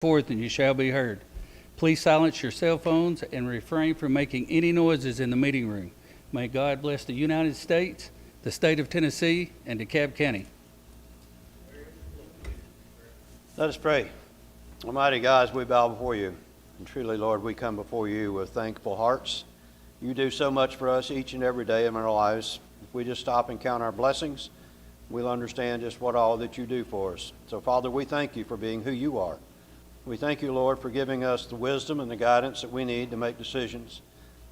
forth and you shall be heard. Please silence your cell phones and refrain from making any noises in the meeting room. May God bless the United States, the state of Tennessee, and DeKalb County. Let us pray. Almighty God, as we bow before you, and truly, Lord, we come before you with thankful hearts. You do so much for us each and every day of our lives. If we just stop and count our blessings, we'll understand just what all that you do for us. So, Father, we thank you for being who you are. We thank you, Lord, for giving us the wisdom and the guidance that we need to make decisions.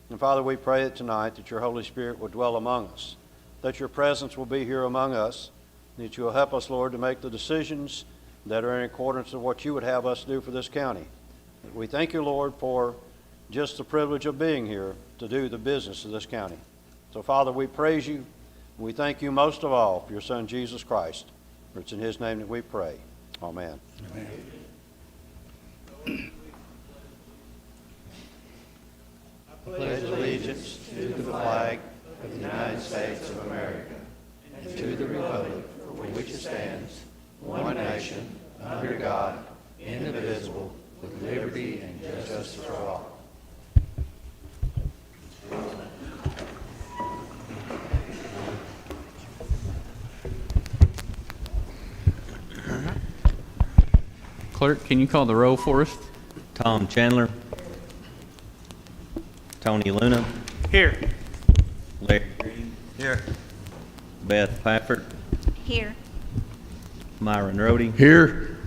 And, Father, we pray that tonight that your Holy Spirit will dwell among us, that your presence will be here among us, that you will help us, Lord, to make the decisions that are in accordance with what you would have us do for this county. We thank you, Lord, for just the privilege of being here to do the business of this county. So, Father, we praise you. We thank you most of all for your Son, Jesus Christ. For it's in his name that we pray. Amen. Amen. I pledge allegiance to the flag of the United States of America and to the republic for which it stands, one nation, under God, indivisible, with liberty and justice for all. Clerk, can you call the roll for us? Tom Chandler. Tony Luna. Here. Larry Green. Here. Beth Pafford. Here. Myron Rhodey. Here.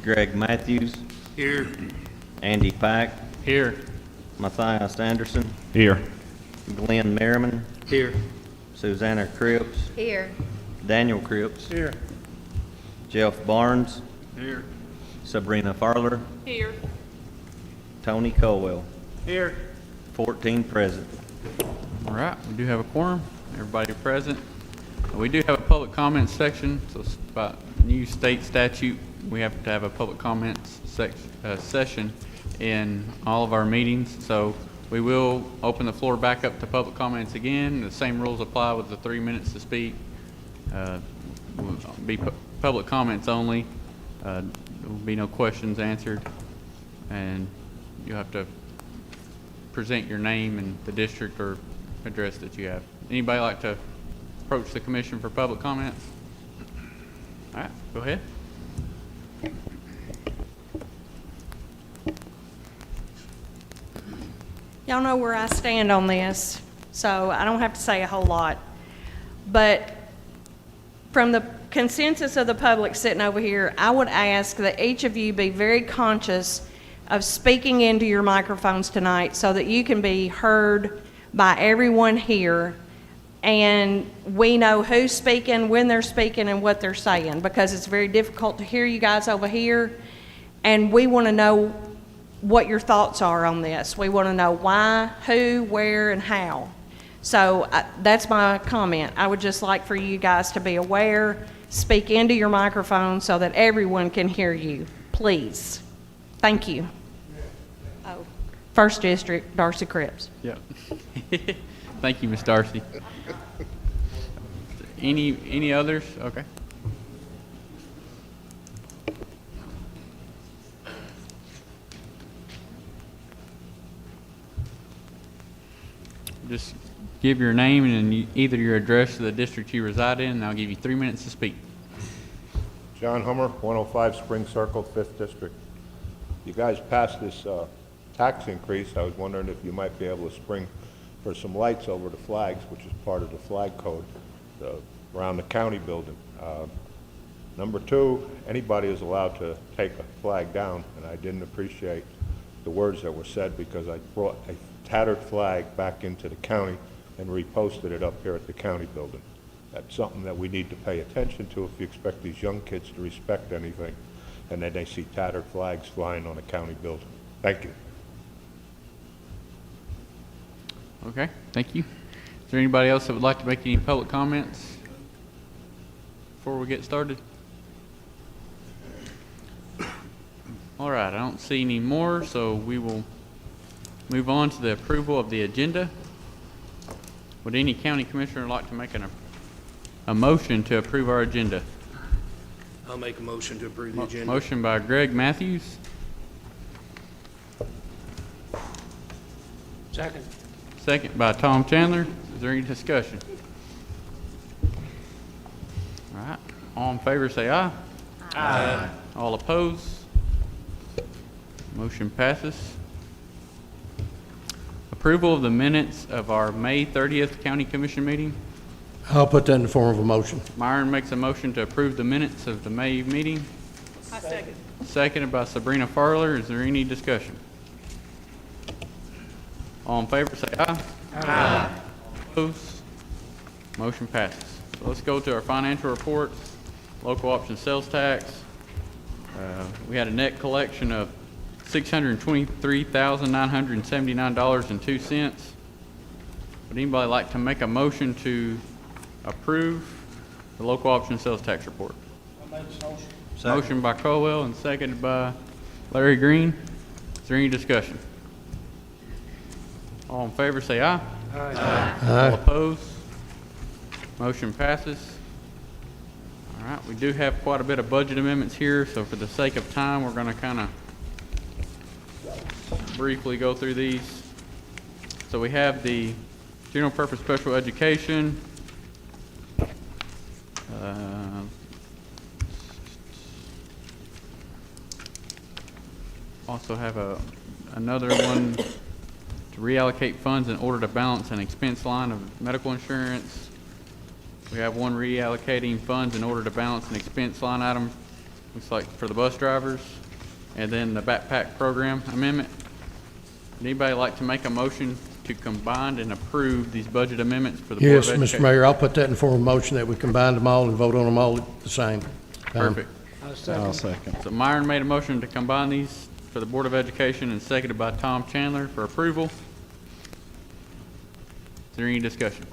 Greg Matthews. Here. Andy Pack. Here. Matthias Anderson. Here. Glenn Merriman. Here. Susanna Cripps. Here. Daniel Cripps. Here. Jeff Barnes. Here. Sabrina Farler. Here. Tony Colwell. Here. 14 present. All right, we do have a quorum. Everybody present. We do have a public comments section, so it's about new state statute. We have to have a public comments session in all of our meetings. So we will open the floor back up to public comments again. The same rules apply with the 3 minutes to speak. Will be public comments only. There will be no questions answered, and you have to present your name and the district or address that you have. Anybody like to approach the commission for public comments? All right, go ahead. Y'all know where I stand on this, so I don't have to say a whole lot. But from the consensus of the public sitting over here, I would ask that each of you be very conscious of speaking into your microphones tonight so that you can be heard by everyone here, and we know who's speaking, when they're speaking, and what they're saying, because it's very difficult to hear you guys over here, and we want to know what your thoughts are on this. We want to know why, who, where, and how. So that's my comment. I would just like for you guys to be aware, speak into your microphone so that everyone can hear you, please. Thank you. Oh, First District, Darcy Cripps. Yep. Thank you, Ms. Darcy. Any others? Okay. Just give your name and either your address to the district you reside in, and I'll give you 3 minutes to speak. John Hummer, 105 Spring Circle, 5th District. You guys passed this tax increase. I was wondering if you might be able to spring for some lights over the flags, which is part of the flag code, around the county building. Number two, anybody is allowed to take a flag down, and I didn't appreciate the words that were said because I brought a tattered flag back into the county and reposted it up here at the county building. That's something that we need to pay attention to if you expect these young kids to respect anything, and then they see tattered flags flying on a county building. Thank you. Okay, thank you. Is there anybody else that would like to make any public comments before we get started? All right, I don't see any more, so we will move on to the approval of the agenda. Would any county commissioner like to make a motion to approve our agenda? I'll make a motion to approve the agenda. Motion by Greg Matthews, Second. second by Tom Chandler. Is there any discussion? All right, all in favor say aye. Aye. All opposed? Motion passes. Approval of the minutes of our May 30th County Commission meeting. I'll put that in the form of a motion. Myron makes a motion to approve the minutes of the May meeting. I second. Seconded by Sabrina Farler. Is there any discussion? All in favor, say aye. Aye. Opposed? Motion passes. So let's go to our financial reports. Local option sales tax. We had a net collection of $623,979.02. Would anybody like to make a motion to approve the local option sales tax report? Motion by Colwell and seconded by Larry Green. Is there any discussion? All in favor say aye. All opposed? Motion passes. All right, we do have quite a bit of budget amendments here, so for the sake of time, we're going to kind of briefly go through these. So we have the general purpose special education. Also have another one to reallocate funds in order to balance an expense line of medical insurance. We have one reallocating funds in order to balance an expense line item, looks like for the bus drivers, and then the backpack program amendment. Would anybody like to make a motion to combine and approve these budget amendments for the Board of Yes, Education? Mr. Mayor, I'll put that in the form of a motion that we combine them all and vote on them all at the same time. Perfect. I'll second. So Myron made a motion to combine these for the Board of Education and seconded by Tom Chandler for approval. Is there any discussion?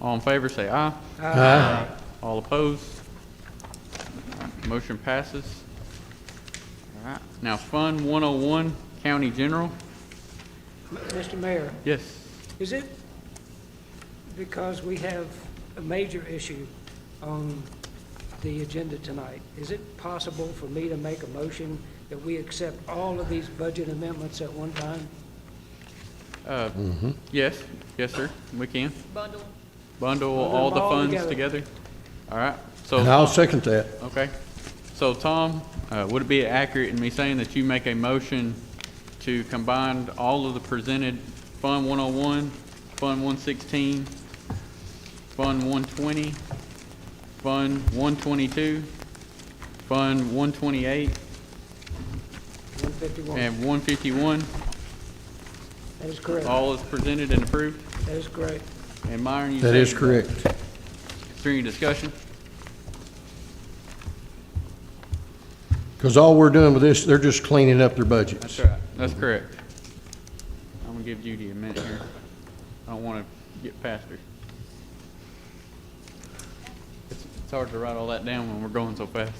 All in favor say aye. Aye. All opposed? Motion passes. All right, now Fund 101, County General. Mr. Mayor, Yes, is it because we have a major issue on the agenda tonight? Is it possible for me to make a motion that we accept all of these budget amendments at one time? yes, sir, we can. Bundle Bundle all them the all funds together. together. All right, so. And I'll second that. Okay. So, Tom, would it be accurate in me saying that you make a motion to combine all of the presented Fund 101, Fund 116, Fund 120, Fund 122, Fund 128, 151. and 151, That is correct. all is presented and approved? That is correct. And Myron, you That is seconded correct. that. Is there any discussion? Because all we're doing with this, they're just cleaning up their budgets. That's right. That's correct. I'm gonna give Judy a minute here. I don't want to get past her. It's hard to write all that down when we're going so fast.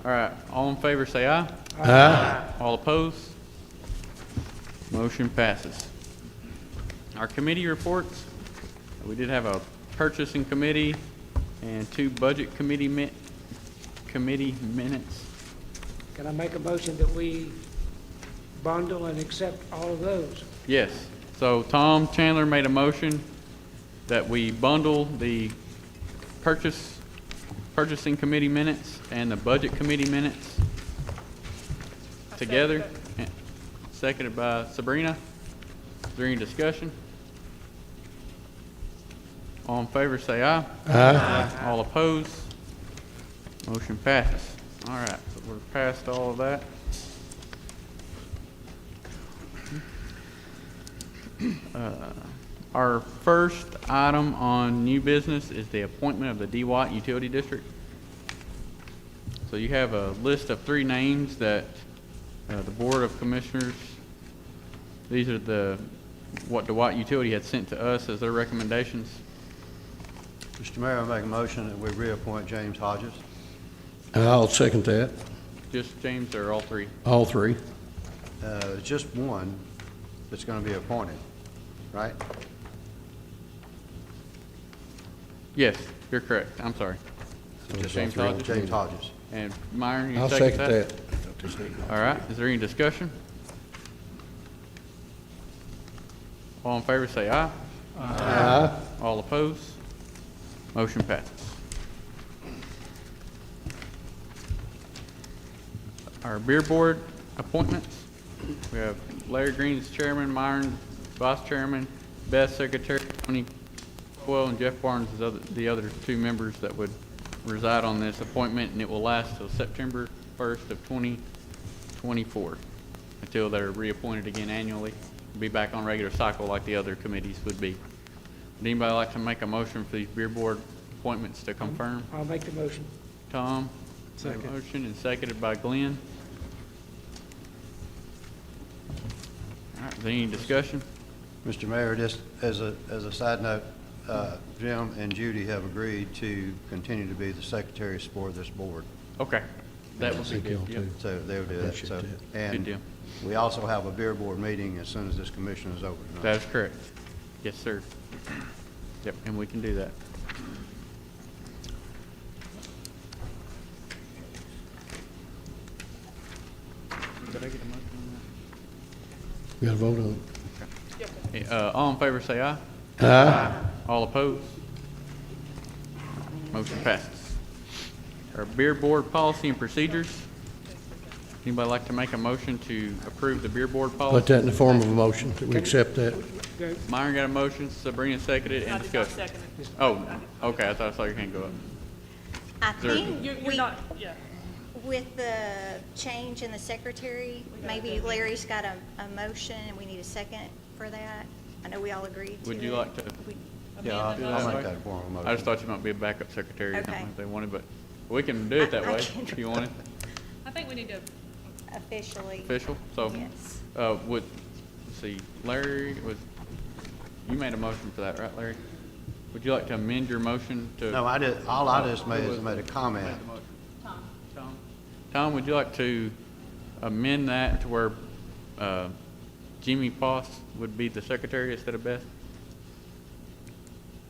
All right, all in favor say aye. Aye. All opposed? Motion passes. Our committee reports, we did have a purchasing committee and 2 budget committee minutes. Can I make a motion that we bundle and accept all of those? Yes. So Tom Chandler made a motion that we bundle the purchasing committee minutes and the budget committee minutes together. Seconded by Sabrina. Is there any discussion? All in favor say aye. Aye. All opposed? Motion passes. All right, so we're past all of that. Our first item on new business is the appointment of the DeWatt Utility District. So you have a list of 3 names that the Board of Commissioners, these are what DeWatt Utility had sent to us as their recommendations. Mr. Mayor, I make a motion that we reappoint James Hodges. I'll second that. Just James or all 3? All 3. Just one that's going to be appointed, right? Yes, you're correct. I'm sorry. James Hodges. James Hodges. And Myron, you I'll second second that? that. All right, is there any discussion? All in favor say aye. Aye. All opposed? Motion passes. Our beer board appointments. We have Larry Green as chairman, Myron vice chairman, Beth secretary, Tony Coyle, and Jeff Barnes as the other two members that would reside on this appointment, and it will last till September 1st of 2024, until they're reappointed again annually. Be back on regular cycle like the other committees would be. Would anybody like to make a motion for these beer board appointments to confirm? I'll make the motion. Tom? Second. Motion and seconded by Glenn. All right, is there any discussion? Mr. Mayor, just as a side note, Jim and Judy have agreed to continue to be the secretaries for this board. Okay. That would be Thank you good. all, Yep. too. So they'll do that. Appreciate So, that. Good deal. and we also have a beer board meeting as soon as this commission is over tonight. That is correct. Yes, sir. Yep, and we can do that. Did I get a motion on We got to vote on that? All in favor say aye. it. Aye. All opposed? Motion passes. Our beer board policy and procedures. Anybody like to make a motion to approve the beer board Put policy? that in the form of a motion, that we accept that. Okay. Myron got a motion, Sabrina seconded, and I did not discussion. second it. Oh, okay, I thought I saw your hand go up. I There- think You're we, not, yeah. with the change in the secretary, maybe Larry's got a motion and we need a second for that. I know we all agreed to it. Would you like to? We- Yeah, Amend the I'll motion. make that form of motion. I just thought you might be a backup secretary or Okay. something if they wanted, but we can do it that I way can- if you want it. I think we need to, Officially. Official, so, Yes. let's see, Larry, you made a motion for that, right, Larry? Would you like to amend your motion to? No, I did, all I just made is made a comment. Tom, would you like to amend that to where, Jimmy Foss would be the secretary instead of Beth?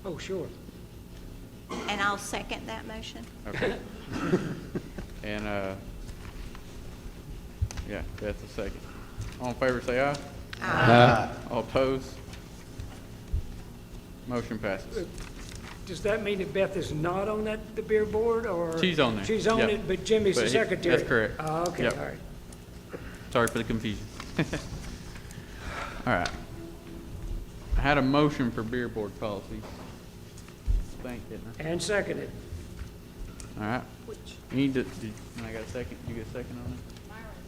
Oh, sure. And I'll second that motion. Okay. And, yeah, Beth's a second. All in favor, say aye. Aye. All opposed? Motion passes. Does that mean that Beth is not on the beer board, or? She's on there, She's on yeah. it, but Jimmy's But the he- secretary? that's correct. Oh, okay, Yep. all right. Sorry for the confusion. All right. I had a motion for beer board policy. Thank you. And seconded. All right. You need to, I got a second? You get a second on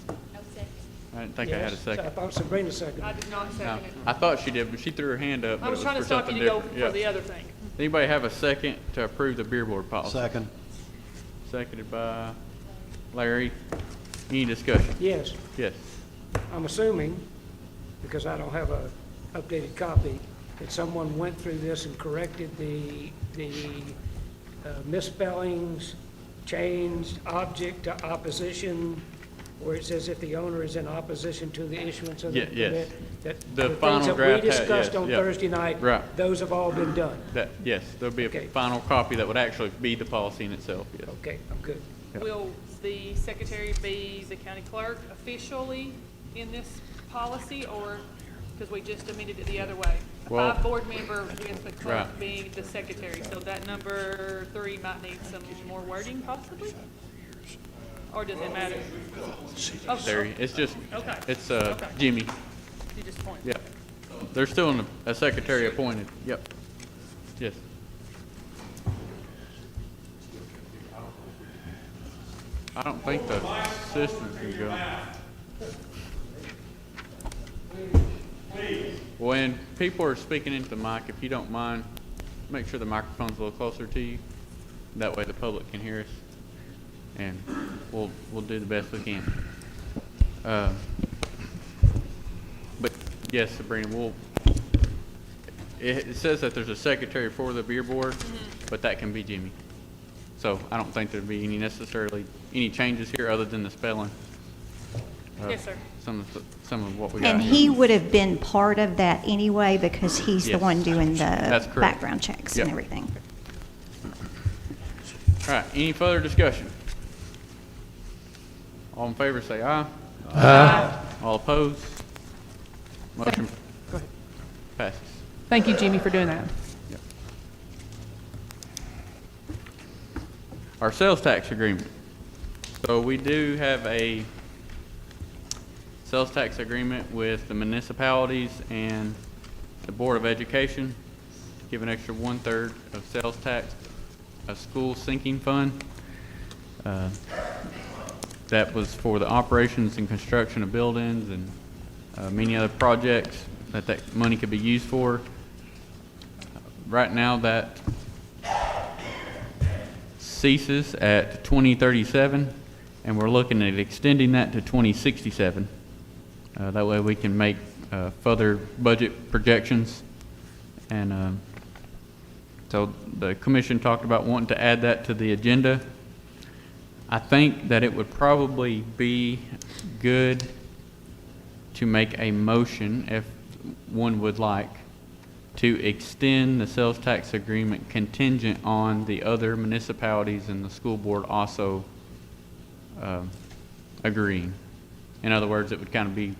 it? No second. I didn't think I had a Yes, I second. thought Sabrina seconded. I did not No, second it. I thought she did, but she threw her hand up. but I it was trying to for stop you something to go different. for Yeah. the other thing. Anybody have a second to approve the beer board policy? Second. Seconded by Larry. Any discussion? Yes, Yes. I'm assuming, because I don't have a updated copy, that someone went through this and corrected the misspellings, changed object to opposition, where it says if the owner is in opposition to the issuance of the Ye- yes. permit. That The the final things that draft we had- discussed yes, on yeah. Thursday night, Right. those have all been done. Yes, there'll be a Okay. final copy that would actually be the policy in itself, yes. Okay, I'm good. Yep. Will the secretary be the county clerk officially in this policy, or, because we just amended it the other way? A Well- five-board member with the clerk Right. being the secretary, so that number 3 might need some more wording possibly? Or does it matter? Oh, There, it's just, Okay. it's, Okay. Jimmy, You just point. yep. They're still in a secretary appointed, yep. Yes. I don't think the assistant can go. When people are speaking into the mic, if you don't mind, make sure the microphone's a little closer to you. That way the public can hear us. And we'll do the best we can. But yes, Sabrina, it says that there's a secretary for the beer board, but that can be Jimmy. So I don't think there'd be any changes here other than the spelling. Yes, sir. Some of what we got And here. he would have been part of that anyway, because he's the Yes. one doing the That's correct. background checks Yep. and everything. All right, any further discussion? All in favor say aye. Aye. All opposed? Motion passes. Thank you, Jimmy, for doing that. Our sales tax agreement. So we do have a sales tax agreement with the municipalities and the Board of Education to give an extra 1/3 of sales tax, a school sinking fund. That was for the operations and construction of buildings and many other projects that money could be used for. Right now, that ceases at 2037, and we're looking at extending that to 2067. That way we can make further budget projections. And so the commission talked about wanting to add that to the agenda. I think that it would probably be good to make a motion, if one would like, to extend the sales tax agreement contingent on the other municipalities and the school board also agreeing. In other words, it would kind of be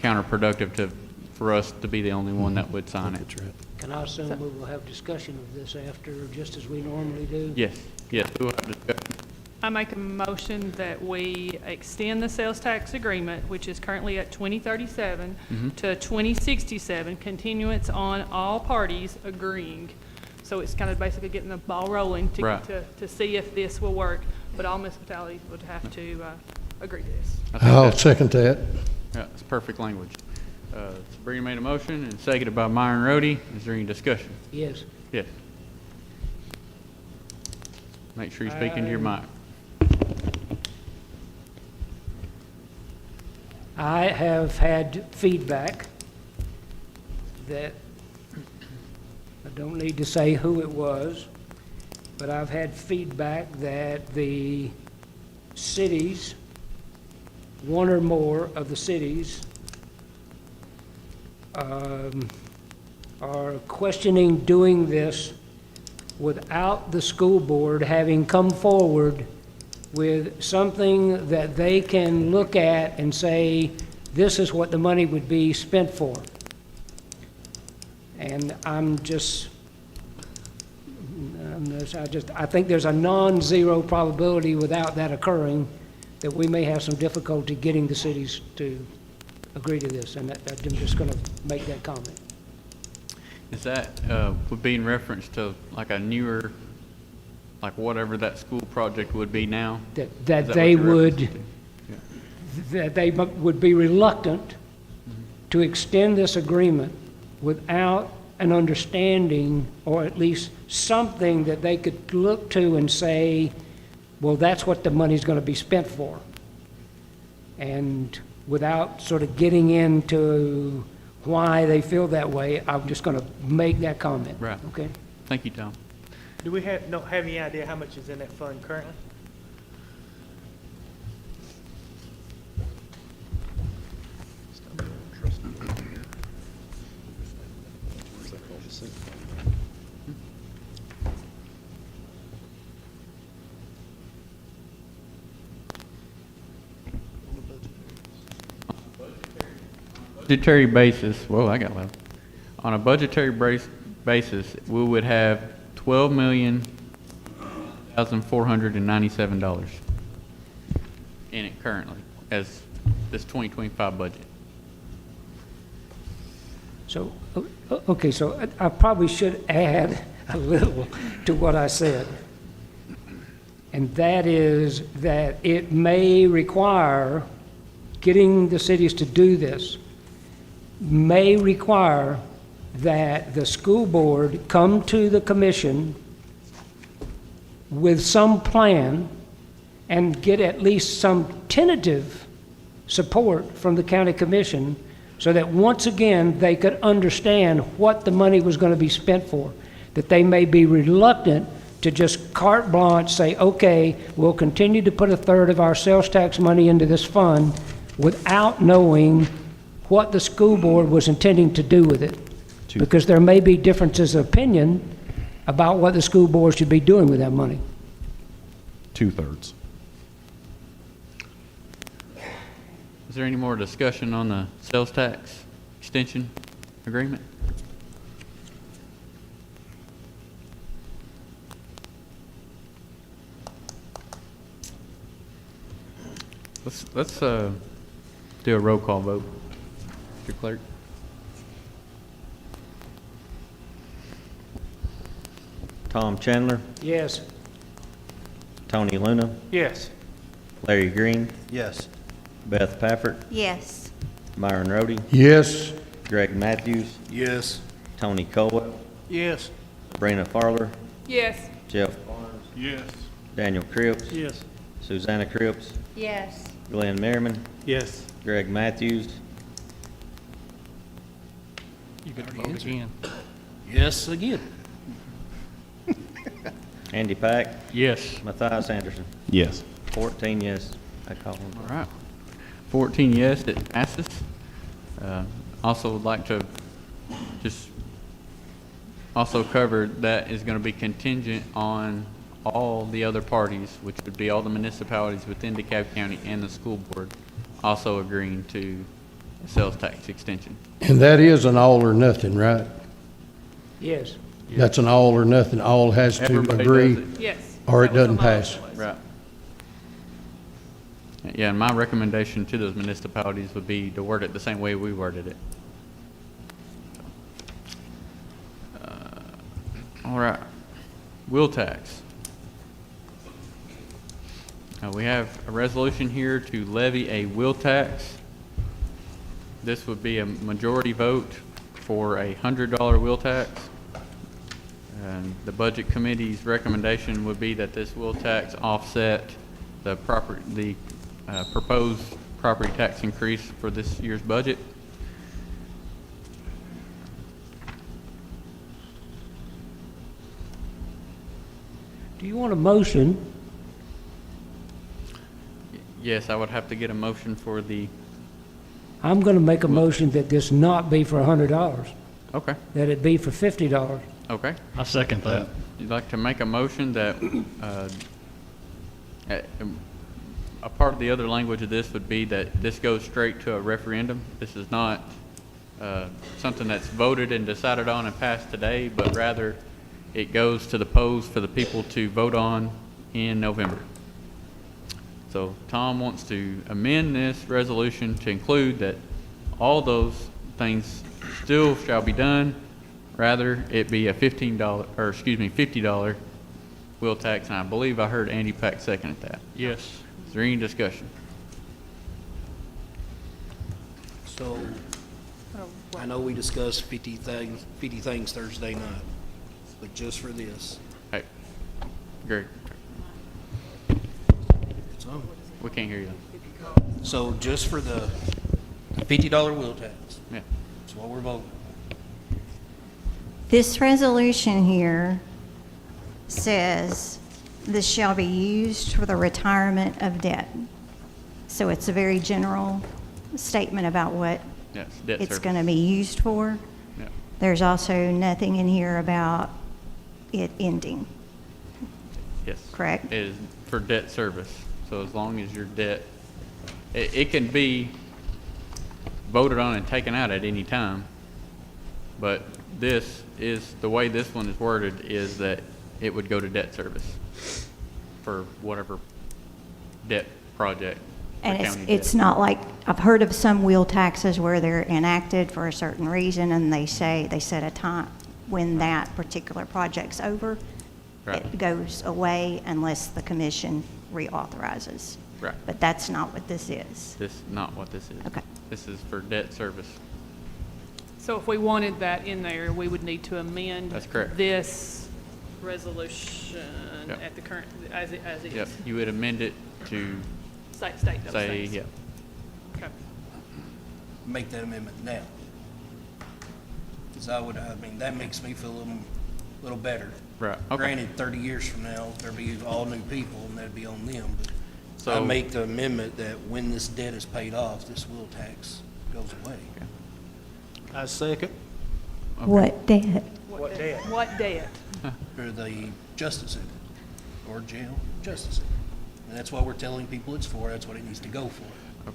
counterproductive for us to be the only one that would sign it. Can I assume we will have discussion of this after, just as we normally do? Yes, yes, we'll have discussion. I make a motion that we extend the sales tax agreement, which is currently at 2037, to 2067, continuance on all parties agreeing. So it's kind of basically getting the ball rolling Right. to see if this will work, but all municipalities would have to agree to this. I think I'll that's- second that. Yeah, it's perfect language. Sabrina made a motion and seconded by Myron Rhodey. Is there any discussion? Yes. Yes. Make sure you speak into your mic. I have had feedback that, I don't need to say who it was, but I've had feedback that the cities, one or more of the cities, are questioning doing this without the school board having come forward with something that they can look at and say, this is what the money would be spent for. And I think there's a non-zero probability without that occurring that we may have some difficulty getting the cities to agree to this, and I'm just going to make that comment. Is that, would be in reference to like a newer, like whatever that school project would be now? That Is that what they you're would, referencing to? Yeah. that they would be reluctant to extend this agreement without an understanding, or at least something that they could look to and say, well, that's what the money's going to be spent for. And without sort of getting into why they feel that way, I'm just going to make that comment. Right. Okay? Thank you, Tom. Do we have any idea how much is in that fund currently? Budgetary basis, whoa, I got loud. On a budgetary basis, we would have $12,497 in it currently as this 2025 budget. So, okay, so I probably should add a little to what I said. And that is that it may require, getting the cities to do this, may require that the school board come to the commission with some plan and get at least some tentative support from the county commission so that once again they could understand what the money was going to be spent for, that they may be reluctant to just carte blanche say, okay, we'll continue to put 1/3 of our sales tax money into this fund without knowing what the school board was intending to do with it. Because there may be differences of opinion about what the school board should be doing with that money. 2/3. Is there any more discussion on the sales tax extension agreement? Let's do a roll call vote. Mr. Clerk? Tom Chandler, Yes. Tony Luna, Yes. Larry Green, Yes. Beth Pafford, Yes. Myron Rhodey, Yes. Greg Matthews, Yes. Tony Colwell, Yes. Sabrina Farler, Yes. Jeff Barnes, Yes. Daniel Cripps, Yes. Susanna Cripps, Yes. Glenn Merriman, Yes. Greg Matthews, You got to vote again. Yes, again. Andy Pack, Yes. Matthias Anderson. Yes. 14 yes. I call him. All right. 14 yes, it passes. Also would like to just also cover that is going to be contingent on all the other parties, which would be all the municipalities within DeKalb County and the school board also agreeing to a sales tax extension. And that is an all or nothing, right? Yes. That's an all or nothing. All has to Everybody agree, does it. Yes. or it That was doesn't the pass. motion. Right. Yeah, and my recommendation to those municipalities would be to word it the same way we worded it. All right. Wheel tax. We have a resolution here to levy a wheel tax. This would be a majority vote for a $100 wheel tax. And the Budget Committee's recommendation would be that this wheel tax offset the proposed property tax increase for this year's budget. Do you want a motion? Yes, I would have to get a motion for the, I'm going to make a motion that this not be for $100, okay, that it be for $50. okay. I second that. You'd like to make a motion that, a part of the other language of this would be that this goes straight to a referendum. This is not something that's voted and decided on and passed today, but rather it goes to the polls for the people to vote on in November. So Tom wants to amend this resolution to include that all those things still shall be done. Rather, it be a $50 wheel tax, and I believe I heard Andy Pack second that. Yes. Is there any discussion? So, I know we discussed 50 things Thursday night, but just for this, Hey, Greg, it's on. we can't hear you. So just for the $50 wheel tax, Yeah. that's what we're voting. This resolution here says this shall be used for the retirement of debt. So it's a very general statement about what Yes, debt it's service. going to be used for. Yeah. There's also nothing in here about it ending. Yes. Correct. It is for debt service. So as long as your debt, it can be voted on and taken out at any time. But this is, the way this one is worded is that it would go to debt service for whatever debt project. or And county it's debt. not like, I've heard of some wheel taxes where they're enacted for a certain reason and they set a time when that particular project's over. Right. It goes away unless the commission reauthorizes. Right. But that's not what this is. This is not what this is. Okay. This is for debt service. So if we wanted that in there, we would need to amend. That's correct. This resolution Yep. at the current, as it is. Yep, you would amend it to State those say, things. yeah, Okay. Make that amendment now. Because that makes me feel a little better. right, okay. Granted, 30 years from now, there'll be all new people, and that'd be on them, but I So- make the amendment that when this debt is paid off, this wheel tax goes away. I second. What debt? What debt? What debt? Or the Justice Center, or jail, Justice Center. And that's what we're telling people it's for, that's what it needs to go for.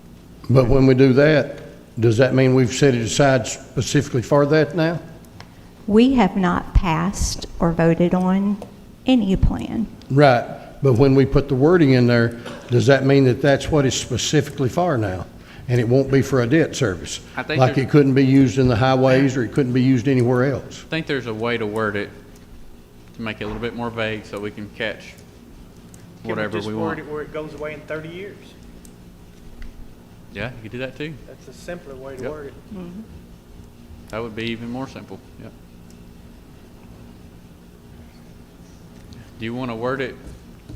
But when we do that, does that mean we've set it aside specifically for that now? We have not passed or voted on any plan. Right, but when we put the wording in there, does that mean that that's what it's specifically for now? And it won't be for a debt service? I think Like there's- it couldn't be used in the highways, or it couldn't be used anywhere else? I think there's a way to word it to make it a little bit more vague so we can catch whatever we want. Can we just word it where it goes away in 30 years? Yeah, you could do that too. That's a simpler way to Yep. word it. That would be even more simple, yep. Do you want to word it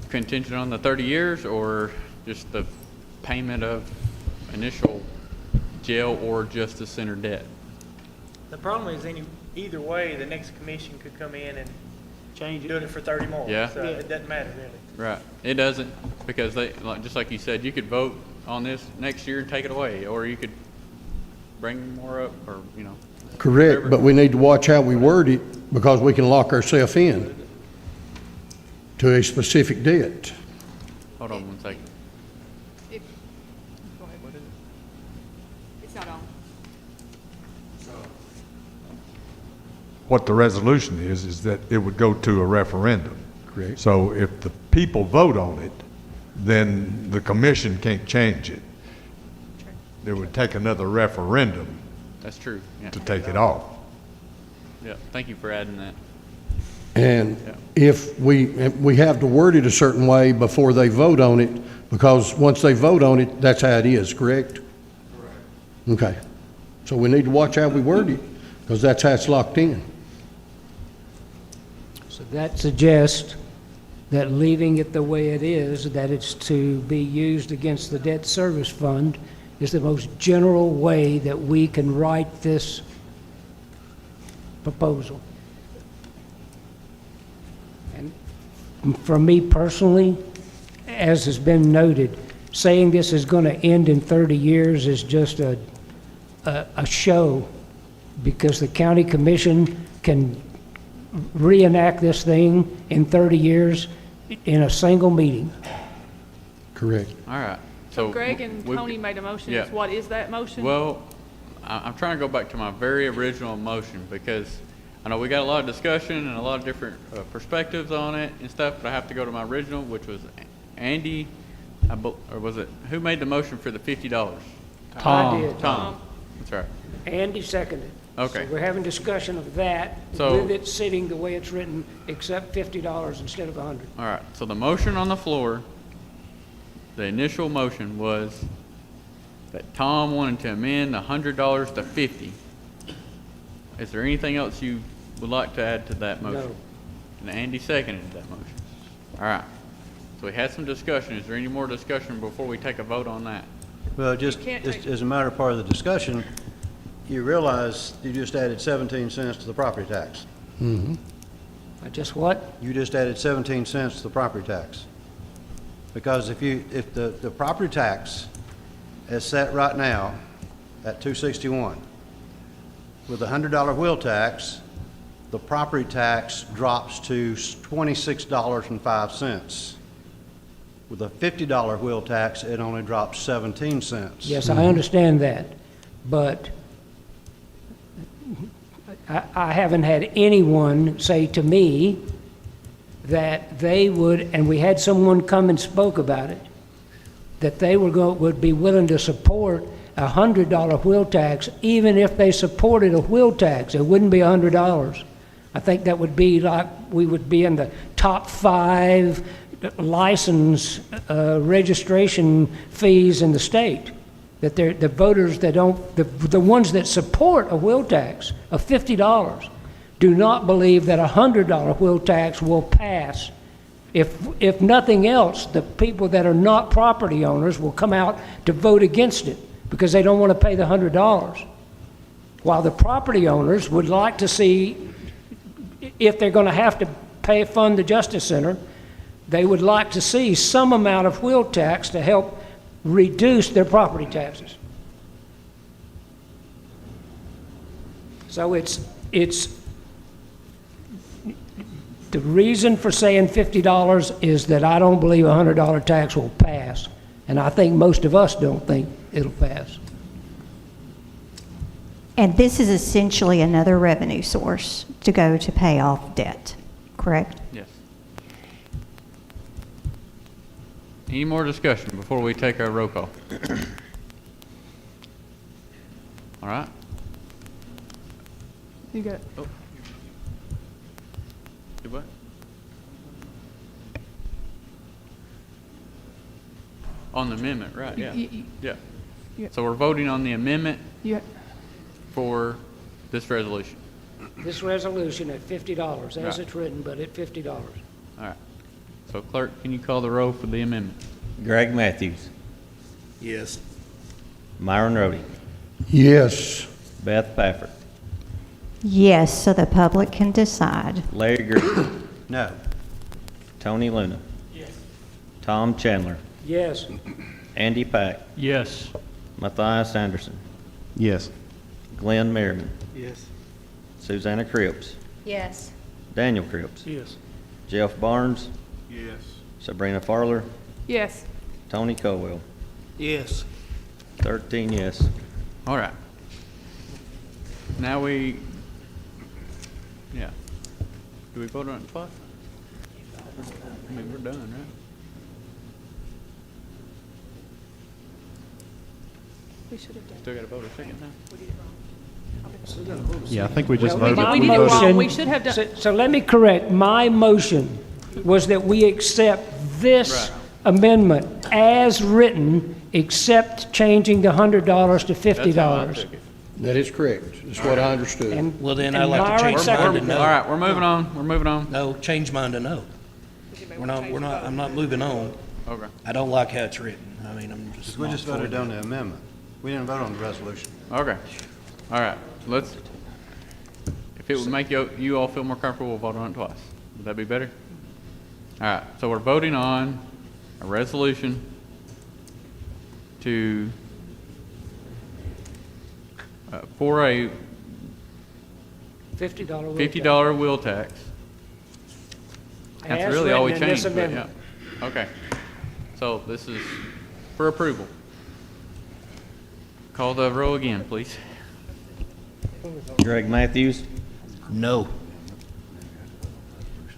contingent on the 30 years or just the payment of initial jail or justice center debt? The problem is either way, the next commission could come in and change it, do it for 30 more. Yeah. So it doesn't matter really. Right. It doesn't, because just like you said, you could vote on this next year and take it away, or you could bring more up, or, Correct, but we need to watch how we word it, because we can lock ourselves in to a specific debt. Hold on one second. Go ahead. What is it? It's not on. What the resolution is that it would go to a referendum. Correct. So if the people vote on it, then the commission can't change it. It would take another referendum That's true, yeah. to take it off. Yeah, thank you for adding that. And Yeah. if we have to word it a certain way before they vote on it, because once they vote on it, that's how it is, correct? Correct. Okay. So we need to watch how we word it, because that's how it's locked in. So that suggests that leaving it the way it is, that it's to be used against the debt service fund, is the most general way that we can write this proposal. And for me personally, as has been noted, saying this is going to end in 30 years is just a show, because the county commission can reenact this thing in 30 years in a single meeting. Correct. All right. So Greg and Tony made a motion. Yeah. What is that motion? Well, I'm trying to go back to my very original motion, because I know we got a lot of discussion and a lot of different perspectives on it and stuff, but I have to go to my original, which was Andy, or was it, who made the motion for the $50? I did. Tom. That's right. Andy seconded. Okay. So we're having discussion of that, So- with it sitting the way it's written, except $50 instead of 100. All right, so the motion on the floor, the initial motion was that Tom wanted to amend the $100 to $50. Is there anything else you would like to add to that motion? No. And Andy seconded that motion. All right, so we had some discussion. Is there any more discussion before we take a vote on that? Well, just can't take- as a matter of part of the discussion, you realize you just added 17 cents to the property tax. I just what? You just added 17 cents to the property tax. Because if the property tax is set right now at $261, with a $100 wheel tax, the property tax drops to $26.05. With a $50 wheel tax, it only drops 17 cents. Yes, I understand that, but I haven't had anyone say to me that they would, and we had someone come and spoke about it, that they would be willing to support a $100 wheel tax, even if they supported a wheel tax. It wouldn't be $100. I think that would be like, we would be in the top 5 license registration fees in the state. That the voters that don't, the ones that support a wheel tax of $50 do not believe that a $100 wheel tax will pass. If nothing else, the people that are not property owners will come out to vote against it because they don't want to pay the $100. While the property owners would like to see, if they're going to have to fund the Justice Center, they would like to see some amount of wheel tax to help reduce their property taxes. So it's it's, the reason for saying $50 is that I don't believe a $100 tax will pass, and I think most of us don't think it'll pass. And this is essentially another revenue source to go to pay off debt, correct? Yes. Any more discussion before we take our roll call? All right. You got, Oh. Do what? On the amendment, right, yeah. Yeah. Yeah. So we're voting on the amendment you, for this resolution. This resolution at $50, as Right. it's written, but at $50. All right. So clerk, can you call the roll for the amendment? Greg Matthews, Yes. Myron Rhodey, Yes. Beth Pafford, Yes, so the public can decide. Larry Green, No. Tony Luna. Tom Chandler, Yes. Andy Pack, Yes. Matthias Anderson, Yes. Glenn Merriman, Yes. Susanna Cripps, Yes. Daniel Cripps, Yes. Jeff Barnes, Yes. Sabrina Farler, yes. Tony Colwell. Yes. 13 yes. All right. Now yeah. Do we vote on it twice? I mean, we're done, right? We should have done. Still got to vote a second time? Yeah, I think we just Well, voted. my We did it wrong. motion- We should have done- So let me correct, my motion was that we accept this Right. amendment as written, except changing the $100 to That's how I $50. took it. That is correct. That's what I understood. And Well, then I'd and like to Myron change mine seconded to that. no. All right, we're moving on. We're moving on. No, change mine to no. I'm not moving on. Okay. I don't like how it's written. I mean, I'm just. We not just for voted it. on the amendment. We didn't vote on the resolution. Okay. All right. If it would make you all feel more comfortable, we'll vote on it twice. Would that be better? All right. So we're voting on a resolution for a $50 will $50 wheel tax. That's As really all we written in this changed, but amendment. yeah. Okay. So this is for approval. Call the roll again, please. Greg Matthews, No.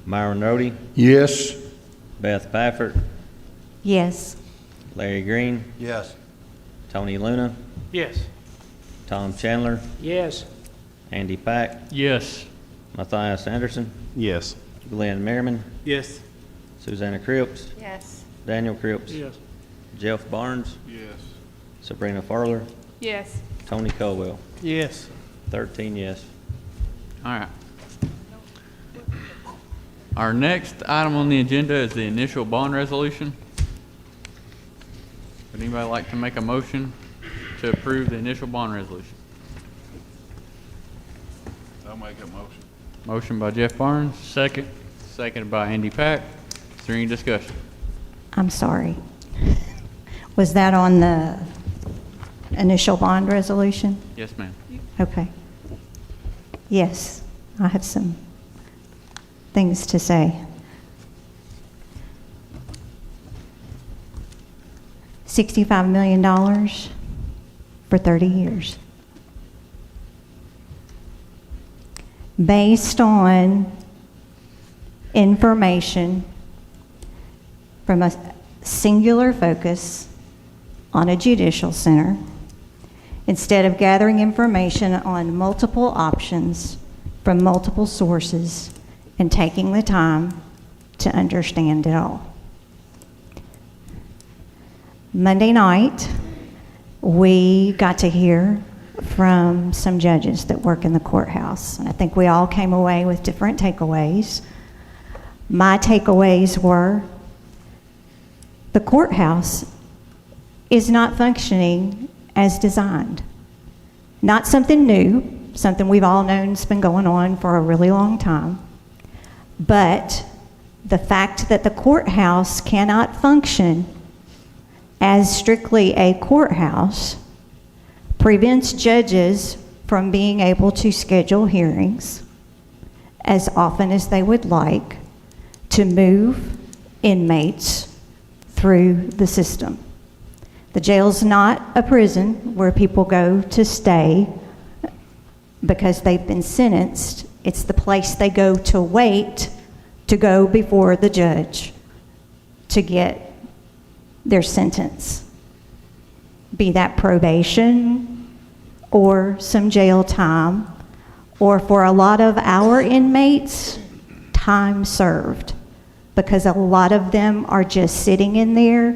Myron Rhodey, Yes. Beth Pafford, Yes. Larry Green, Yes. Tony Luna, Yes. Tom Chandler, Yes. Andy Pack, Yes. Matthias Anderson, Yes. Glenn Merriman, Yes. Susanna Cripps, Yes. Daniel Cripps, Yes. Jeff Barnes, Yes. Sabrina Farler, Yes. Tony Colwell. Yes. 13 yes. All right. Our next item on the agenda is the initial bond resolution. Would anybody like to make a motion to approve the initial bond resolution? I'll make a motion. Motion by Jeff Barnes, Second. seconded by Andy Pack. Is there any discussion? I'm sorry. Was that on the initial bond resolution? Yes, ma'am. Okay. Yes, I have some things to say. $65 million for 30 years. Based on information from a singular focus on a judicial center, instead of gathering information on multiple options from multiple sources and taking the time to understand it all. Monday night, we got to hear from some judges that work in the courthouse, and I think we all came away with different takeaways. My takeaways were the courthouse is not functioning as designed. Not something new, something we've all known has been going on for a really long time, but the fact that the courthouse cannot function as strictly a courthouse prevents judges from being able to schedule hearings as often as they would like to move inmates through the system. The jail's not a prison where people go to stay because they've been sentenced. It's the place they go to wait to go before the judge to get their sentence, be that probation or some jail time, or for a lot of our inmates, time served, because a lot of them are just sitting in there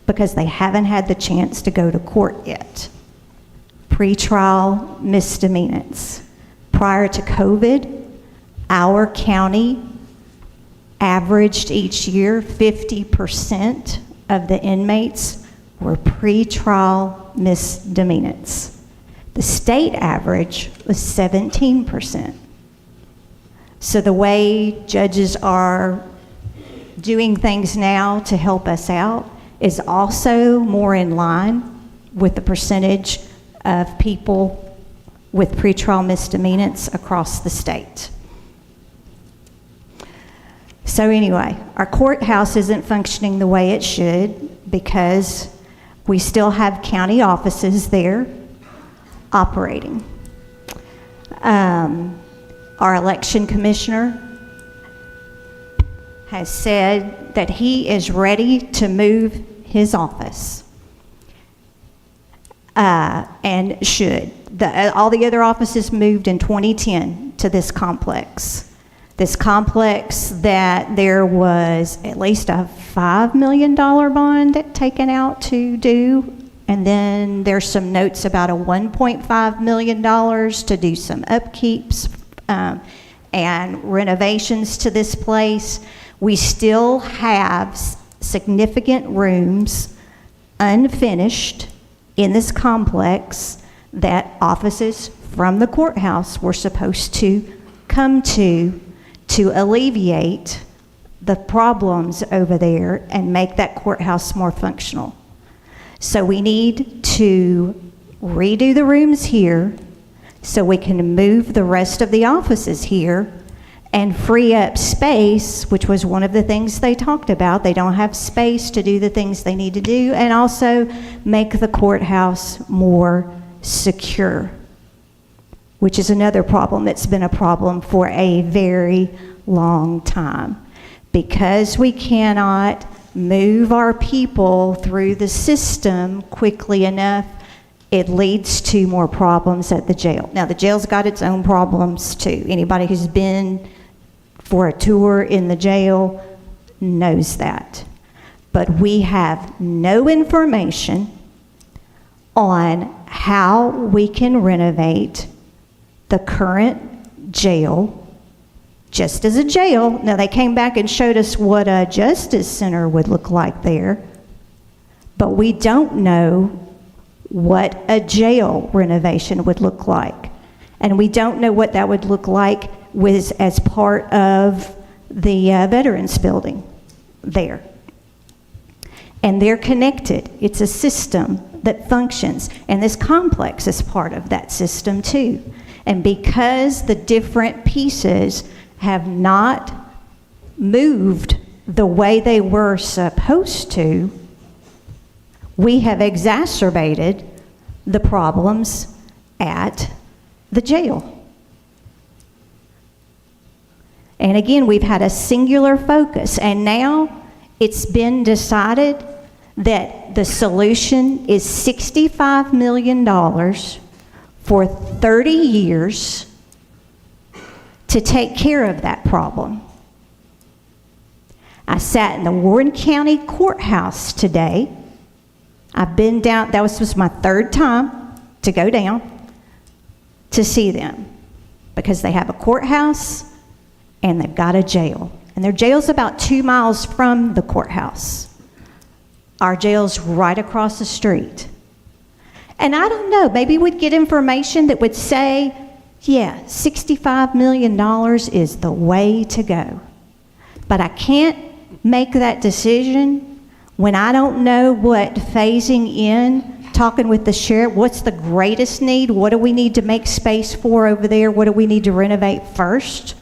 because they haven't had the chance to go to court yet. Pretrial misdemeanors. Prior to COVID, our county averaged each year 50% of the inmates were pretrial misdemeanors. The state average was 17%. So the way judges are doing things now to help us out is also more in line with the percentage of people with pretrial misdemeanors across the state. So anyway, our courthouse isn't functioning the way it should because we still have county offices there operating. Our election commissioner has said that he is ready to move his office, and should. All the other offices moved in 2010 to this complex. This complex that there was at least a $5 million bond taken out to do, and then there's some notes about a $1.5 million to do some upkeeps and renovations to this place. We still have significant rooms unfinished in this complex that offices from the courthouse were supposed to come to alleviate the problems over there and make that courthouse more functional. So we need to redo the rooms here so we can move the rest of the offices here and free up space, which was one of the things they talked about. They don't have space to do the things they need to do, and also make the courthouse more secure, which is another problem that's been a problem for a very long time. Because we cannot move our people through the system quickly enough, it leads to more problems at the jail. Now, the jail's got its own problems too. Anybody who's been for a tour in the jail knows that. But we have no information on how we can renovate the current jail just as a jail. Now, they came back and showed us what a justice center would look like there, but we don't know what a jail renovation would look like. And we don't know what that would look like as part of the Veterans Building there. And they're connected. It's a system that functions, and this complex is part of that system too. And because the different pieces have not moved the way they were supposed to, we have exacerbated the problems at the jail. And again, we've had a singular focus, and now it's been decided that the solution is $65 million for 30 years to take care of that problem. I sat in the Warren County Courthouse today. I've been down, that was my third time to go down to see them, because they have a courthouse and they've got a jail. And their jail's about 2 miles from the courthouse. Our jail's right across the street. And I don't know, maybe we'd get information that would say, yeah, $65 million is the way to go. But I can't make that decision when I don't know what phasing in talking with the sheriff, what's the greatest need? What do we need to make space for over there? What do we need to renovate first?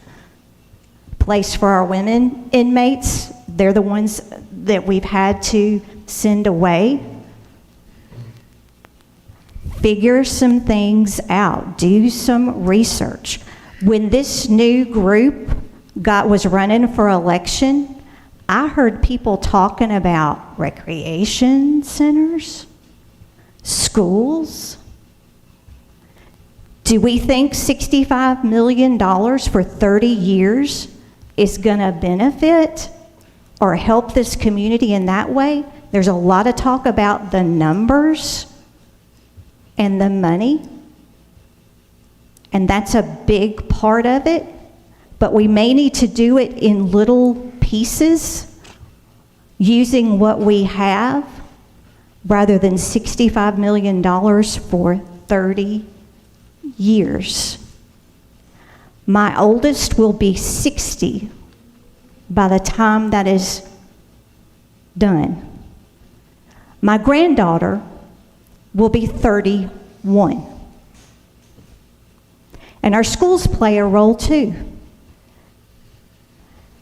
Place for our women inmates. They're the ones that we've had to send away. Figure some things out. Do some research. When this new group was running for election, I heard people talking about recreation centers, schools. Do we think $65 million for 30 years is going to benefit or help this community in that way? There's a lot of talk about the numbers and the money, and that's a big part of it, but we may need to do it in little pieces, using what we have, rather than $65 million for 30 years. My oldest will be 60 by the time that is done. My granddaughter will be 31. And our schools play a role too.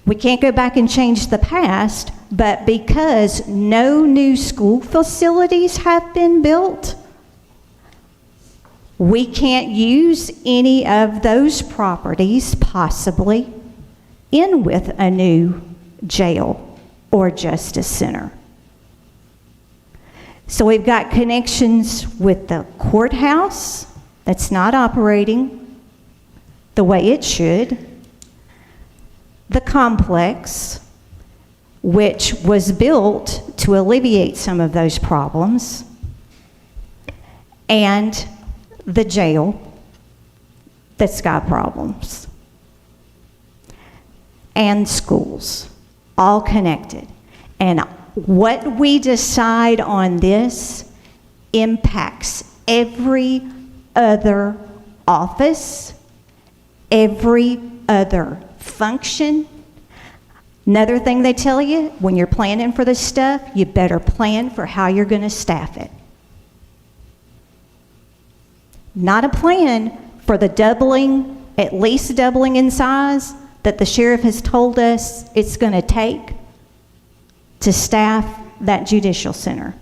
We can't go back and change the past, but because no new school facilities have been built, we can't use any of those properties possibly in with a new jail or justice center. So we've got connections with the courthouse that's not operating the way it should, the complex, which was built to alleviate some of those problems, and the jail that's got problems, and schools, all connected. And what we decide on this impacts every other office, every other function. Another thing they tell you, when you're planning for this stuff, you better plan for how you're going to staff it. Not a plan for the doubling, at least doubling in size, that the sheriff has told us it's going to take to staff that judicial center.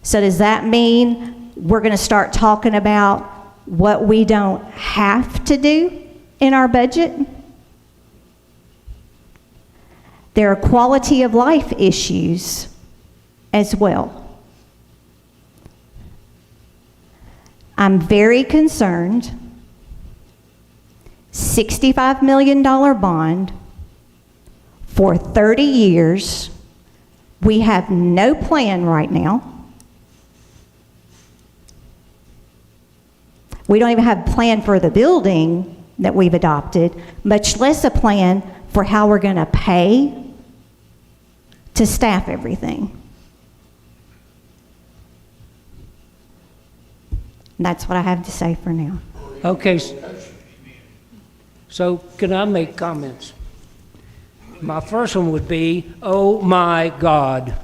So does that mean we're going to start talking about what we don't have to do in our budget? There are quality of life issues as well. I'm very concerned. $65 million bond for 30 years. We have no plan right now. We don't even have a plan for the building that we've adopted, much less a plan for how we're going to pay to staff everything. And that's what I have to say for now. Okay, so can I make comments? My first one would be, oh my God.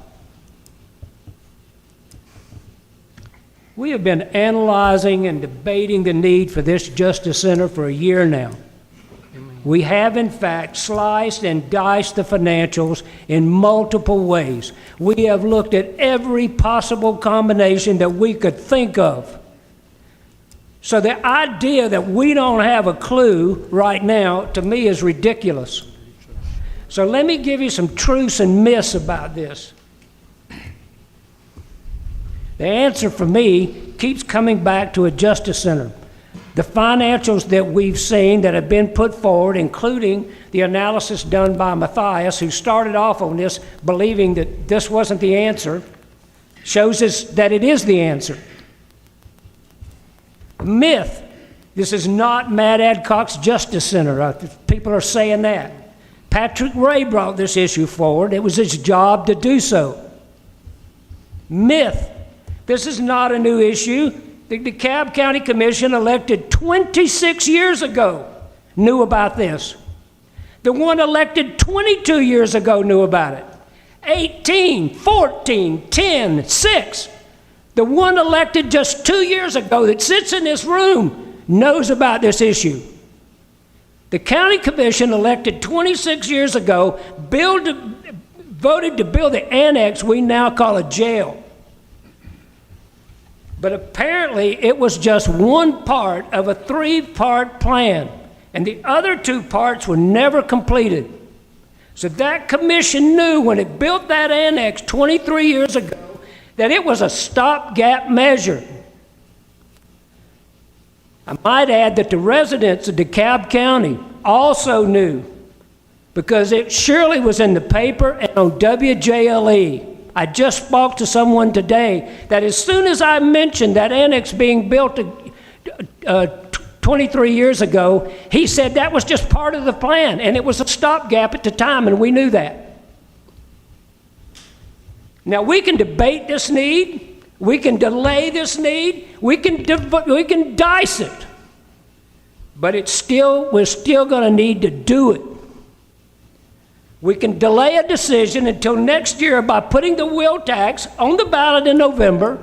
We have been analyzing and debating the need for this Justice Center for a year now. We have, in fact, sliced and diced the financials in multiple ways. We have looked at every possible combination that we could think of. So the idea that we don't have a clue right now, to me, is ridiculous. So let me give you some truths and myths about this. The answer for me keeps coming back to a Justice Center. The financials that we've seen that have been put forward, including the analysis done by Matthias, who started off on this believing that this wasn't the answer, shows us that it is the answer. Myth. This is not Matt Adcock's Justice Center. People are saying that. Patrick Ray brought this issue forward. It was his job to do so. Myth. This is not a new issue. The DeKalb County Commission, elected 26 years ago, knew about this. The one elected 22 years ago knew about it. 18, 14, 10, 6. The one elected just 2 years ago that sits in this room knows about this issue. The county commission elected 26 years ago voted to build the annex we now call a jail. But apparently it was just one part of a 3-part plan, and the other 2 parts were never completed. So that commission knew when it built that annex 23 years ago that it was a stopgap measure. I might add that the residents of DeKalb County also knew, because it surely was in the paper and on WJLE. I just spoke to someone today that as soon as I mentioned that annex being built 23 years ago, he said that was just part of the plan, and it was a stopgap at the time, and we knew that. Now, we can debate this need, we can delay this need, we can dice it, but we're still going to need to do it. We can delay a decision until next year by putting the wheel tax on the ballot in November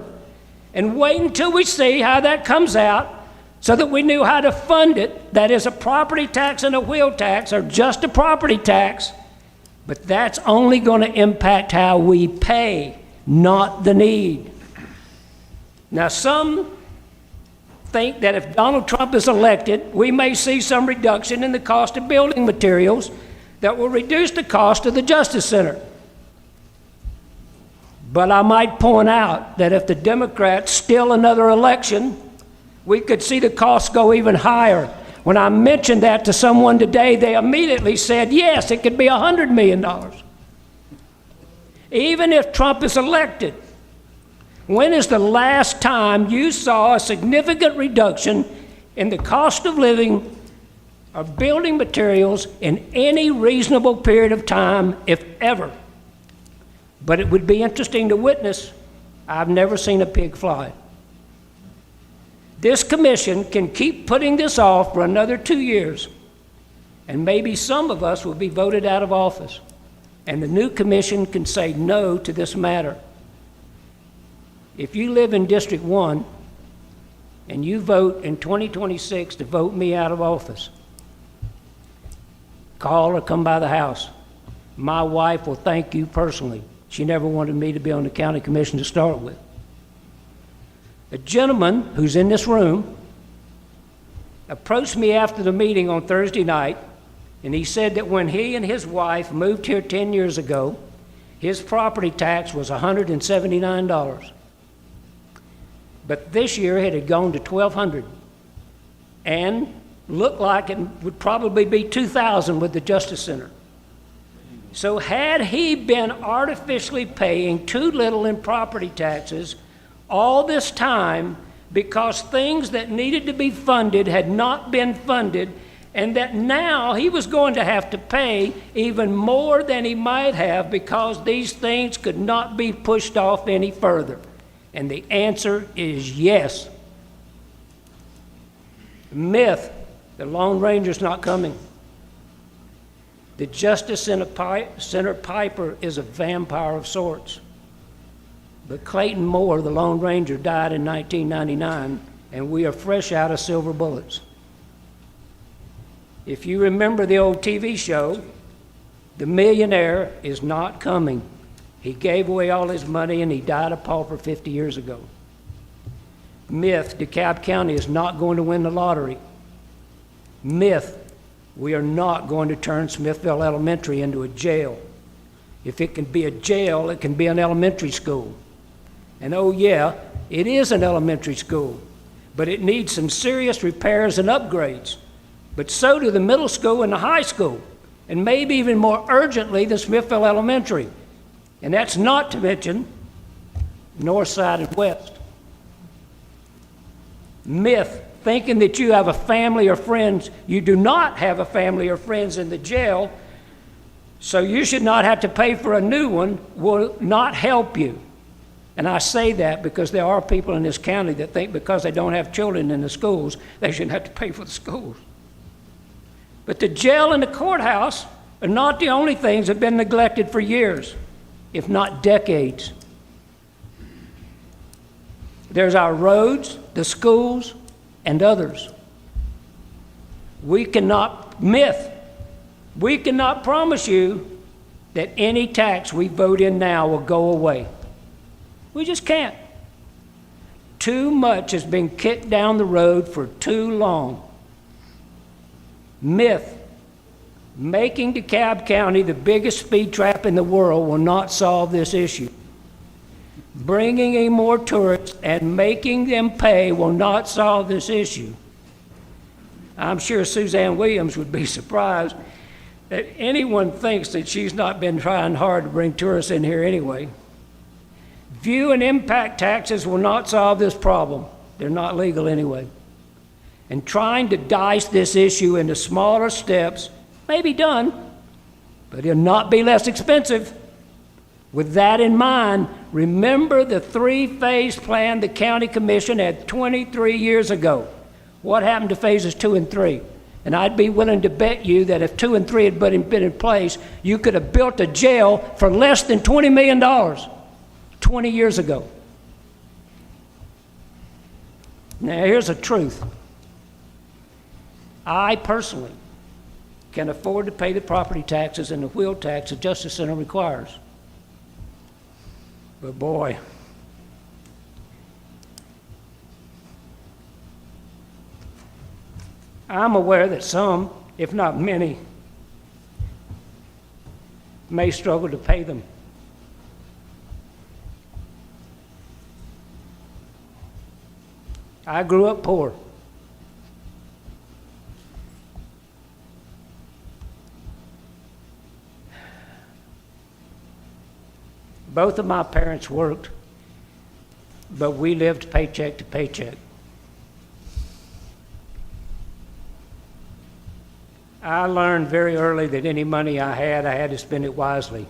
and wait until we see how that comes out so that we knew how to fund it. That is, a property tax and a wheel tax are just a property tax, but that's only going to impact how we pay, not the need. Now, some think that if Donald Trump is elected, we may see some reduction in the cost of building materials that will reduce the cost of the Justice Center. But I might point out that if the Democrats steal another election, we could see the costs go even higher. When I mentioned that to someone today, they immediately said, yes, it could be $100 million. Even if Trump is elected, when is the last time you saw a significant reduction in the cost of living of building materials in any reasonable period of time, if ever? But it would be interesting to witness. I've never seen a pig fly. This commission can keep putting this off for another 2 years, and maybe some of us will be voted out of office, and the new commission can say no to this matter. If you live in District 1 and you vote in 2026 to vote me out of office, call or come by the house. My wife will thank you personally. She never wanted me to be on the county commission to start with. A gentleman who's in this room approached me after the meeting on Thursday night, and he said that when he and his wife moved here 10 years ago, his property tax was $179. But this year it had gone to $1,200, and looked like it would probably be $2,000 with the Justice Center. So had he been artificially paying too little in property taxes all this time because things that needed to be funded had not been funded, and that now he was going to have to pay even more than he might have because these things could not be pushed off any further? And the answer is yes. Myth. The Lone Ranger's not coming. The Justice Center Piper is a vampire of sorts. But Clayton Moore, the Lone Ranger, died in 1999, and we are fresh out of silver bullets. If you remember the old TV show, the millionaire is not coming. He gave away all his money and he died a pauper 50 years ago. Myth. DeKalb County is not going to win the lottery. Myth. We are not going to turn Smithville Elementary into a jail. If it can be a jail, it can be an elementary school. And oh yeah, it is an elementary school, but it needs some serious repairs and upgrades. But so do the middle school and the high school, and maybe even more urgently the Smithville Elementary. And that's not to mention North Side and West. Myth. Thinking that you have a family or friends. You do not have a family or friends in the jail, so you should not have to pay for a new one, will not help you. And I say that because there are people in this county that think because they don't have children in the schools, they shouldn't have to pay for the schools. But the jail and the courthouse are not the only things that have been neglected for years. if not decades. There's our roads, the schools, and others. We cannot promise you that any tax we vote in now will go away. We just can't. Too much has been kicked down the road for too long. Myth. Making DeKalb County the biggest speed trap in the world will not solve this issue. Bringing in more tourists and making them pay will not solve this issue. I'm sure Suzanne Williams would be surprised that anyone thinks that she's not been trying hard to bring tourists in here anyway. View and impact taxes will not solve this problem. They're not legal anyway. And trying to dice this issue into smaller steps may be done, but it'll not be less expensive. With that in mind, remember the three-phase plan the county commission had 23 years ago. What happened to phases 2 and 3? And I'd be willing to bet you that if 2 and 3 had been in place, you could have built a jail for less than $20 million 20 years ago. Now, here's the truth. I personally can afford to pay the property taxes and the wheel tax the Justice Center requires. But boy, I'm aware that some, if not many, may struggle to pay them. I grew up poor. Both of my parents worked, but we lived paycheck to paycheck. I learned very early that any money I had to spend it wisely.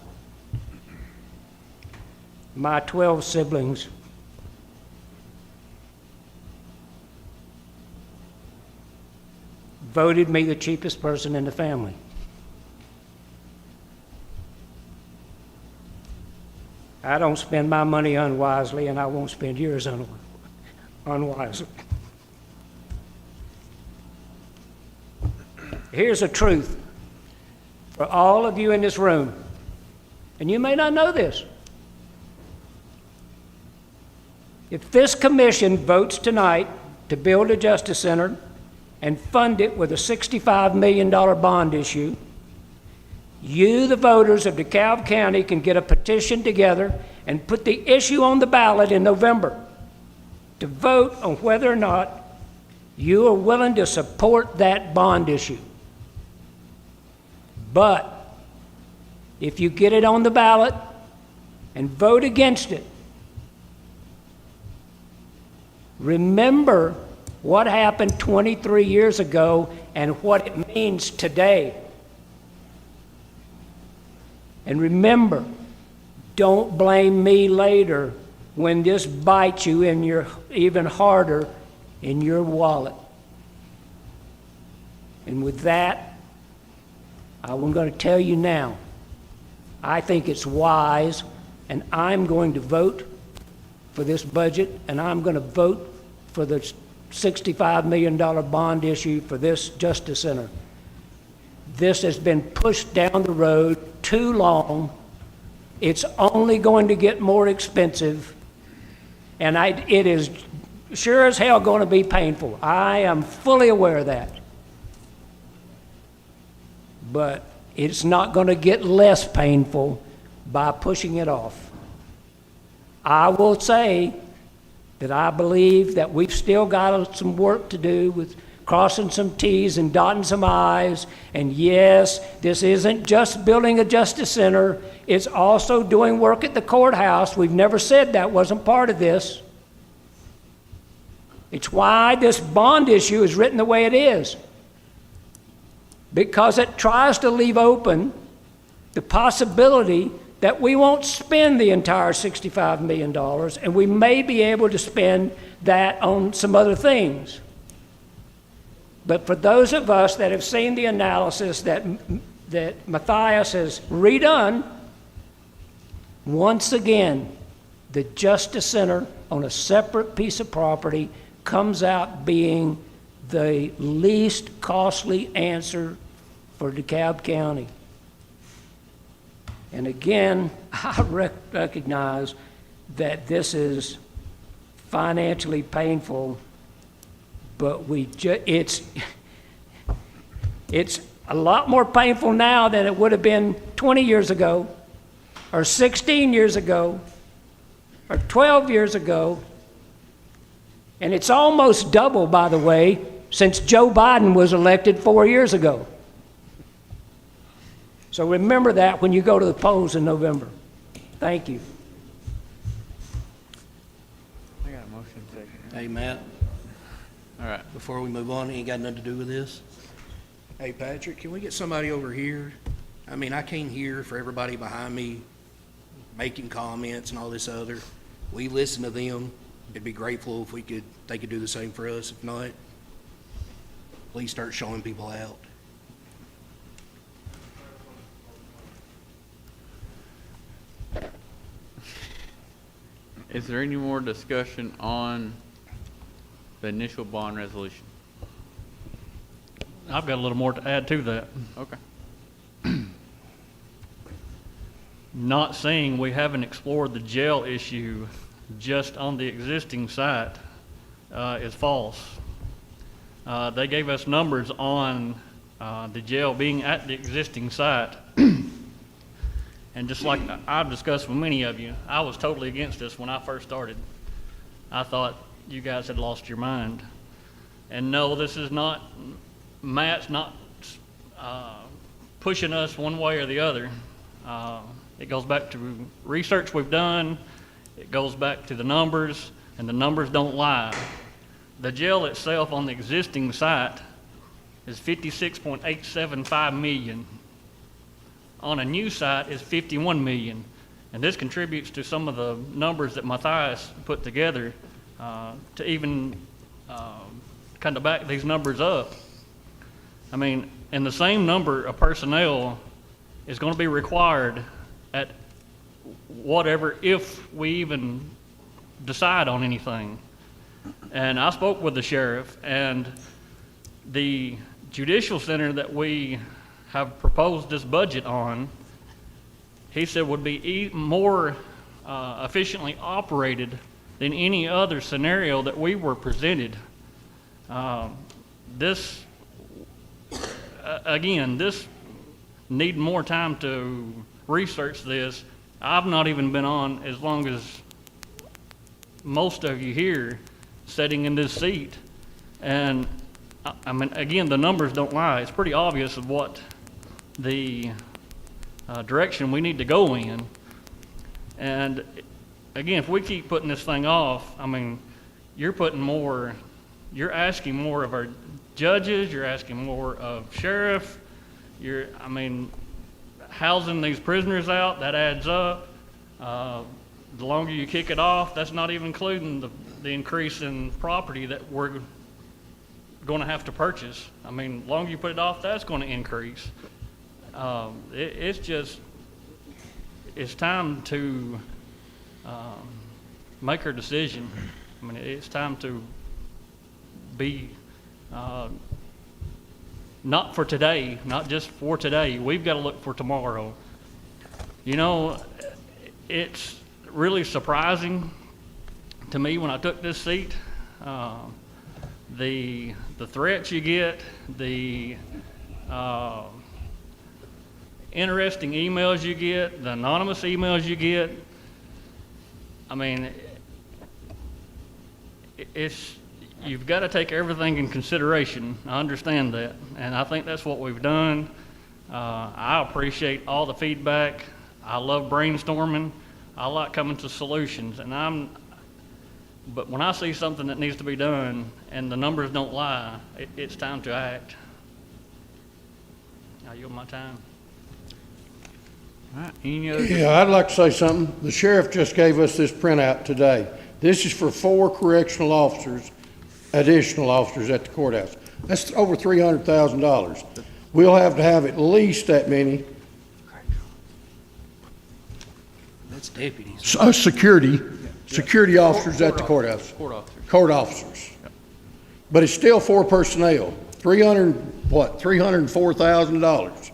My 12 siblings voted me the cheapest person in the family. I don't spend my money unwisely, and I won't spend yours unwisely. Here's the truth for all of you in this room, and you may not know this. If this commission votes tonight to build a Justice Center and fund it with a $65 million bond issue, you, the voters of DeKalb County, can get a petition together and put the issue on the ballot in November to vote on whether or not you are willing to support that bond issue. But if you get it on the ballot and vote against it, remember what happened 23 years ago and what it means today. And remember, don't blame me later when this bites you in your, even harder, in your wallet. And with that, I'm going to tell you now, I think it's wise, and I'm going to vote for this budget, and I'm going to vote for the $65 million bond issue for this Justice Center. This has been pushed down the road too long. It's only going to get more expensive, and it is sure as hell going to be painful. I am fully aware of that. But it's not going to get less painful by pushing it off. I will say that I believe that we've still got some work to do with crossing some T's and dotting some I's. And yes, this isn't just building a Justice Center. It's also doing work at the courthouse. We've never said that wasn't part of this. It's why this bond issue is written the way it is. Because it tries to leave open the possibility that we won't spend the entire $65 million, and we may be able to spend that on some other things. But for those of us that have seen the analysis that Matthias has redone, once again, the Justice Center on a separate piece of property comes out being the least costly answer for DeKalb County. And again, I recognize that this is financially painful, but it's a lot more painful now than it would have been 20 years ago, or 16 years ago, or 12 years ago. And it's almost double, by the way, since Joe Biden was elected 4 years ago. So remember that when you go to the polls in November. Thank you. I got a motion second. Hey, Matt, All right. before we move on, ain't got nothing to do with this. Hey, Patrick, can we get somebody over here? I mean, I can't hear for everybody behind me making comments and all this other. We listen to them. It'd be grateful if they could do the same for us. If not, please start showing people out. Is there any more discussion on the initial bond resolution? I've got a little more to add to that. Okay. Not saying we haven't explored the jail issue just on the existing site is false. They gave us numbers on the jail being at the existing site. And just like I've discussed with many of you, I was totally against this when I first started. I thought you guys had lost your mind. And no, this is not, Matt's not pushing us one way or the other. It goes back to research we've done. It goes back to the numbers, and the numbers don't lie. The jail itself on the existing site is $56.875 million. On a new site is $51 million. And this contributes to some of the numbers that Matthias put together to even kind of back these numbers up. I mean, and the same number of personnel is going to be required at whatever, if we even decide on anything. And I spoke with the sheriff, and the judicial center that we have proposed this budget on, he said would be more efficiently operated than any other scenario that we were presented. This need more time to research this. I've not even been on as long as most of you here sitting in this seat. And I mean, again, the numbers don't lie. It's pretty obvious of what the direction we need to go in. And again, if we keep putting this thing off, I mean, you're asking more of our judges, you're asking more of sheriff, housing these prisoners out, that adds up. The longer you kick it off, that's not even including the increase in property that we're going to have to purchase. I mean, the longer you put it off, that's going to increase. It's time to make our decision. I mean, it's time to be not for today, not just for today. We've got to look for tomorrow. You know, it's really surprising to me when I took this seat, the threats you get, the interesting emails you get, the anonymous emails you get. I mean, you've got to take everything in consideration. I understand that, and I think that's what we've done. I appreciate all the feedback. I love brainstorming. I like coming to solutions, but when I see something that needs to be done and the numbers don't lie, it's time to act. I yield my time. All right, any other? Yeah, I'd like to say something. The sheriff just gave us this printout today. This is for 4 correctional officers, additional officers at the courthouse. That's over $300,000. We'll have to have at least that many. That's deputies. Security officers at the courthouse. Court officers. Court officers. But it's still 4 personnel, $304,000.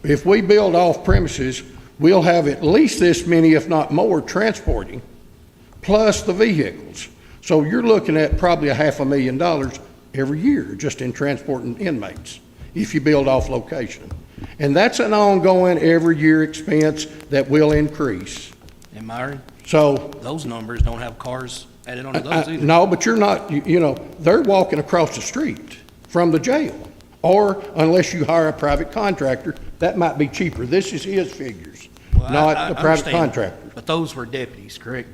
If we build off premises, we'll have at least this many, if not more, transporting, plus the vehicles. So you're looking at probably $500,000 every year just in transporting inmates, if you build off location. And that's an ongoing every year expense that will increase. And Myron, So, those numbers don't have cars added onto those either. no, but you're not, they're walking across the street from the jail. Or unless you hire a private contractor, that might be cheaper. This is his figures, Well, not I the private understand, contractor. But those were deputies, correct?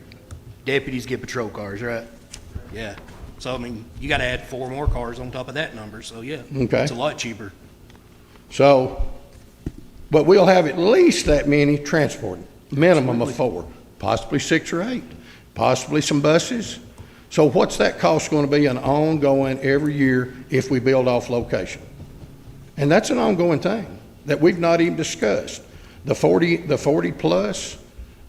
Deputies get patrol cars, right? Yeah. So, I mean, you gotta add 4 more cars on top of that number, so yeah. Okay. It's a lot cheaper. So, but we'll have at least that many transporting, minimum of 4, possibly 6 or 8, possibly some buses. So what's that cost going to be an ongoing every year if we build off location? And that's an ongoing thing that we've not even discussed. The 40 plus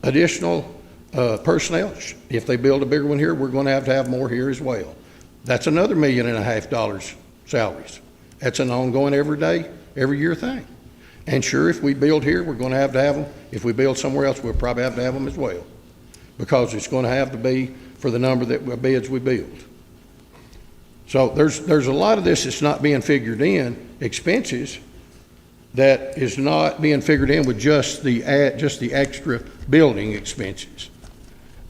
additional personnel, if they build a bigger one here, we're going to have more here as well. That's another $1.5 million salaries. That's an ongoing every year thing. And sure, if we build here, we're going to have them. If we build somewhere else, we'll probably have to have them as well, because it's going to have to be for the number of beds we build. So there's a lot of this that's not being figured in, expenses that is not being figured in with just the extra building expenses.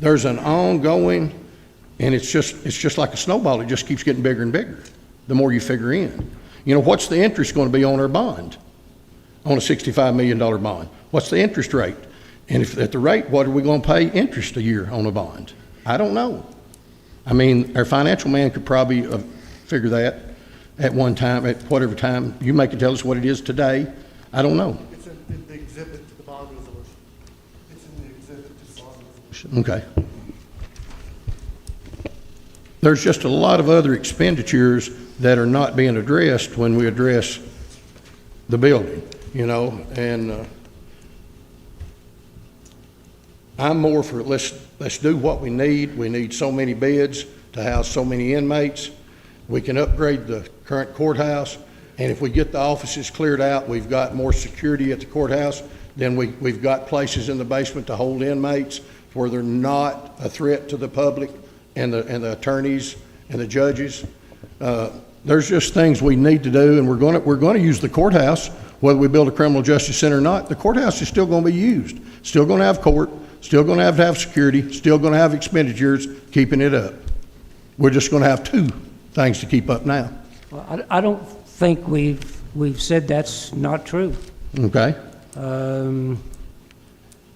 There's an ongoing, and it's just like a snowball. It just keeps getting bigger and bigger the more you figure in. What's the interest going to be on our bond? On a $65 million bond. What's the interest rate? And if at the rate, what are we going to pay interest a year on a bond? I don't know. I mean, our financial man could probably figure that at one time, at whatever time. You may can tell us what it is today. I don't know. It's in the exhibit to the bond resolution. It's in the exhibit to the bond resolution. Okay. There's just a lot of other expenditures that are not being addressed when we address the building, and I'm more for let's do what we need. We need so many beds to house so many inmates. We can upgrade the current courthouse, and if we get the offices cleared out, we've got more security at the courthouse. Then we've got places in the basement to hold inmates where they're not a threat to the public and the attorneys and the judges. There's just things we need to do, and we're going to use the courthouse, whether we build a criminal justice center or not. The courthouse is still going to be used. Still going to have court, still going to have security, still going to have expenditures keeping it up. We're just going to have 2 things to keep up now. Well, I don't think we've said that's not true. Okay.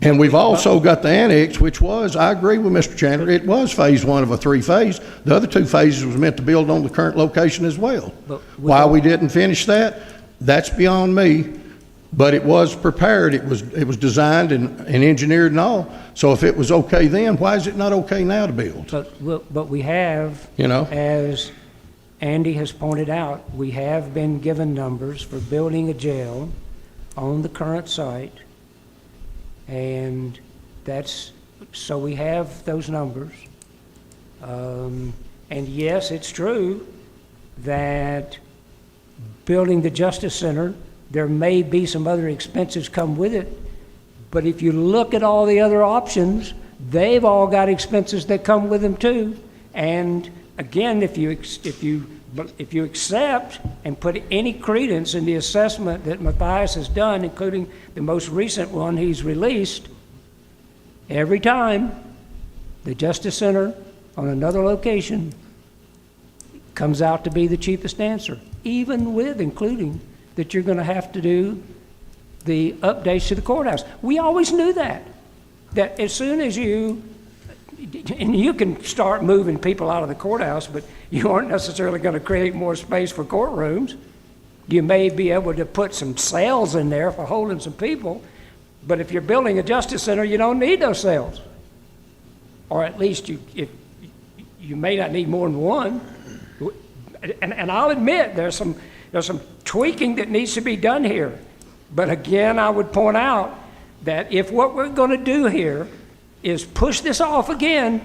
And we've also got the annex, which was, I agree with Mr. Chandler, it was phase 1 of a 3-phase. The other 2 phases was meant to build on the current location as well. Why we didn't finish that, that's beyond me. But it was prepared, it was designed and engineered and all. So if it was okay then, why is it not okay now to build? But we have, as Andy has pointed out, we have been given numbers for building a jail on the current site. And so we have those numbers. And yes, it's true that building the Justice Center, there may be some other expenses come with it, but if you look at all the other options, they've all got expenses that come with them too. And again, if you accept and put any credence in the assessment that Matthias has done, including the most recent one he's released, every time the Justice Center on another location comes out to be the cheapest answer, including that you're going to have to do the updates to the courthouse. We always knew that as soon as you can start moving people out of the courthouse, but you aren't necessarily going to create more space for courtrooms. You may be able to put some cells in there for holding some people, but if you're building a Justice Center, you don't need those cells. Or at least you may not need more than one. And I'll admit there's some tweaking that needs to be done here. But again, I would point out that if what we're going to do here is push this off again,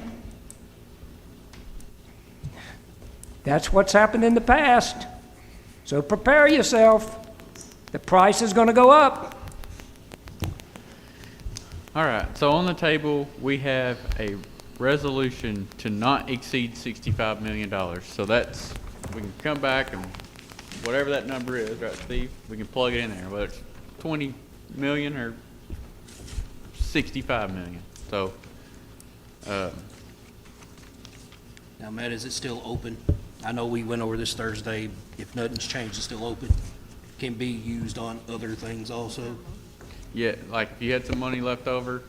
that's what's happened in the past. So prepare yourself. The price is going to go up. All right, so on the table, we have a resolution to not exceed $65 million. So that's, we can come back and whatever that number is, right, Steve? We can plug it in there, whether it's 20 million or 65 million. So, Now, Matt, is it still open? I know we went over this Thursday. If nothing's changed, it's still open. Can be used on other things also. yeah, like if you had some money left over,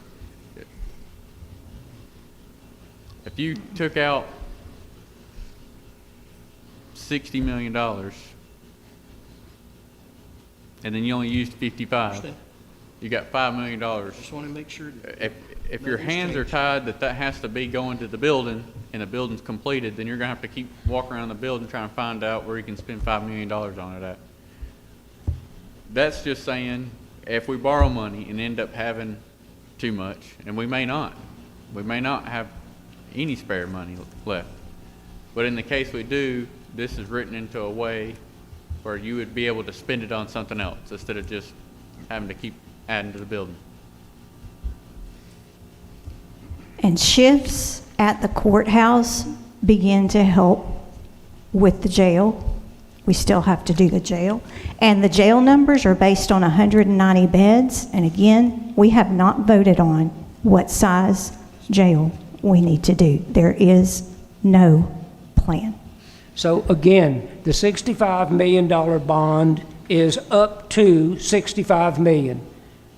if you took out $60 million and then you only used 55, Understand. you got $5 million. Just want to make sure. If your hands are tied that has to be going to the building and the building's completed, then you're gonna have to keep walking around the building trying to find out where you can spend $5 million on it at. That's just saying, if we borrow money and end up having too much, and we may not have any spare money left. But in the case we do, this is written into a way where you would be able to spend it on something else instead of just having to keep adding to the building. And shifts at the courthouse begin to help with the jail. We still have to do the jail. And the jail numbers are based on 190 beds. And again, we have not voted on what size jail we need to do. There is no plan. So again, the $65 million bond is up to $65 million.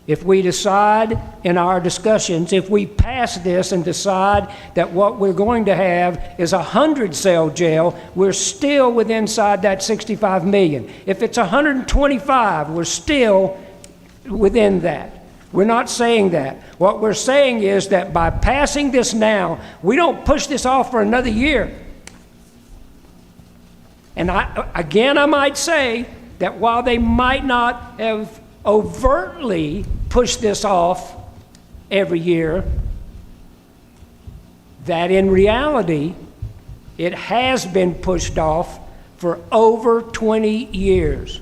If we decide in our discussions, if we pass this and decide that what we're going to have is a 100-cell jail, we're still within inside that $65 million. If it's 125, we're still within that. We're not saying that. What we're saying is that by passing this now, we don't push this off for another year. And I might say that while they might not have overtly pushed this off every year, that in reality, it has been pushed off for over 20 years.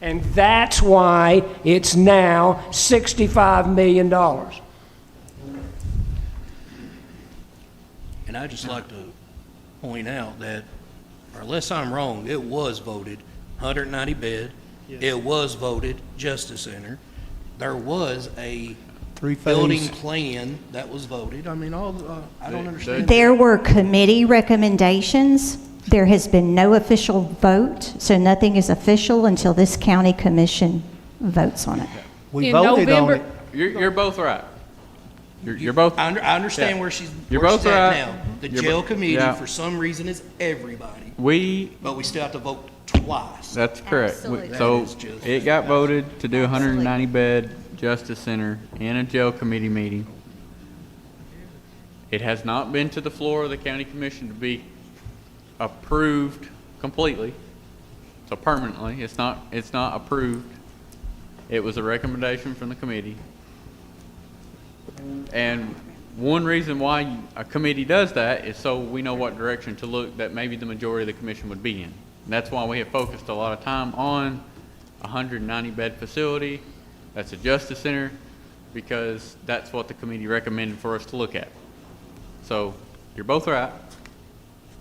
And that's why it's now $65 million. And I'd just like to point out that, or unless I'm wrong, it was voted 190 bed. Yes. It was voted Justice Center. There was a Three-phase. building plan that was voted. I mean, I don't understand. There were committee recommendations. There has been no official vote, so nothing is official until this county commission votes on it. We In voted on November- it. You're both right. You're both. I understand Yeah. where she's, You're where both she's at right. now. The You're jail bo- committee, yeah. for some reason, is everybody, We but we still have to vote twice. That's correct. Absolutely. So That is just- it got voted to do a 190 bed Justice Center in a jail committee meeting. It has not been to the floor of the county commission to be approved completely. So permanently, it's not approved. It was a recommendation from the committee. And one reason why a committee does that is so we know what direction to look that maybe the majority of the commission would be in. And that's why we have focused a lot of time on a 190-bed facility. That's a justice center, because that's what the committee recommended for us to look at. So you're both right,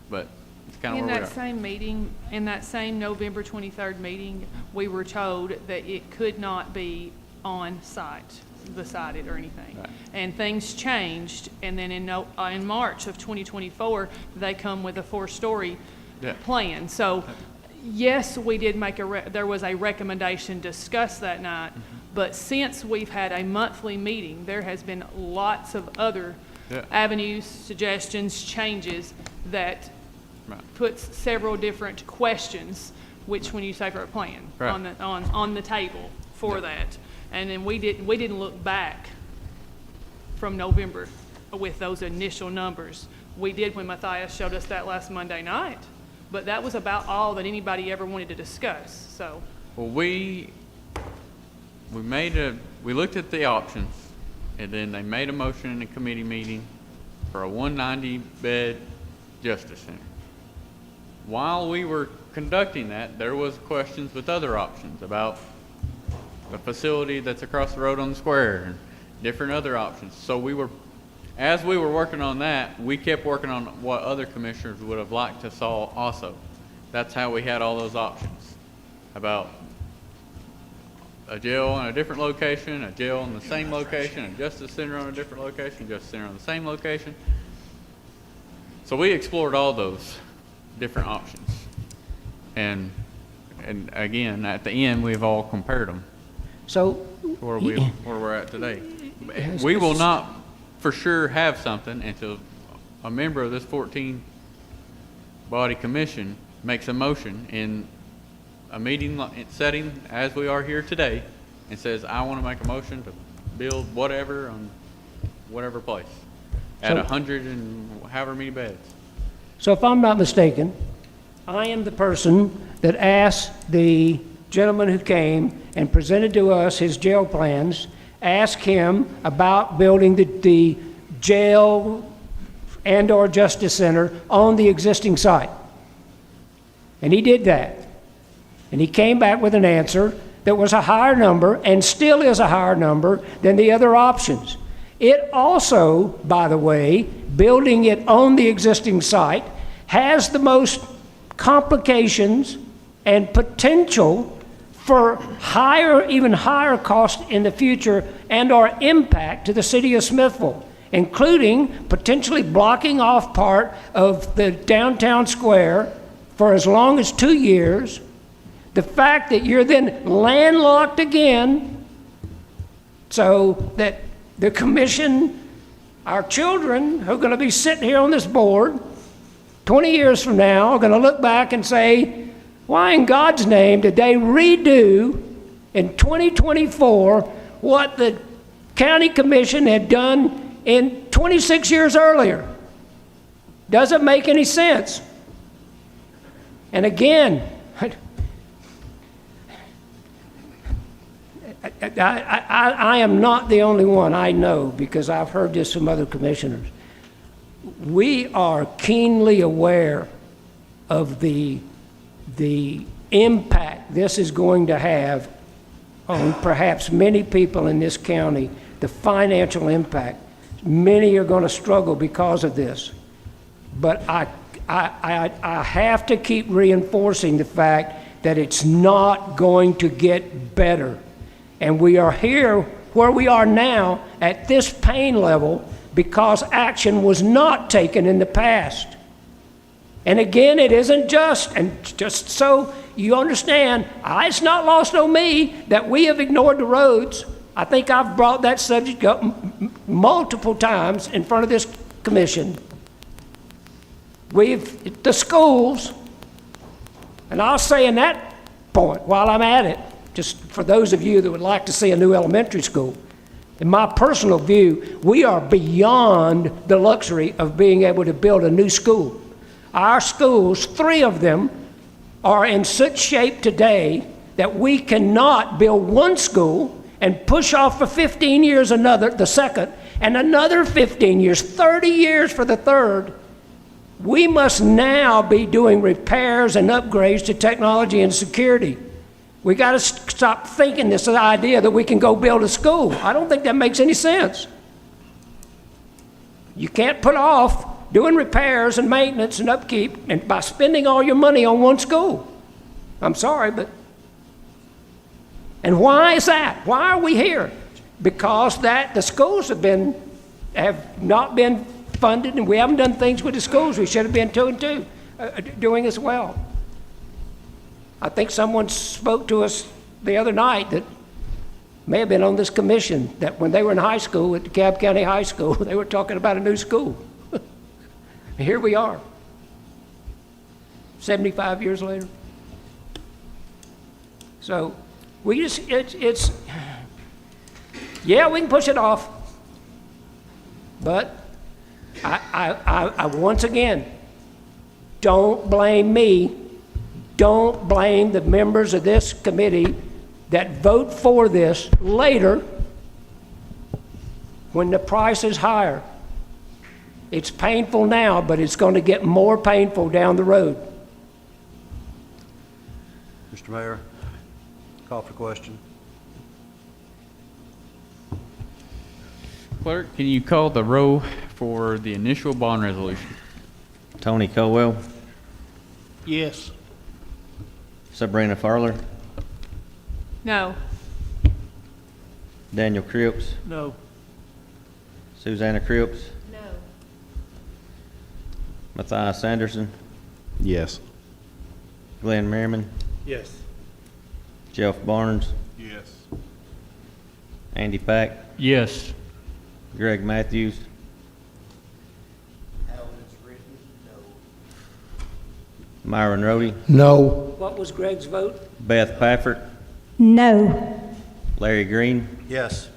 but it's kind of In where we that are. same meeting, in that same November 23rd meeting, we were told that it could not be on site, beside it or anything. Right. And things changed, and then in March of 2024, they come with a 4-story Yeah. plan. So, yes, we did make there was a recommendation discussed that night, but since we've had a monthly meeting, there has been lots of other Yeah. avenues, suggestions, changes that Right. puts several different questions, which when you say for a plan, Right. on the table for that. And then we didn't look back from November with those initial numbers. We did when Matthias showed us that last Monday night, but that was about all that anybody ever wanted to discuss, so. Well, we made a we looked at the options, and then they made a motion in a committee meeting for a 190-bed Justice Center. While we were conducting that, there was questions with other options about the facility that's across the road on the square and different other options. So as we were working on that, we kept working on what other commissioners would have liked to saw also. That's how we had all those options about a jail in a different location, a jail in the same location, a justice center on a different location, justice center on the same location. So we explored all those different options. And again, at the end, we've all compared them So, to where we're at today. We will not for sure have something until a member of this 14-body commission makes a motion in a meeting setting as we are here today and says, I want to make a motion to build whatever on whatever place at 100 and however many beds. so if I'm not mistaken, I am the person that asked the gentleman who came and presented to us his jail plans, asked him about building the jail and/or justice center on the existing site. And he did that. And he came back with an answer that was a higher number and still is a higher number than the other options. It also, by the way, building it on the existing site has the most complications and potential for higher, even higher cost in the future and/or impact to the city of Smithville, including potentially blocking off part of the downtown square for as long as 2 years. The fact that you're then landlocked again, so that the commission, our children who are going to be sitting here on this board 20 years from now are going to look back and say, why in God's name did they redo in 2024 what the county commission had done in 26 years earlier? Doesn't make any sense. And again, I am not the only one, I know, because I've heard this from other commissioners. We are keenly aware of the impact this is going to have on perhaps many people in this county, the financial impact. Many are going to struggle because of this. But I have to keep reinforcing the fact that it's not going to get better. And we are here where we are now at this pain level because action was not taken in the past. And again, it isn't just, and just so you understand, it's not lost on me that we have ignored the roads. I think I've brought that subject up multiple times in front of this commission. The schools, and I'll say in that point while I'm at it, just for those of you that would like to see a new elementary school, in my personal view, we are beyond the luxury of being able to build a new school. Our schools, 3 of them, are in such shape today that we cannot build one school and push off for 15 years the second, and another 15 years, 30 years for the third. We must now be doing repairs and upgrades to technology and security. We got to stop thinking this idea that we can go build a school. I don't think that makes any sense. You can't put off doing repairs and maintenance and upkeep and by spending all your money on one school. I'm sorry, but... And why is that? Why are we here? Because the schools have not been funded, and we haven't done things with the schools we should have been doing as well. I think someone spoke to us the other night that may have been on this commission, that when they were in high school at DeKalb County High School, they were talking about a new school. Here we are, 75 years later. So we just, yeah, we can push it off. But I once again, don't blame me. Don't blame the members of this committee that vote for this later when the price is higher. It's painful now, but it's going to get more painful down the road. Mr. Mayor, call for question. Clerk, can you call the roll for the initial bond resolution? Tony Colwell, Yes. Sabrina Farler, No. Daniel Cripps, No. Susanna Cripps, No. Matthias Sanderson, Yes. Glenn Merriman, Yes. Jeff Barnes, Yes. Andy Pack, Yes. Greg Matthews, Myron Rhodey, No. What was Greg's vote? Beth Pafford, No. Larry Green, Yes.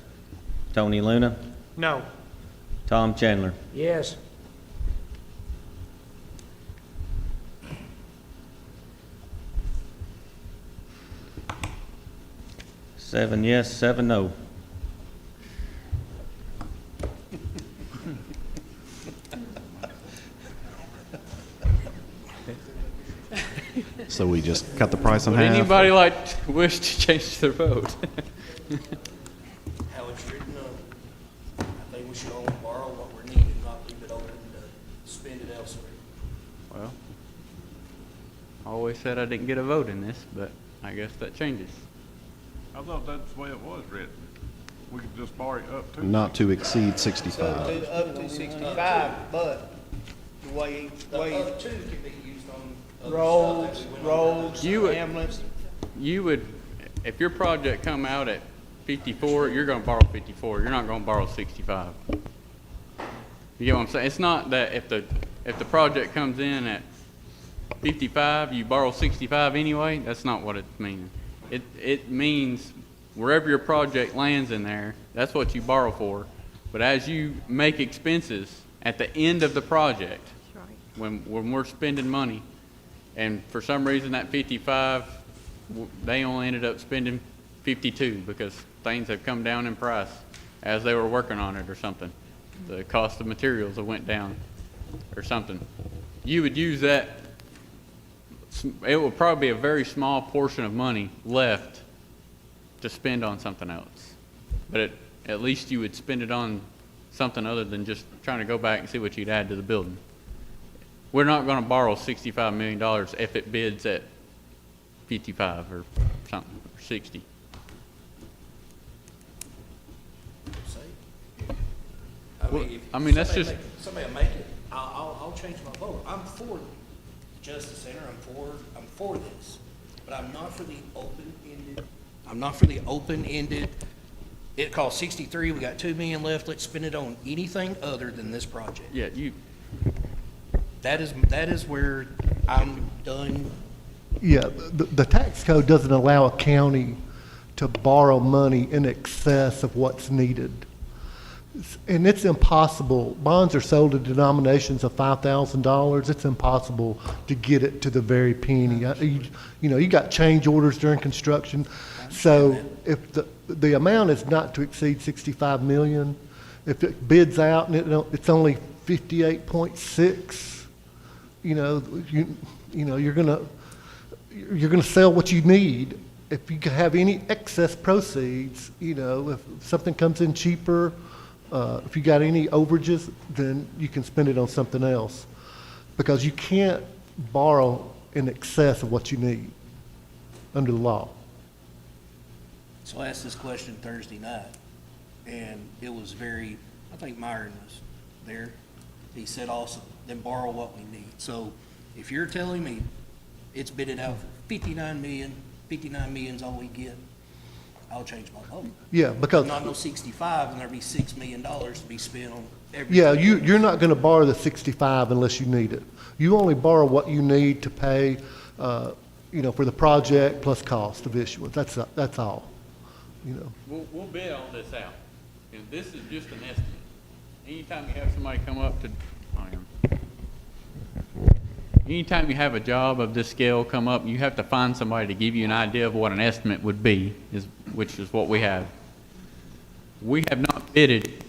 Tony Luna, No. Tom Chandler. Yes. Seven yes, 7 no. So we just cut the price in Would half? anybody wish to change their vote? How it's written up, I think we should only borrow what we're needed, not leave it open to spend it elsewhere. Well, I always said I didn't get a vote in this, but I guess that changes. I thought that's the way it was written. We could just borrow it up to. Not to exceed 65. Up to 65, but the way, The other two can be used on other roads, stuff that we went over. You would- ambulance, You would, if your project come out at 54, you're gonna borrow 54. You're not gonna borrow 65. You get what I'm saying? It's not that if the project comes in at 55, you borrow 65 anyway. That's not what it means. It means wherever your project lands in there, that's what you borrow for. But as you make expenses at the end of the project, when we're spending money, and for some reason that 55, they only ended up spending 52 because things have come down in price as they were working on it or something. The cost of materials have went down or something. You would use that, it would probably be a very small portion of money left to spend on something else. But at least you would spend it on something other than just trying to go back and see what you'd add to the building. We're not going to borrow $65 million if it bids at 55 or something, or 60. I mean, that's just. Somebody will make it, I'll change my vote. I'm for the Justice Center, I'm for this. But I'm not for the open-ended, it costs 63, we got 2 million left, let's spend it on anything other than this project. Yeah, That is where I'm done. Yeah, the tax code doesn't allow a county to borrow money in excess of what's needed. And it's impossible. Bonds are sold at denominations of $5,000. It's impossible to get it to the very penny. You got change orders during construction. So if the amount is not to exceed 65 million, if it bids out and it's only 58.6, you're gonna sell what you need. If you have any excess proceeds, if something comes in cheaper, if you got any overages, then you can spend it on something else. Because you can't borrow in excess of what you need under the law. So I asked this question Thursday night, and it was I think Myron was there. He said also, then borrow what we need. So if you're telling me it's bidded out for 59 million's all we get, I'll change my vote. Yeah, because. Not no 65, and there'd be $6 million to be spent on everything. Yeah, you're not gonna borrow the 65 unless you need it. You only borrow what you need to pay, for the project plus cost of issuance. That's all, We'll bid all this out. This is just an estimate. Anytime you have somebody come up to, anytime you have a job of this scale come up, you have to find somebody to give you an idea of what an estimate would be, which is what we have. We have not bidded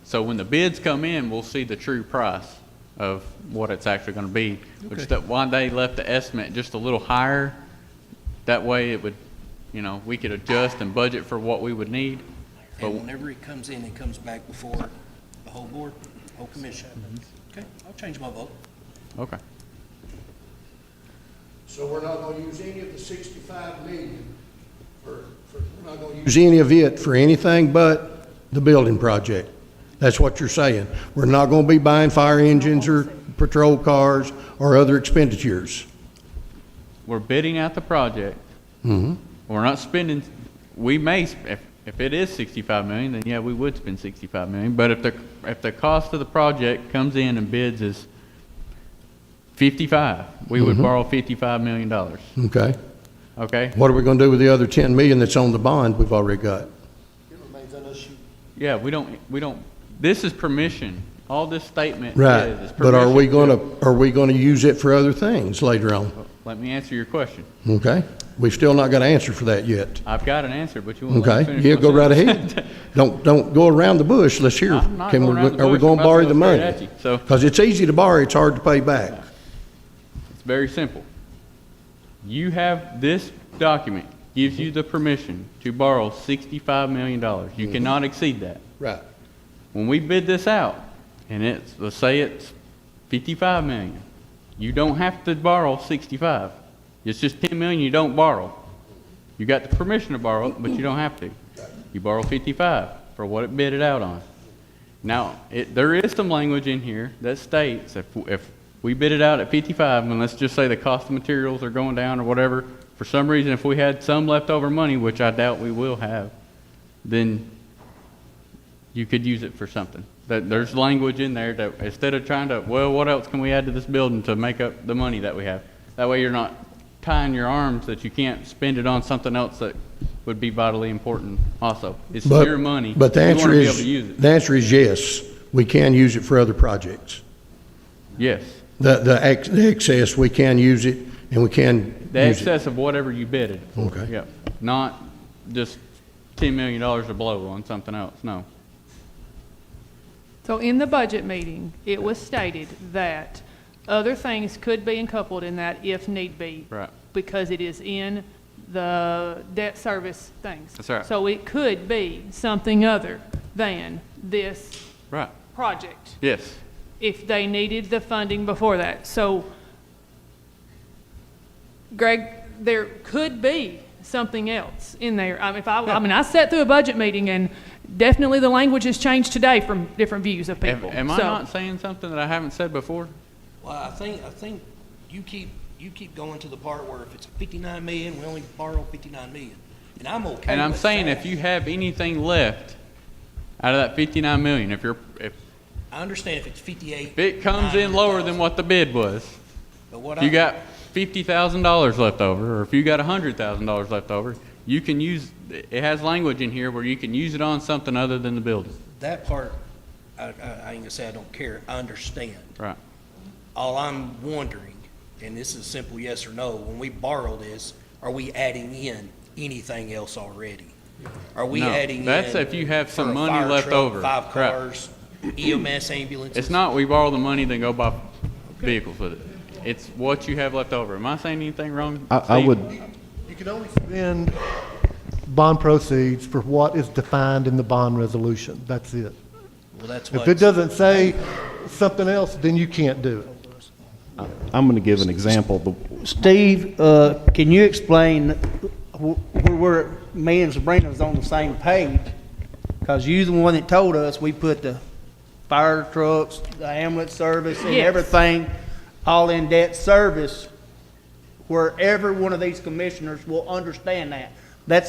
So when the bids come in, we'll see the true price of what it's actually gonna be, which that one day left the estimate just a little higher. That way it would, you know, we could adjust and budget for what we would need. But And whenever it comes in, it comes back before the whole board, whole commission. Okay, I'll change my vote. okay. So we're not gonna use any of the 65 million we're not gonna use any of it for anything but the building project. That's what you're saying. We're not gonna be buying fire engines or patrol cars or other expenditures. We're bidding out the project. Mm-hmm. We're not spending, we may, if it is 65 million, then yeah, we would spend 65 million. But if the cost of the project comes in and bids is 55, we would borrow $55 million. Okay. Okay? What are we gonna do with the other 10 million that's on the bond we've already got? It remains unissued. Yeah, we don't, this is permission. All this statement Right, is but are we permission gonna use it for other things later on? Let me answer your question. Okay? We've still not got an answer for that yet. I've got an answer, but you won't let me Okay, finish yeah, my go right sentence. ahead. Don't go around the bush, let's hear. I'm not going around the Are we bush. gonna I'm about borrow to the go straight money? at you. So- Because it's easy to borrow, it's hard to pay back. It's very simple. You have, this document gives you the permission to borrow $65 million. You cannot exceed that. Right. When we bid this out, and let's say it's 55 million, you don't have to borrow 65. It's just 10 million you don't borrow. You got the permission to borrow it, but you don't have to. You borrow 55 for what it bid it out on. Now, there is some language in here that states if we bid it out at 55, and let's just say the cost of materials are going down or whatever, for some reason, if we had some leftover money, which I doubt we will have, then you could use it for something. There's language in there that instead of trying to, well, what else can we add to this building to make up the money that we have? That way you're not tying your arms that you can't spend it on something else that would be vitally important also. It's your money. But the You answer wanna be able is, to use it. the answer is yes, we can use it for other projects. Yes. The excess, we can use it, and we can The use it. excess of whatever you bid it for. Okay. Yep. Not just $10 million to blow on something else, no. So in the budget meeting, it was stated that other things could be coupled in that if need be. Right. Because it is in the debt service things. That's right. So it could be something other than this Right. project, Yes. if they needed the funding before that. So, Greg, there could be something else in there. I mean, I sat through a budget meeting and definitely the language has changed today from different views of people. Am I So- not saying something that I haven't said before? Well, I think you keep going to the part where if it's 59 million, we only borrow 59 million. And I'm okay And I'm with saying that. if you have anything left out of that 59 million, if I understand if it's 58. if it comes in lower than what the bid was, But what if you got $50,000 left over, or if you got $100,000 left over, you can use, it has language in here where you can use it on something other than the building. That part, I ain't gonna say I don't care, I understand. Right. All I'm wondering, and this is a simple yes or no, when we borrow this, are we adding in anything else already? Are we No, adding in? that's if you have some for a money fire left truck, over. 5 Correct. cars, EMS ambulances? It's not we borrow the money, then go buy vehicles with it. It's what you have left over. Am I saying anything wrong? I Steve? would, You can only spend bond proceeds for what is defined in the bond resolution. That's it. Well, that's If what. it doesn't say something else, then you can't do it. I'm going to give an example. Steve, can you explain where me and Sabrina was on the same page? Because you the one that told us we put the fire trucks, the ambulance service, and Yes. everything all in debt service, where every one of these commissioners will understand that. I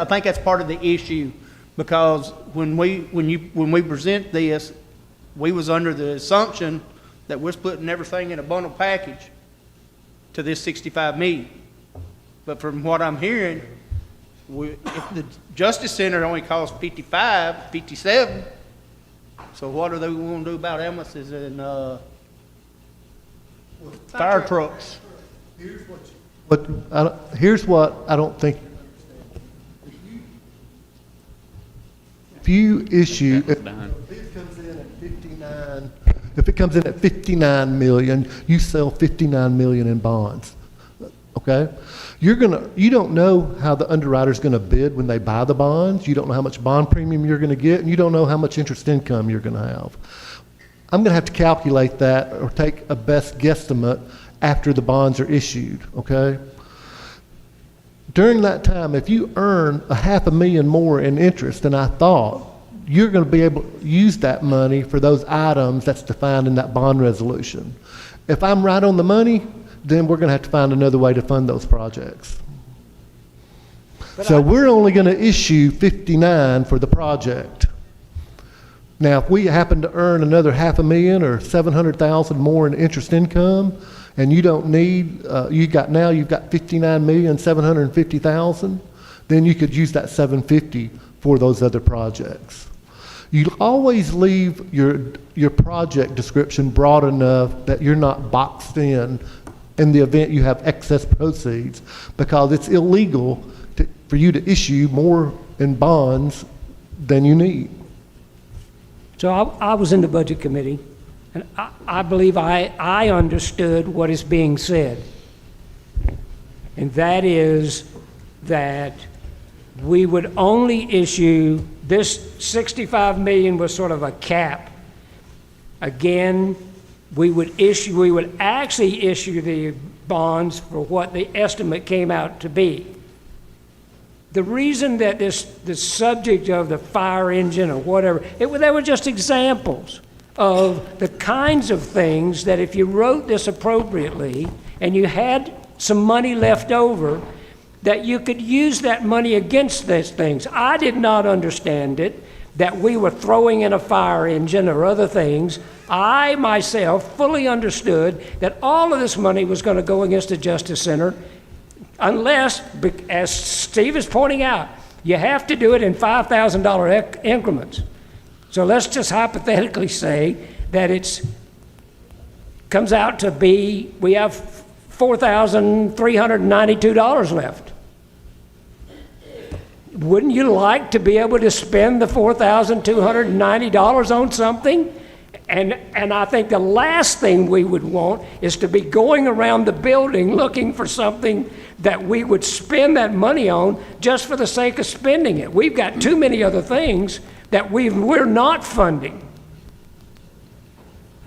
think that's part of the issue, because when we present this, we was under the assumption that we're splitting everything in a bundle package to this 65 million. But from what I'm hearing, if the Justice Center only costs 55, 57, so what are they going to do about ambulances and fire trucks? Here's what I don't think. If you issue, That's if done. it comes in at 59, if it comes in at 59 million, you sell 59 million in bonds, okay? You don't know how the underwriter's gonna bid when they buy the bonds, you don't know how much bond premium you're gonna get, and you don't know how much interest income you're gonna have. I'm gonna have to calculate that or take a best guesstimate after the bonds are issued, okay? During that time, if you earn $500,000 more in interest than I thought, you're going to be able to use that money for those items that's defined in that bond resolution. If I'm right on the money, then we're going to have to find another way to fund those projects. So we're only going to issue 59 for the project. Now, if we happen to earn another $500,000 or $700,000 more in interest income, and you don't need, you've got 59,750,000, then you could use that 750 for those other projects. You always leave your project description broad enough that you're not boxed in the event you have excess proceeds, because it's illegal for you to issue more in bonds than you need. So I was in the Budget Committee, and I believe I understood what is being said. And that is that we would only issue, this 65 million was sort of a cap. Again, we would actually issue the bonds for what the estimate came out to be. The reason that the subject of the fire engine or whatever, they were just examples of the kinds of things that if you wrote this appropriately and you had some money left over, that you could use that money against these things. I did not understand it, that we were throwing in a fire engine or other things. I myself fully understood that all of this money was going to go against the Justice Center, unless, as Steve is pointing out, you have to do it in $5,000 increments. So let's just hypothetically say that comes out to be, we have $4,392 left. Wouldn't you like to be able to spend the $4,290 on something? And I think the last thing we would want is to be going around the building looking for something that we would spend that money on just for the sake of spending it. We've got too many other things that we're not funding.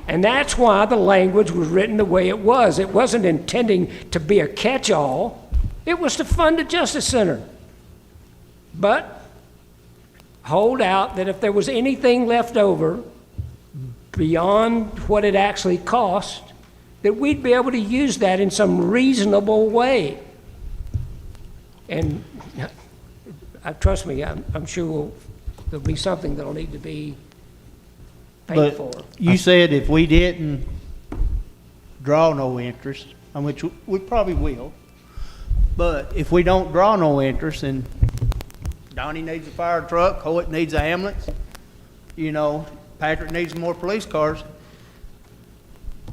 And that's why the language was written the way it was. It wasn't intending to be a catch-all. It was to fund the Justice Center. But hold out that if there was anything left over beyond what it actually cost, that we'd be able to use that in some reasonable way. And trust me, I'm sure there'll be something that'll need to be paid for. You said if we didn't draw no interest, on which we probably will, but if we don't draw no interest and Donnie needs a fire truck, Hoyt needs an ambulance, Patrick needs more police cars,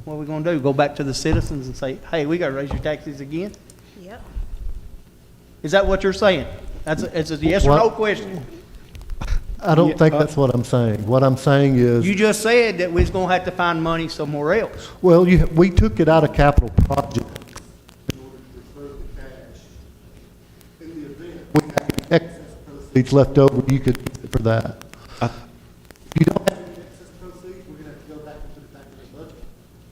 what are we going to do? Go back to the citizens and say, hey, we got to raise your taxes again? Yep. Is that what you're saying? It's a yes or no question. I don't think that's what I'm saying. What I'm saying is, You just said that we was going to have to find money somewhere else. well, we took it out of capital project in order to reserve the cash. In the event we had excess proceeds left over, you could use it for that. If you don't have any excess proceeds, we're going to have to go back into the back of the budget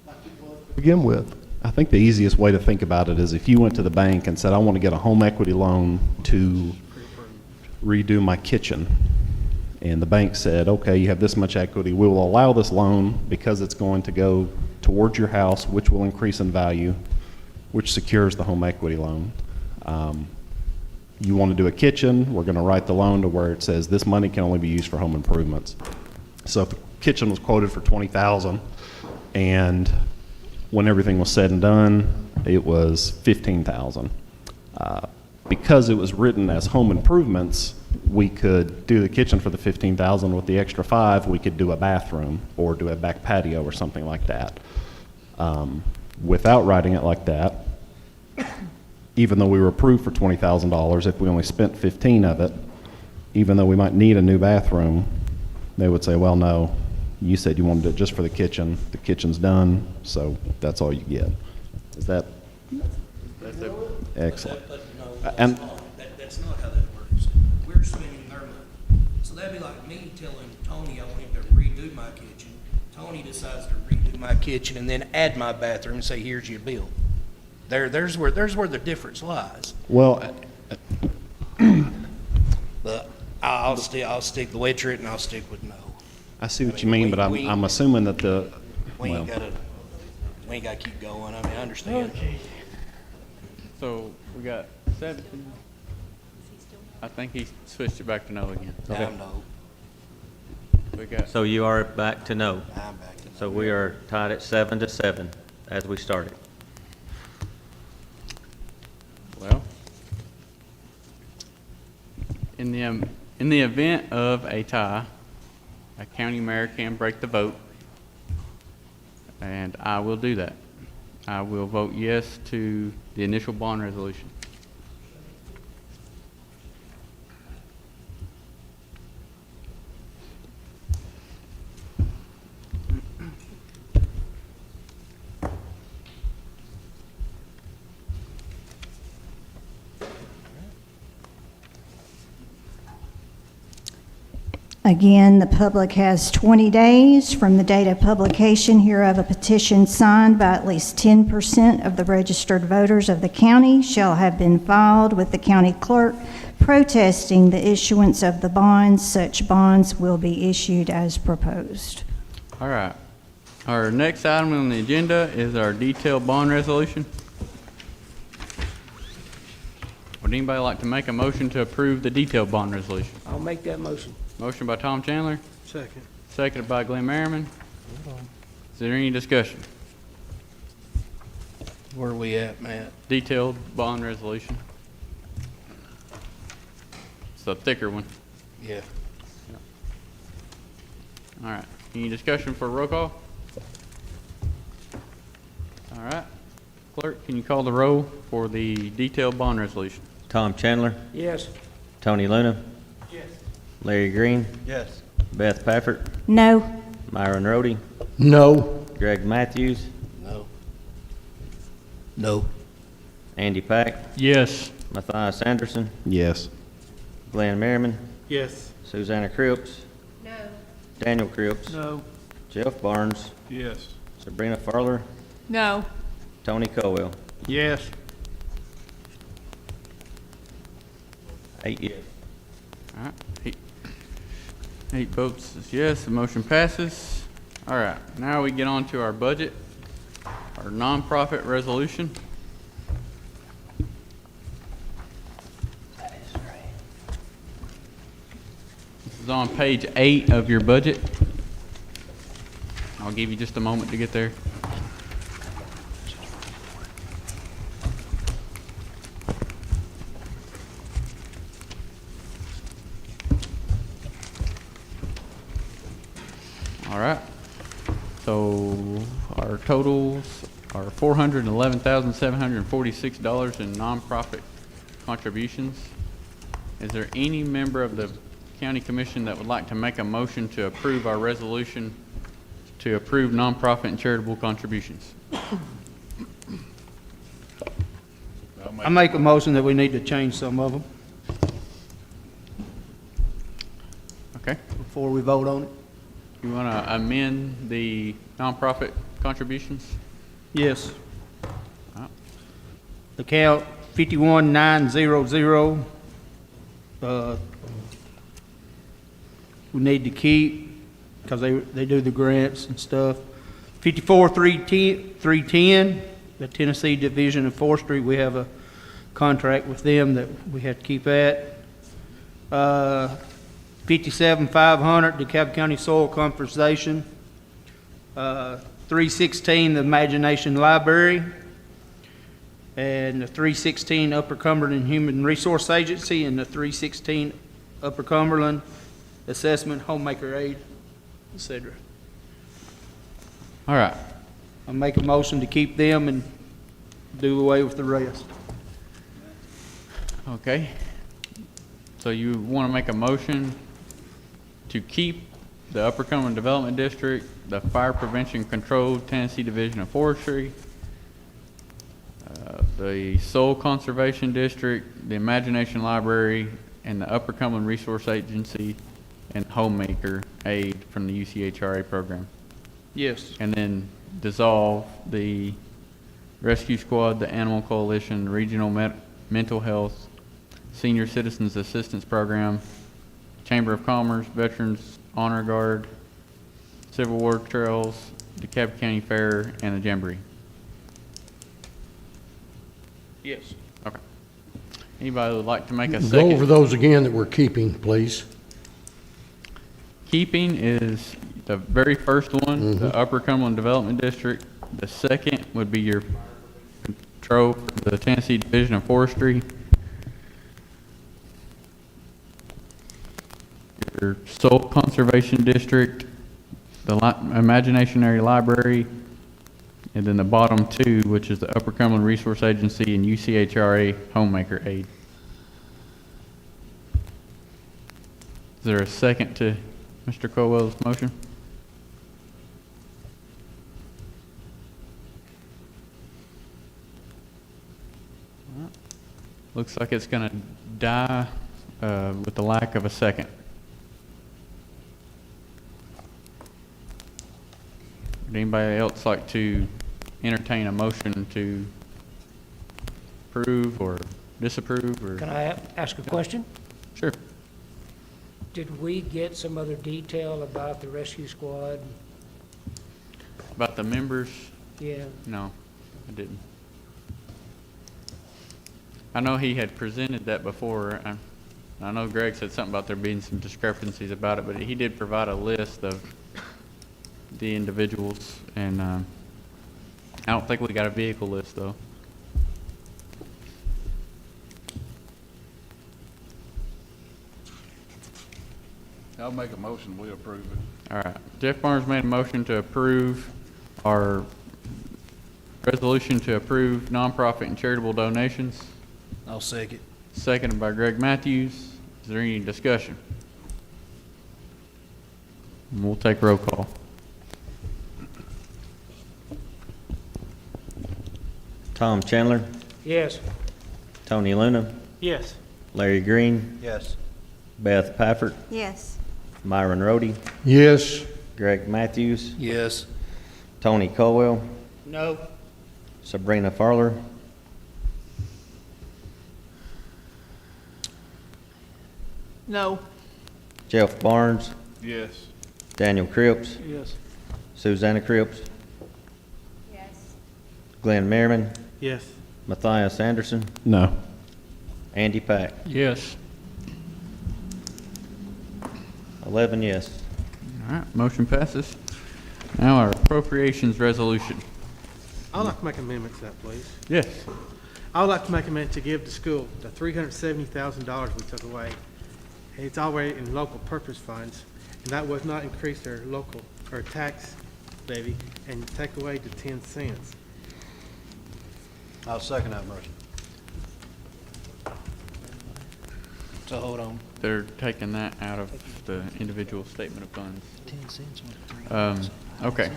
like it was to begin with. I think the easiest way to think about it is if you went to the bank and said, I want to get a home equity loan to redo my kitchen. And the bank said, okay, you have this much equity. We will allow this loan because it's going to go towards your house, which will increase in value, which secures the home equity loan. You want to do a kitchen, we're going to write the loan to where it says this money can only be used for home improvements. So if the kitchen was quoted for $20,000 and when everything was said and done, it was $15,000. Because it was written as home improvements, we could do the kitchen for the $15,000. With the extra $5,000, we could do a bathroom or do a back patio or something like that. Without writing it like that, even though we were approved for $20,000, if we only spent $15,000 of it, even though we might need a new bathroom, they would say, well, no, you said you wanted it just for the kitchen. The kitchen's done, so that's all you get. Is that excellent? And That's not how that works. We're spending their money. So that'd be like me telling Tony I want him to redo my kitchen. Tony decides to redo my kitchen and then add my bathroom and say, here's your bill. There's where the difference lies. well, But I'll stick with it and I'll stick with no. I see what you mean, but I'm assuming that the, We well, ain't gotta keep going. I mean, I understand. So we got 7. I think he switched it back to no again. Okay. I'm no. We got, So you are back to no. I'm back to no. So we are tied at 7-7 as we started. well, in the event of a tie, a county mayor can break the vote, and I will do that. I will vote yes to the initial bond resolution. Again, the public has 20 days from the date of publication hereof a petition signed by at least 10% of the registered voters of the county shall have been filed with the county clerk protesting the issuance of the bonds. Such bonds will be issued as proposed. All right. Our next item on the agenda is our detailed bond resolution. Would anybody like to make a motion to approve the detailed bond resolution? I'll make that motion. Motion by Tom Chandler, Second. seconded by Glenn Merriman. Is there any discussion? Where are we at, Matt? Detailed bond resolution. It's a thicker one. Yeah. All right. Any discussion for roll call? All right. Clerk, can you call the roll for the detailed bond resolution? Tom Chandler, Yes. Tony Luna, Yes. Larry Green, Yes. Beth Pafford, No. Myron Rhodey, No. Greg Matthews, No. No. Andy Pack, Yes. Matthias Anderson, yes. Glenn Merriman, Yes. Susanna Cripps, No. Daniel Cripps, No. Jeff Barnes, Yes. Sabrina Farler, No. Tony Colwell. Yes. 8 yes. All right. Eight votes is yes, the motion passes. All right. Now we get on to our budget, our nonprofit resolution. This is on page 8 of your budget. I'll give you just a moment to get there. All right. So our totals are $411,746 in nonprofit contributions. Is there any member of the county commission that would like to make a motion to approve our resolution to approve nonprofit and charitable contributions? I make a motion that we need to change some of them Okay. before we vote on it. You want to amend the nonprofit contributions? Yes. All right. Account 51900, we need to keep, because they do the grants and stuff. 54310, the Tennessee Division of Forestry, we have a contract with them that we have to keep at. 57500, DeKalb County Soil Conservation. 316, the Imagination Library. And the 316 Upper Cumberland Human Resource Agency, and the 316 Upper Cumberland Assessment Homemaker Aid, etc. All right. I make a motion to keep them and do away with the rest. Okay. So you want to make a motion to keep the Upper Cumberland Development District, the Fire Prevention Control Tennessee Division of Forestry, the Soil Conservation District, the Imagination Library, and the Upper Cumberland Resource Agency and Homemaker Aid from the UCHRA program. Yes. And then dissolve the Rescue Squad, the Animal Coalition, Regional Mental Health, Senior Citizens Assistance Program, Chamber of Commerce, Veterans Honor Guard, Civil War Trails, DeKalb County Fair, and the Jamboree. Yes. Okay. Anybody would like to make a Go second? over those again that we're keeping, please. Keeping is the very first one, the Upper Cumberland Development District. The second would be your control for the Tennessee Division of Forestry. Your Soil Conservation District, the Imagination Library, and then the bottom two, which is the Upper Cumberland Resource Agency and UCHRA Homemaker Aid. Is there a second to Mr. Colwell's motion? Looks like it's going to die with the lack of a second. Would anybody else like to entertain a motion to approve or disapprove? Or Can I ask a question? Sure. Did we get some other detail about the rescue squad? About the members? Yeah. No, I didn't. I know he had presented that before. I know Greg said something about there being some discrepancies about it, but he did provide a list of the individuals, and I don't think we got a vehicle list, though. I'll make a motion, we approve it. All right. Jeff Barnes made a motion to approve our resolution to approve nonprofit and charitable donations. I'll second. Seconded by Greg Matthews. Is there any discussion? And we'll take roll call. Tom Chandler, Yes. Tony Luna, Yes. Larry Green, Yes. Beth Pafford, Yes. Myron Rhodey, Yes. Greg Matthews, Yes. Tony Colwell, No. Sabrina Farler, No. Jeff Barnes, Yes. Daniel Cripps, Yes. Susanna Cripps, Yes. Glenn Merriman, Yes. Matthias Anderson, No. Andy Pack. Yes. 11 yes. All right, motion passes. Now our appropriations resolution. I'd like to make an amendment to that, please. Yes. I would like to make an amendment to give the school the $370,000 we took away. It's already in local purpose funds, and that was not increase their local, or tax levy, and take away the 10 cents. I'll second that motion. So hold on. They're taking that out of the individual statement of funds. 10 cents was 3. Okay.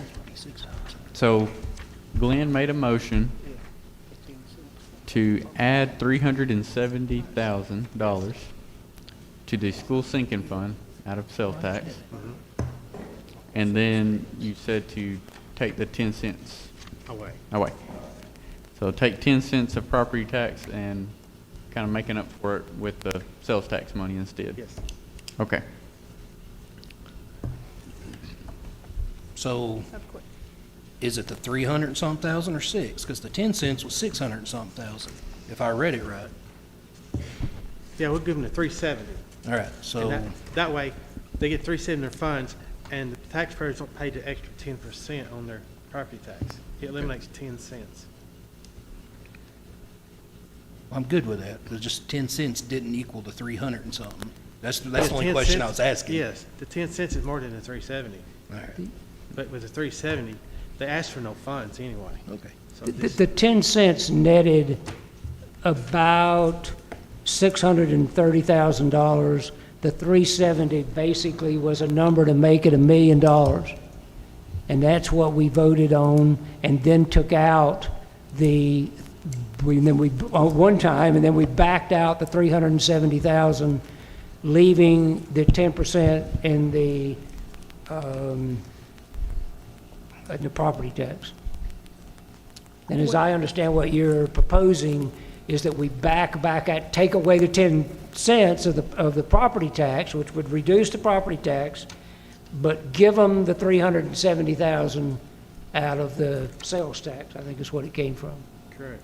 So Glenn made a motion to add $370,000 to the school sinking fund out of sales tax. And then you said to take the 10 cents away. So take 10 cents of property tax and kind of making up for it with the sales tax money instead. Yes. Okay. So is it the 300 and something thousand or 6? Because the 10 cents was 600 and something thousand, if I read it right. Yeah, we'll give them the 370. All right, so And that way, they get 370 in their funds, and the taxpayers don't pay the extra 10% on their property tax. It eliminates 10 cents. I'm good with that, because just 10 cents didn't equal the 300 and something. That's the The only 10 question I cents- was asking. Yes, the 10 cents is more than the 370. All right, But with the 370, they asked for no funds anyway. okay. So The this, 10 cents netted about $630,000. The 370 basically was a number to make it $1 million. And that's what we voted on, and then took out one time, and then we backed out the 370,000, leaving the 10% in the property tax. And as I understand what you're proposing is that we take away the 10 cents of the property tax, which would reduce the property tax, but give them the 370,000 out of the sales tax, I think is what it came from. Correct.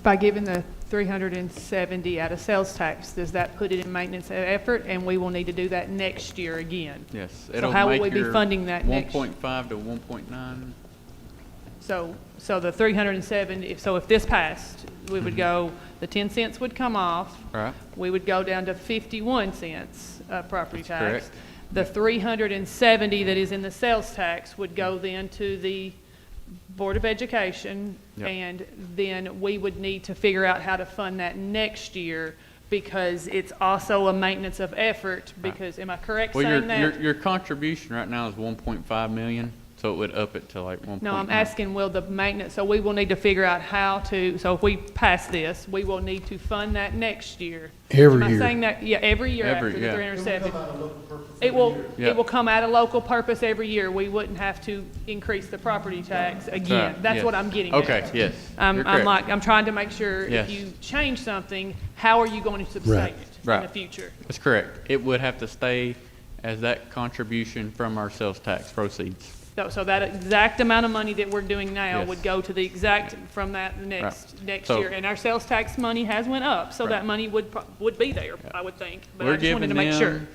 By giving the 370 out of sales tax, does that put it in maintenance effort, and we will need to do that next year again? Yes. So how will we be funding that next? 1.5 to 1.9. So the 370, if this passed, we would go, the 10 cents would come off. Right. We would go down to 51 cents property That's tax. correct. The 370 that is in the sales tax would go then to the Board of Education, Yep. and then we would need to figure out how to fund that next year, because it's also a maintenance of effort, because, am I correct Well, saying that? your contribution right now is 1.5 million, so it would up it to like 1.9. No, I'm asking, will the maintenance, so we will need to figure out how to, so if we pass this, we will need to fund that next year. Every Am year. I saying that? Yeah, every year Every- after the yeah. 370. Yeah. It will come out of local purpose every year. We wouldn't have to increase the property tax again. Right, That's yes. what I'm getting at. Okay, yes. I'm You're correct. I'm trying to make sure Yes. if you change something, how are you going to sustain Right. it in Right. the future? That's correct. It would have to stay as that contribution from our sales tax proceeds. So that exact amount of money that we're doing now Yes. would go to the exact, from that next So- year. And our sales tax money has went up, so Right. that money would be there, I would think. But We're I just wanted giving to make sure. them,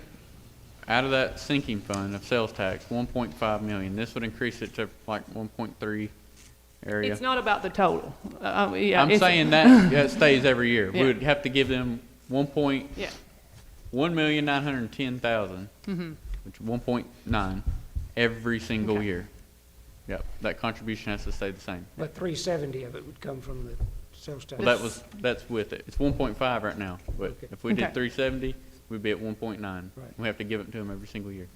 out of that sinking fund of sales tax, 1.5 million. This would increase it to like 1.3 area. It's not about the total. Yeah, I'm it's- saying that stays every year. Yeah. We would have to give them Yeah. 1,910,000, Mhm. which 1.9 every single year. Yep, that contribution has to stay the same. But 370 of it would come from the sales tax. Well, that's with it. It's 1.5 right now, but Okay. if we did Okay. 370, we'd be at 1.9. Right. We have to give it to them every single year.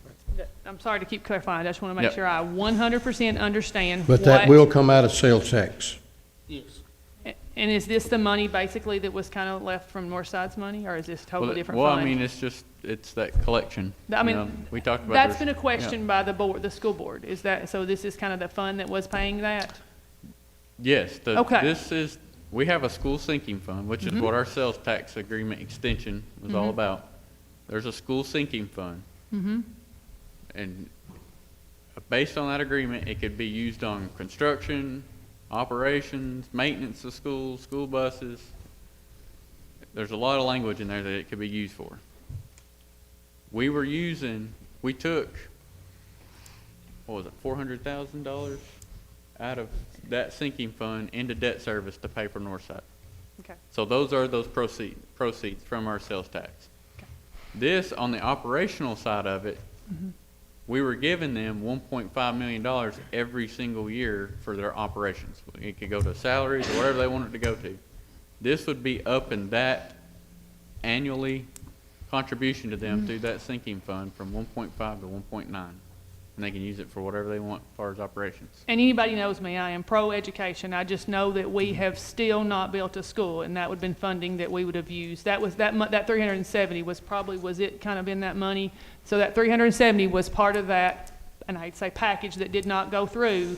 I'm sorry to keep clarifying. I just want to make Yep. sure I 100% understand But that what- will come out of sales tax. Yes. And is this the money basically that was kind of left from Northside's money, or is this a totally different Well, fund? I mean, it's that collection. I mean, You know, we talked about that's there's- been a yeah. question by the board, the school board. Is that, so this is kind of the fund that was paying that? Yes, Okay. we have a school sinking fund, which is Mhm. what our sales tax agreement extension was all Mhm. about. There's a school sinking fund, Mm-hmm. and based on that agreement, it could be used on construction, operations, maintenance of schools, school buses. There's a lot of language in there that it could be used for. We took, what was it, $400,000 out of that sinking fund into debt service to pay for Northside. Okay. So those are those proceeds from our sales tax. This, on the operational side of it, Mhm. we were giving them $1.5 million every single year for their operations. It could go to salaries or whatever they wanted to go to. This would be up in that annually contribution to them Mhm. through that sinking fund from 1.5 to 1.9. And they can use it for whatever they want as far as operations. And anybody knows me, I am pro-education. I just know that we have still not built a school, and that would have been funding that we would have used. That was, that 370 was probably, was it kind of in that money? So that 370 was part of that, and I'd say package that did not go through,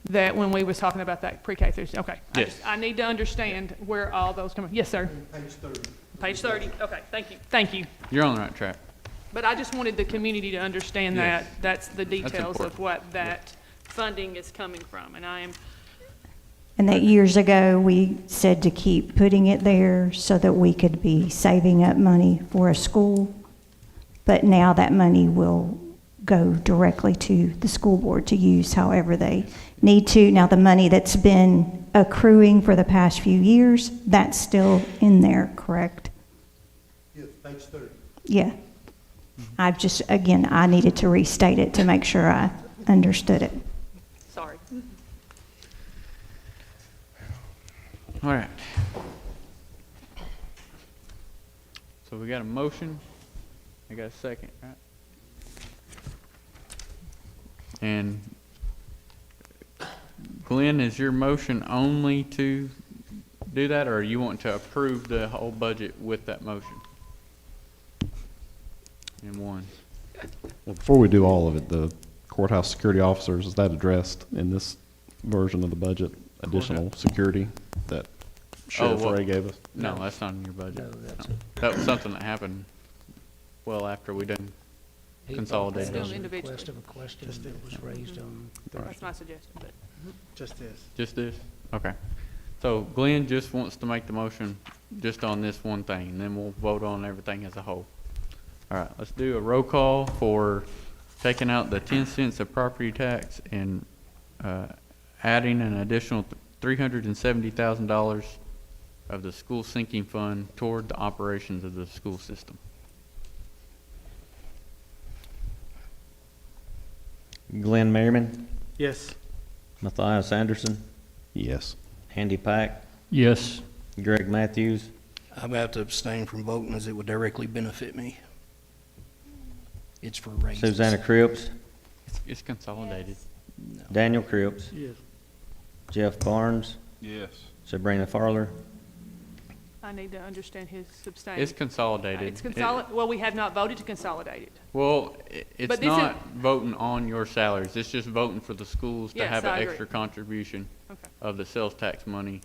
that when we was talking about that pre-K through, okay. Yes. I need to understand where all those come from. Yes, sir. Page 30. Page 30, okay, thank you. You're on the right track. But I just wanted the community to understand Yes. that, that's the details of important. what that funding is coming from, and I am, And that years ago, we said to keep putting it there so that we could be saving up money for a school. But now that money will go directly to the school board to use however they need to. Now, the money that's been accruing for the past few years, that's still in there, correct? Yes, page 30. Yeah. I just, again, I needed to restate it to make sure I understood it. sorry. All right. So we got a motion. I got a second, right? And Glenn, is your motion only to do that, or you want to approve the whole budget with that motion? In one. Well, before we do all of it, the courthouse security officers, is that addressed in this version of the budget? Additional security that Sheriff well, Ray gave us? No, that's not in your budget. No, that's No. That was something that happened well after we done consolidated. Still That was a individually. request of a question that was raised on. That's my suggestion, but. Just this. Just this? Okay. So Glenn just wants to make the motion just on this one thing, and then we'll vote on everything as a whole. All right, let's do a roll call for taking out the 10 cents of property tax and adding an additional $370,000 of the school sinking fund toward the operations of the school system. Glenn Merriman, Yes. Matthias Anderson, Yes. Andy Pack, Yes. Greg Matthews, I'm gonna have to abstain from voting as it would directly benefit me. It's for raises. Susanna Cripps, It's consolidated. Daniel Cripps, Yes. Jeff Barnes, Yes. Sabrina Farler, I need to understand his abstaining. It's consolidated. It's well, we have not voted to consolidate it. Well, But it's this not voting on your salaries. It's just voting for the schools to Yes, have an I agree. extra contribution Okay. of the sales tax money.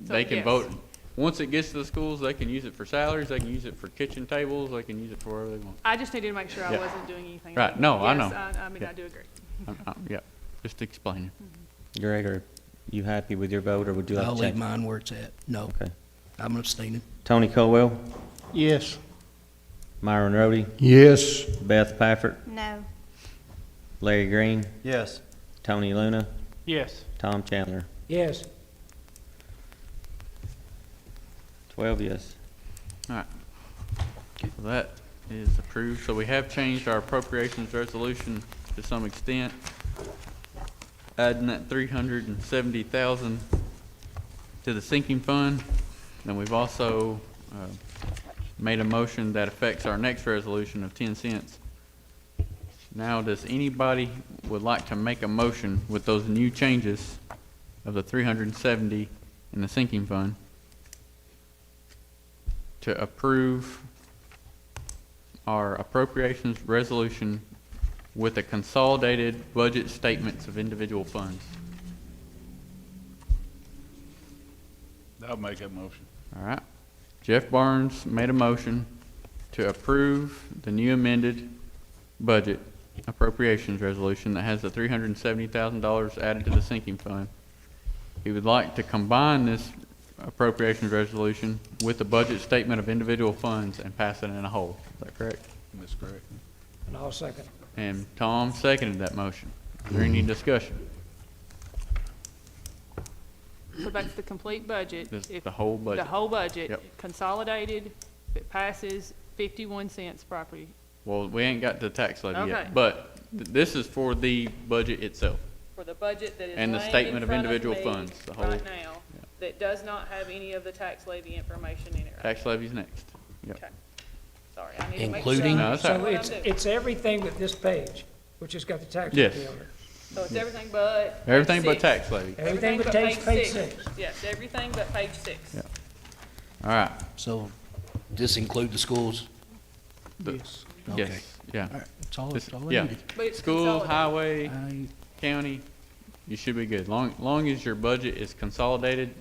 So, They can yes. vote, once it gets to the schools, they can use it for salaries, they can use it for kitchen tables, they can use it for whatever they want. I just needed to make sure I Yeah. wasn't doing anything. Right, no, I know. Yes, I mean, Yeah. I do agree. Yeah, just explaining. Greg, are you happy with your vote, or would you like I'll to leave change? mine where it's at. No, Okay. I'm abstaining. Tony Colwell, Yes. Myron Rhodey, Yes. Beth Pafford, No. Larry Green, Yes. Tony Luna, Yes. Tom Chandler. Yes, 12 yes. All right. So that is approved. So we have changed our appropriations resolution to some extent, adding that 370,000 to the sinking fund. And we've also made a motion that affects our next resolution of 10 cents. Now, does anybody would like to make a motion with those new changes of the 370 in the sinking fund to approve our appropriations resolution with the consolidated budget statements of individual funds? I'll make that motion. All right. Jeff Barnes made a motion to approve the new amended budget appropriations resolution that has the $370,000 added to the sinking fund. He would like to combine this appropriations resolution with the budget statement of individual funds and pass it in a whole. Is that correct? That's correct. and I'll second. And Tom seconded that motion. Is there any discussion? So that's the complete budget. This- If the whole budget. The whole budget, Yep. consolidated, if it passes, 51 cents property. Well, we ain't got the tax levy Okay. yet, but this is for the budget itself. For the budget that is And the laying statement in of front individual me funds, the whole- right now, that does not have any of the tax levy information in it right Tax levy's next. Yep. Okay. Sorry, I need to make sure. Including- No, that's all So right. it's everything but this page, which has got the tax Yes. levy on it. So it's everything but. Everything but six. tax levy. Everything but page six. Yes, everything but page 6. Yeah. All right. So, this include the schools? The- Yes. Yes, Okay. yeah. All right, that's all, This- that's all I yeah. needed. But it's School, consolidated. highway, I- county, you should be good. Long as your budget is consolidated,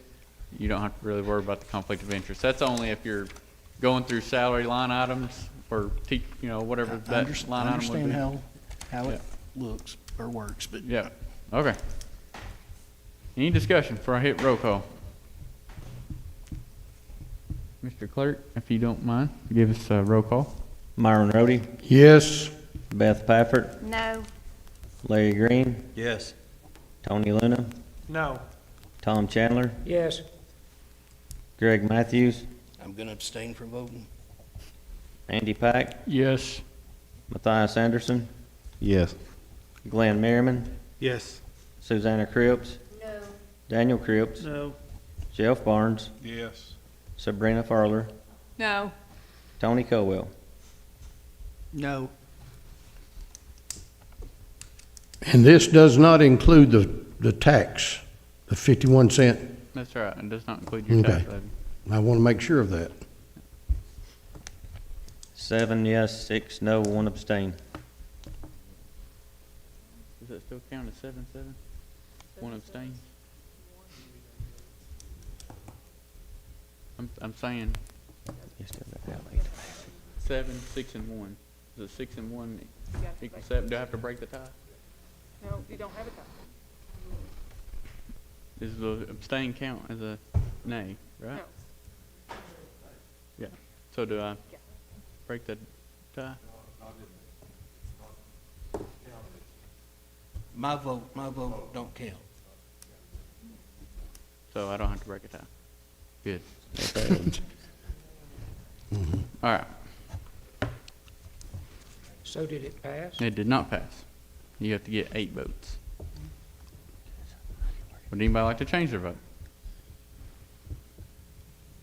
you don't have to really worry about the conflict of interest. That's only if you're going through salary line items or whatever I that line item would be. understand how it looks or works, but Yeah, okay. Any discussion before I hit roll call? Mr. Clerk, if you don't mind, give us a roll call. Myron Rhodey, Yes. Beth Pafford, No. Larry Green, Yes. Tony Luna, No. Tom Chandler, Yes, Greg Matthews, I'm gonna abstain from voting. Andy Pack, Yes. Matthias Anderson, Yes. Glenn Merriman, Yes. Susanna Cripps, No. Daniel Cripps, No. Jeff Barnes, Yes. Sabrina Farler, No, Tony Colwell. No. And this does not include the tax, the 51 cent. That's right, it does not include your tax Okay. levy. I want to make sure of that. 7 yes, 6 no, 1 abstain. Does that still count as 7-7? 1 abstain? I'm saying You still got that late. 7, 6, and 1. Is it 6 and 1 equal 7? Do I have to break the tie? No, you don't have a tie. Does the abstain count as a nay, right? No. Yeah. So do I break the tie? My vote don't count. So I don't have to break a tie. Good. All right. So did it pass? It did not pass. You have to get 8 votes. Would anybody like to change their vote?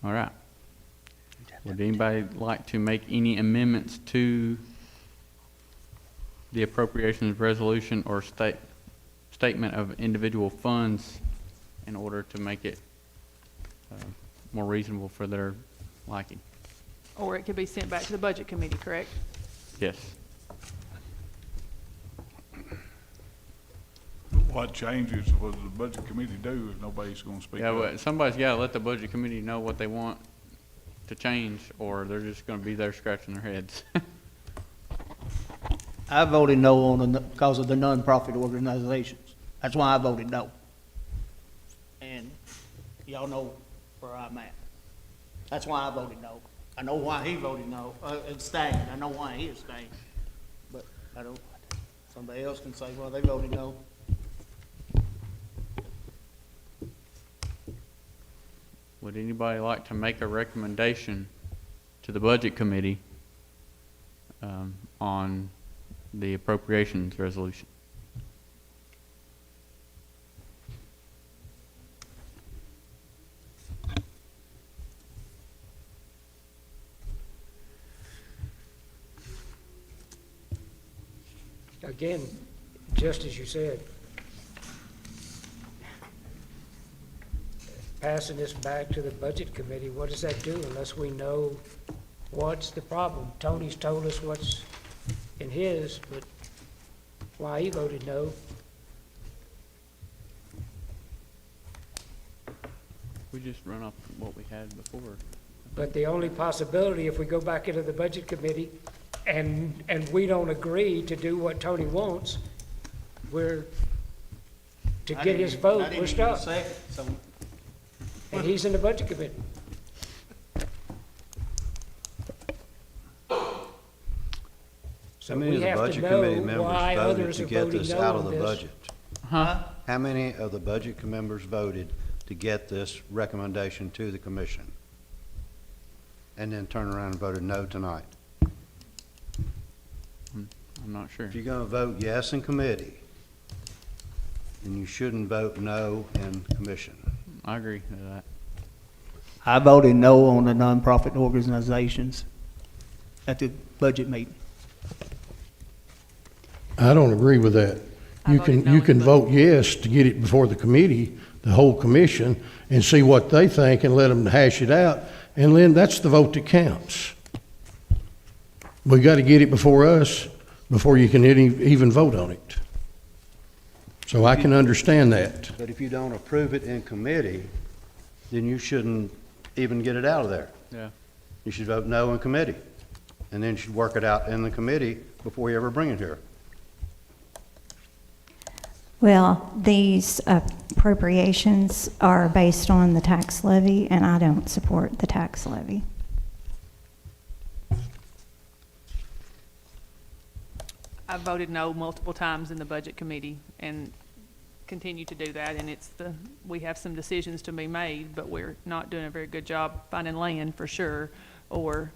All right. Would anybody like to make any amendments to the appropriations resolution or statement of individual funds in order to make it more reasonable for their liking? Or it could be sent back to the budget committee, correct? Yes. What changes will the budget committee do if nobody's gonna speak Yeah, up? well, somebody's got to let the budget committee know what they want to change, or they're just going to be there scratching their heads. I voted no on the, because of the nonprofit organizations. That's why I voted no. And y'all know where I'm at. That's why I voted no. I know why he voted no, abstained. I know why he abstained. But I don't, somebody else can say, well, they voted no. Would anybody like to make a recommendation to the budget committee on the appropriations resolution? Again, just as you said, passing this back to the budget committee, what does that do unless we know what's the problem? Tony's told us what's in his, but why he voted no. We just run off what we had before. But the only possibility, if we go back into the budget committee and we don't agree to do what Tony wants, to get his vote, we're stuck. And he's in the budget committee. How many of the budget committee members voted to get this out of the budget? Huh? How many of the budget members voted to get this recommendation to the commission? And then turn around and voted no tonight? I'm not sure. If you're gonna vote yes in committee, then you shouldn't vote no in commission. I agree with that. I voted no on the nonprofit organizations at the budget meeting. I don't agree with that. You can vote yes to get it before the committee, the whole commission, and see what they think and let them hash it out. And then that's the vote that counts. We got to get it before us before you can even vote on it. So I can understand that. But if you don't approve it in committee, then you shouldn't even get it out of there. Yeah. You should vote no in committee, and then you should work it out in the committee before you ever bring it here. Well, these appropriations are based on the tax levy, and I don't support the tax levy. I voted no multiple times in the budget committee and continue to do that. And we have some decisions to be made, but we're not doing a very good job finding land for sure, or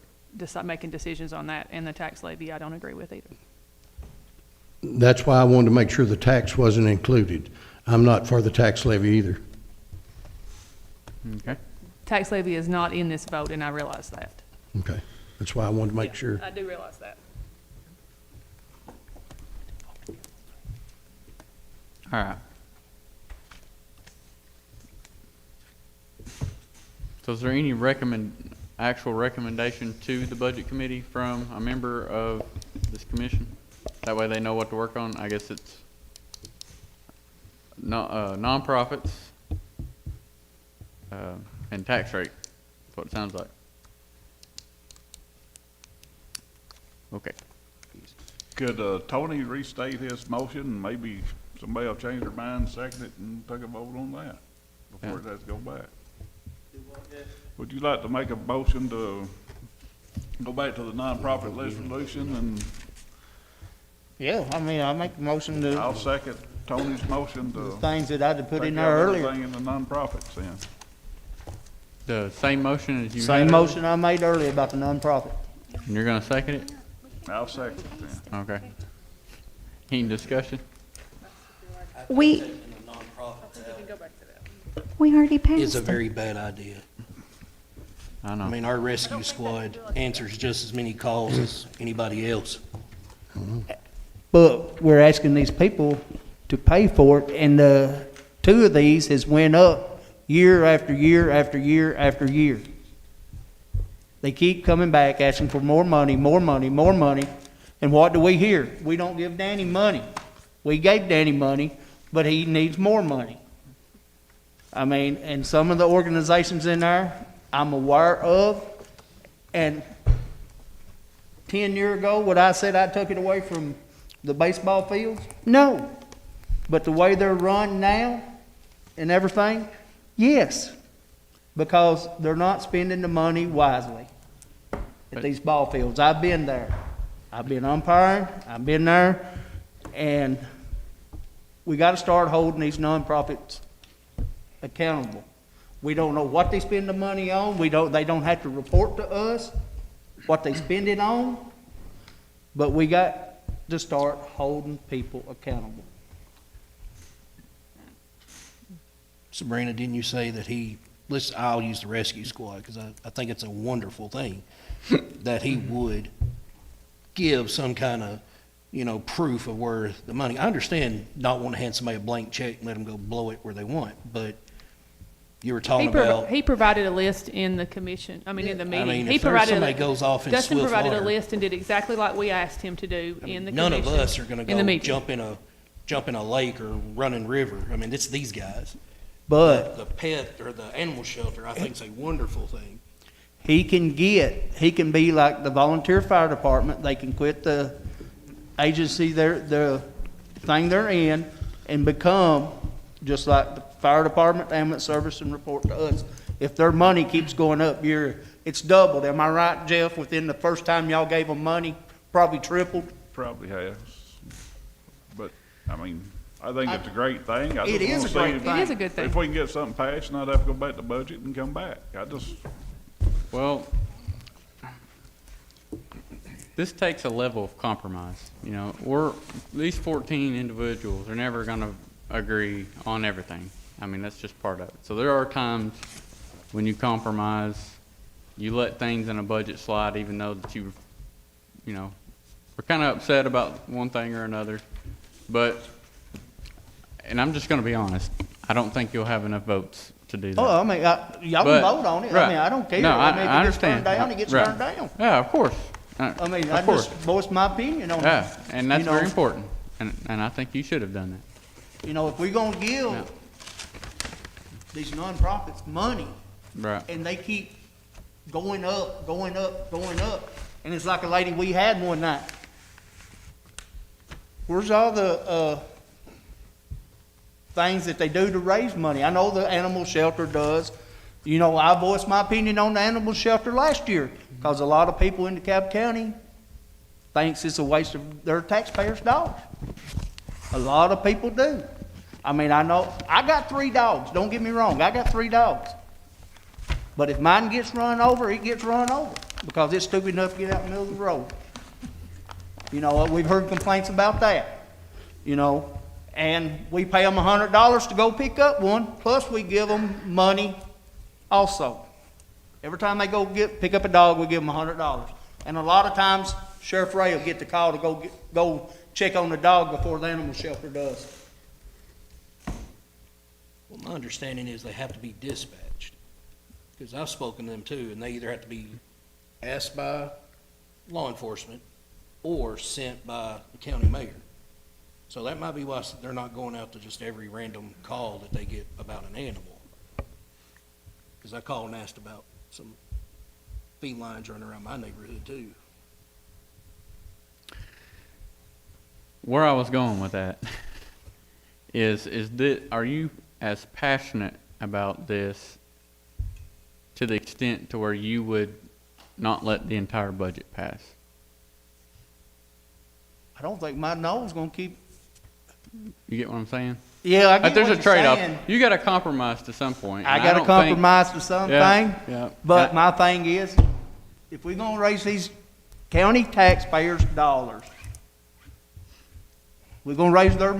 making decisions on that. And the tax levy, I don't agree with either. That's why I wanted to make sure the tax wasn't included. I'm not for the tax levy either. Okay. Tax levy is not in this vote, and I realize that. Okay. That's why I wanted to make sure. I do realize that. All right. So is there any actual recommendation to the budget committee from a member of this commission? That way they know what to work on. I guess it's nonprofits and tax rate. That's what it sounds like. Okay. Could Tony restate his motion, and maybe somebody will change their mind, second it, and take a vote on that before it has to go back? Would you like to make a motion to go back to the nonprofit resolution, and Yeah, I mean, I make a motion to, I'll second Tony's motion to things that I'd have put in take there out earlier. everything in the nonprofits then? The same motion as you had? Same motion I made earlier about the nonprofit. And you're gonna second it? I'll second it then. Okay. Any discussion? We already passed It's a it. very bad idea. I know. I mean, our rescue squad answers just as many calls as anybody else. But we're asking these people to pay for it, and the two of these has went up year after year after year after year. They keep coming back asking for more money, more money, more money. And what do we hear? We don't give Danny money. We gave Danny money, but he needs more money. I mean, and some of the organizations in there I'm aware of, and 10 years ago, would I said I took it away from the baseball fields? No. But the way they're run now and everything, yes. Because they're not spending the money wisely at these ball fields. I've been there. I've been umpiring, I've been there, and we gotta start holding these nonprofits accountable. We don't know what they spend the money on. They don't have to report to us what they spend it on. But we got to start holding people accountable. Sabrina, didn't you say that I'll use the rescue squad because I think it's a wonderful thing that he would give some kind of, proof of where the money. I understand not wanting to hand somebody a blank check and let them go blow it where they want, but you were talking about. He provided a list in the commission, in the meeting. I mean, He if provided somebody goes off in Dustin swift provided a water, list and did exactly like we asked him to do in the commission. none of us are going to in the go meeting. jump in a lake or running river. I mean, it's these guys. But the pet or the animal shelter, I think, is a wonderful thing. he can be like the volunteer fire department. They can quit the agency the thing they're in and become just like the fire department, ambulance service, and report to us. If their money keeps going up, it's doubled. Am I right, Jeff? Within the first time y'all gave them money, probably tripled? Probably has. But, I think it's a great thing. It is a great thing. It is a good thing. If we can get something passed, not have to go back to budget and come back. Well, this takes a level of compromise. These 14 individuals are never going to agree on everything. That's just part of it. So there are times when you compromise, you let things in a budget slide, even though that we're kind of upset about one thing or another. And I'm just going to be honest, I don't think you'll have enough votes to do that. Oh, y'all can vote on it. Right. I don't care. No, If it I gets turned understand. down, it gets Right. turned down. Yeah, of course. I Of course. just voiced my opinion on it. Yeah, and that's You very know, important. And I think you should have done that. If we're gonna give these nonprofits money, Right. and they keep going up, and it's like a lady we had one night. Where's all the things that they do to raise money? I know the animal shelter does. I voiced my opinion on the animal shelter last year, because a lot of people in DeKalb County thinks it's a waste of their taxpayers' dollars. A lot of people do. I know, I got 3 dogs, don't get me wrong, I got 3 dogs. But if mine gets run over, it gets run over, because it's stupid enough to get out in the middle of the road. We've heard complaints about that, and we pay them $100 to go pick up one, plus we give them money also. Every time they go pick up a dog, we give them $100. And a lot of times Sheriff Ray will get the call to go check on the dog before the animal shelter does. Well, my understanding is they have to be dispatched, because I've spoken to them too, and they either have to be asked by law enforcement or sent by the county mayor. So that might be why they're not going out to just every random call that they get about an animal. Because I called and asked about some felines running around my neighborhood too. Where I was going with that is that, are you as passionate about this to the extent to where you would not let the entire budget pass? I don't think my no's gonna keep. You get what I'm saying? Yeah, I get There's what a you're trade-off. saying. You got to compromise to some point. I and gotta don't think- compromise to something, Yeah. but my thing is, if we're gonna raise these county taxpayers' dollars, we're gonna raise their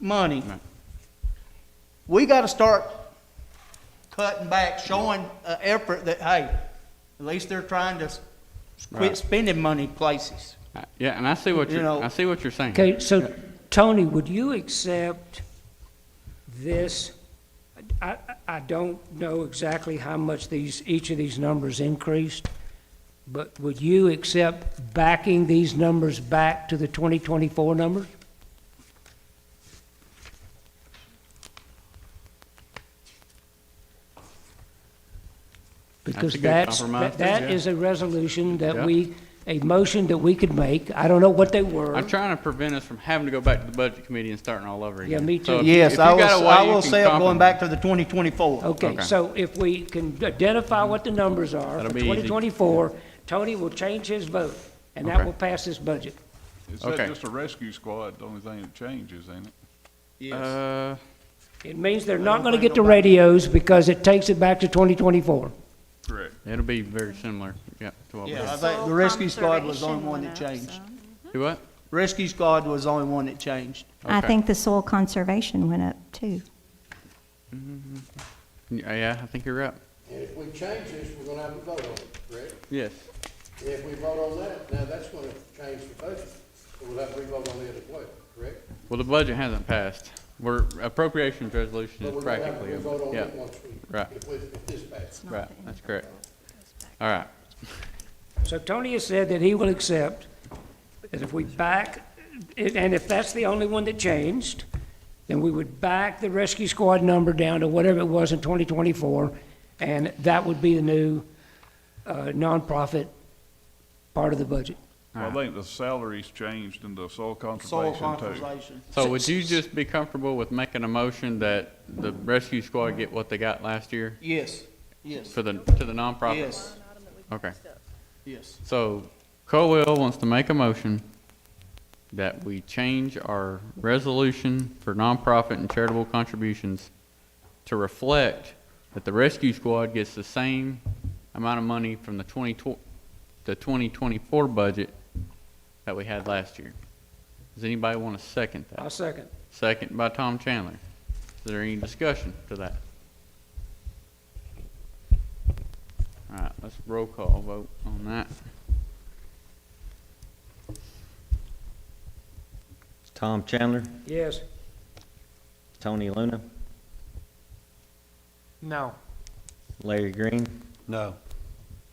money, we gotta start cutting back, showing effort that, hey, at least they're trying to quit Right. spending money places. Yeah, and I see what You you're. know- I see what you're saying. Okay, so Tony, would you accept this? I don't know exactly how much each of these numbers increased, but would you accept backing these numbers back to the 2024 numbers? Because a good compromise, that yeah. is a resolution that Yeah. a motion that we could make. I don't know what they were. I'm trying to prevent us from having to go back to the budget committee and starting all over again. Yeah, me So too. if- Yes, if you I got a will, way I you will can say it going compromise- back to the 2024. Okay, so if we can identify what the numbers are That'll for be easy. 2024, Tony will change his vote, and that Okay. will pass this budget. Is Okay. that just a rescue squad, the only thing that changes, ain't it? It means they're not gonna get the radios because it takes it back to 2024. Correct. It'll be very similar. Yeah. To what we Yeah, I have. think the rescue squad was the only one that changed. Do what? Rescue squad was the only one that changed. I Okay. think the soil conservation went up too. Yeah, I think you're right. And if we change this, we're gonna have to vote on it, correct? Yes. And if we vote on that, now that's gonna change the budget, so we'll have to re-vote on it as well, correct? Well, the budget hasn't passed. Appropriations resolution But is we're gonna have to practically re-vote over. on Yeah. it once we, Right. if this passes. Right. That's correct. All right. So Tony has said that he will accept that if we back, and if that's the only one that changed, then we would back the rescue squad number down to whatever it was in 2024, and that would be the new nonprofit part of the budget. I think the salaries changed in the soil Soil conservation too. conservation. So would you just be comfortable with making a motion that the rescue squad get what they got last year Yes, yes, to the nonprofit? yes, Okay. yes. So Colwell wants to make a motion that we change our resolution for nonprofit and charitable contributions to reflect that the rescue squad gets the same amount of money from the 2024 budget that we had last year. Does anybody want to second that? I'll second. Second by Tom Chandler. Is there any discussion to that? All right, let's roll call vote on that. Tom Chandler, Yes. Tony Luna, No. Larry Green, No.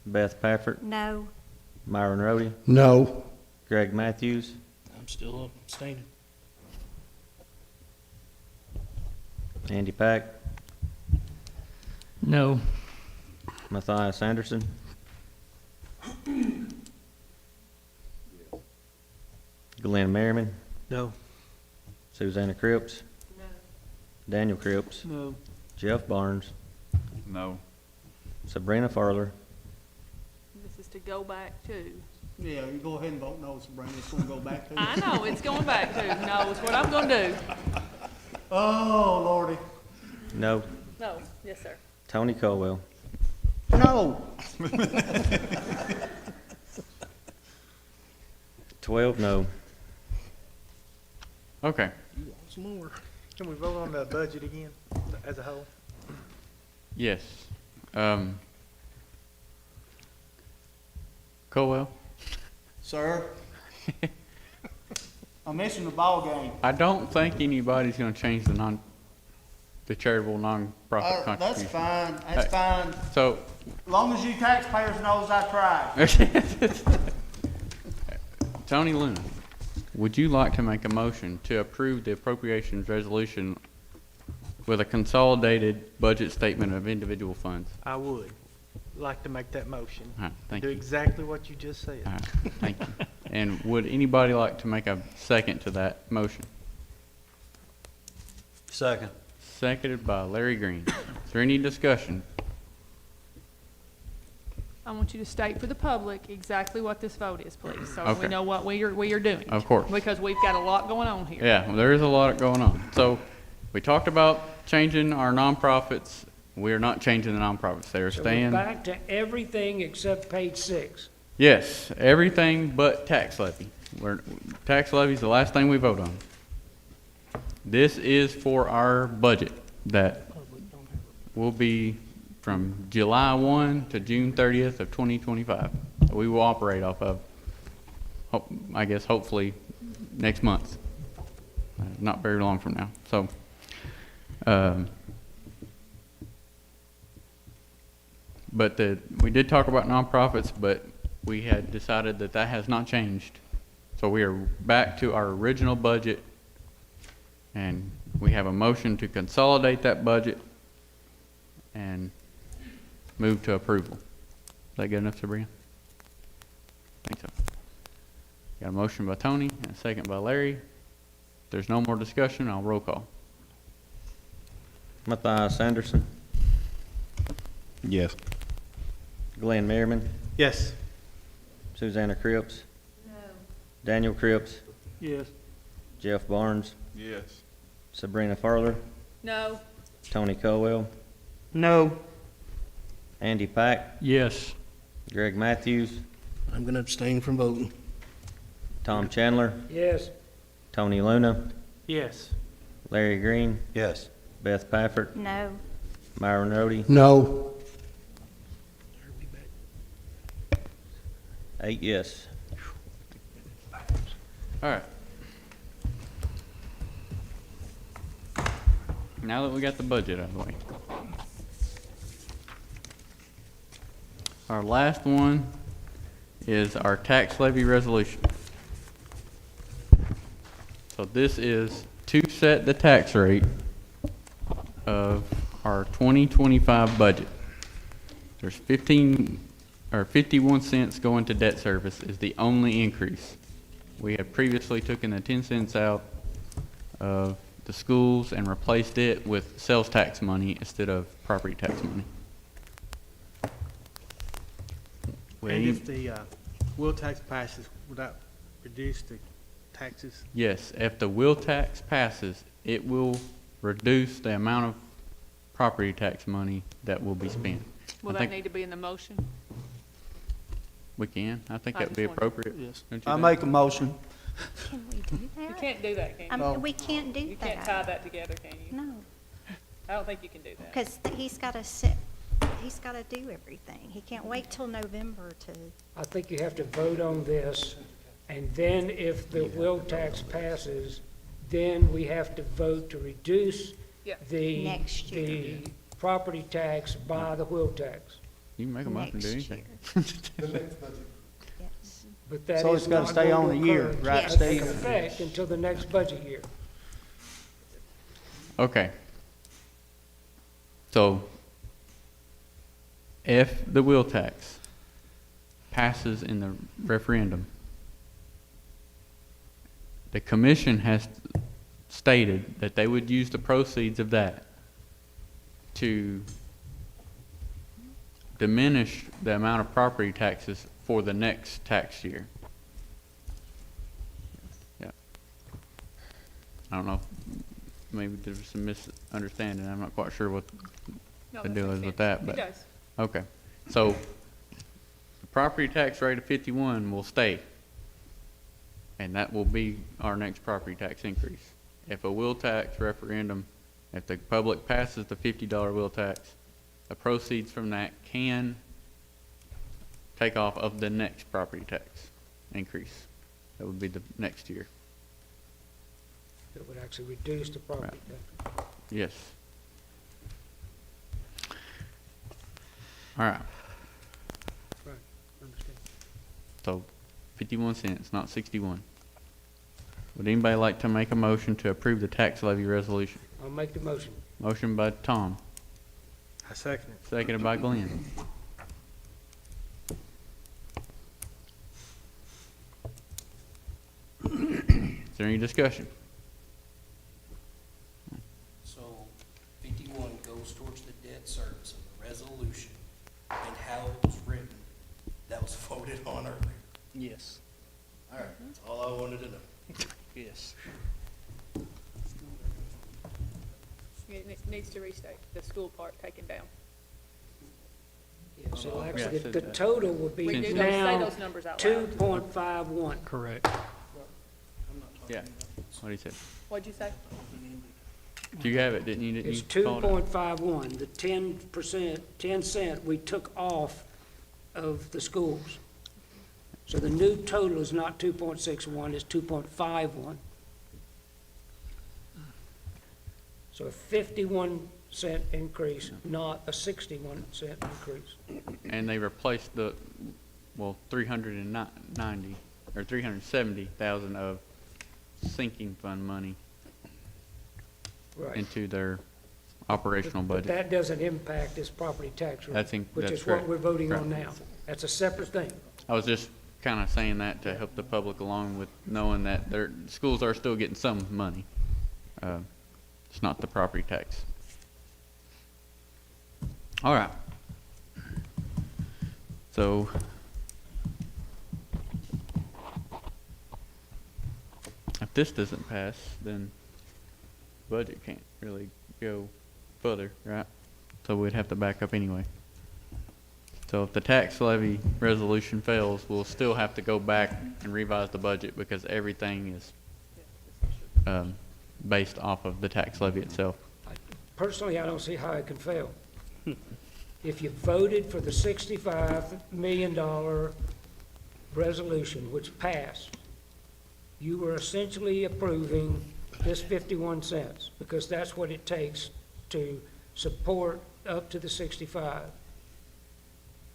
Beth Pafford, No. Myron Rhodey, No. Greg Matthews, I'm still abstaining. Andy Pack, No. Matthias Anderson, Glenn Merriman, No. Susanna Cripps, Daniel Cripps, No. Jeff Barnes, No. Sabrina Farler, This is to go back to. Yeah, you go ahead and vote no, Sabrina, it's gonna go back to. I know, it's going back to. No, it's what I'm gonna do. Oh, Lordy. no. No, yes, sir. Tony Colwell, No. 12 no. Okay. You want some more? Can we vote on the budget again as a whole? Yes. Colwell, Sir? I'm missing the ball game. I don't think anybody's gonna change the charitable nonprofit contribution. That's fine, that's fine. So, As long as you taxpayers knows I tried. Tony Luna, would you like to make a motion to approve the appropriations resolution with a consolidated budget statement of individual funds? I would like to make that motion. All right, thank Do you. exactly what you just said. All right, thank you. And would anybody like to make a second to that motion? Second. Seconded by Larry Green. Is there any discussion? I want you to state for the public exactly what this vote is, please, so Okay. we know what we are doing. Of course. Because we've got a lot going on here. Yeah, well, there is a lot going on. So we talked about changing our nonprofits. We are not changing the nonprofits. They are So we're staying. back to everything except page 6. Yes, everything but tax levy. Tax levy is the last thing we vote on. This is for our budget that will be from July 1 to June 30th of 2025. We will operate off of, I guess, hopefully next month. Not very long from now. So, but we did talk about nonprofits, but we had decided that that has not changed. So we are back to our original budget, and we have a motion to consolidate that budget and move to approval. Is that good enough, Sabrina? I think so. Got a motion by Tony and a second by Larry. If there's no more discussion, I'll roll call. Matthias Sanderson, Yes. Glenn Merriman, Yes. Susanna Cripps. No. Daniel Cripps, Yes. Jeff Barnes, Yes. Sabrina Farler, No. Tony Colwell, No. Andy Pack, Yes. Greg Matthews, I'm going to abstain from voting. Tom Chandler, Yes. Tony Luna, Yes. Larry Green, Yes. Beth Pafford, No. Myron Rhodey, No. 8 yes. All right. Now that we got the budget out of the way. Our last one is our tax levy resolution. So this is to set the tax rate of our 2025 budget. There's 51 cents going to debt service is the only increase. We had previously taken the 10 cents out of the schools and replaced it with sales tax money instead of property tax money. And if the will tax passes, would that reduce the taxes? Yes, if the will tax passes, it will reduce the amount of property tax money that will be spent. Will I that think need to be in the motion? we can. I think I that would be just want- appropriate. Yes. Don't you I think? make a motion. Can we do that? You can't do that, can I you? mean, we can't do You can't tie that. that together, can you? No, I don't think you can do that. because he's got to sit, he's got to do everything. He can't wait till November to, I think you have to vote on this, and then if the will tax passes, then we have to vote to reduce Yeah. the, Next year. the property tax by the will tax. You can make a motion to do next anything. year. Yes. But that So is it's gotta not stay going on to a year, occur right, in Steve? effect until the next budget year. Okay. So, if the will tax passes in the referendum, the commission has stated that they would use the proceeds of that to diminish the amount of property taxes for the next tax year. Yeah. I don't know, maybe there's some misunderstanding. I'm not quite sure what No, the that deal makes is with sense. that, but. It does. Okay, so the property tax rate of 51 will stay, and that will be our next property tax increase. If a will tax referendum, if the public passes the $50 will tax, the proceeds from that can take off of the next property tax. increase. That would be the next year. It would actually reduce the property tax. Yes. All right, Right, understand. so 51 cents, not 61. Would anybody like to make a motion to approve the tax levy resolution? I'll make the motion. Motion by Tom, I second it. seconded by Glenn. Is there any discussion? So 51 goes towards the debt service of the resolution and how it was written. That was voted on earlier. Yes. All right, that's all I wanted to know. Yes. It needs to restate the school part taken down. Yeah, so Yeah, actually, it the said that. total would be We do now say those numbers out loud. 2.51. Correct. Yeah, what he said. What'd you say? Do you have it, didn't you? It's you called it? 2.51, the 10%, 10 cent we took off of the schools. So the new total is not 2.61, it's 2.51. So a 51-cent increase, not a 61-cent increase. And they replaced the, well, 390, or 370,000 of sinking fund money Right. into their operational But budget. that doesn't impact this property tax rate, which that's is what correct. we're voting on Correct. now. That's a separate thing. I was just kind of saying that to help the public along with knowing that their schools are still getting some money. It's not the property tax. All right. So if this doesn't pass, then budget can't really go further, right? So we'd have to back up anyway. So if the tax levy resolution fails, we'll still have to go back and revise the budget because everything is based off of the tax levy itself. Personally, I don't see how it can fail. If you voted for the $65 million resolution, which passed, you were essentially approving this 51 cents, because that's what it takes to support up to the 65.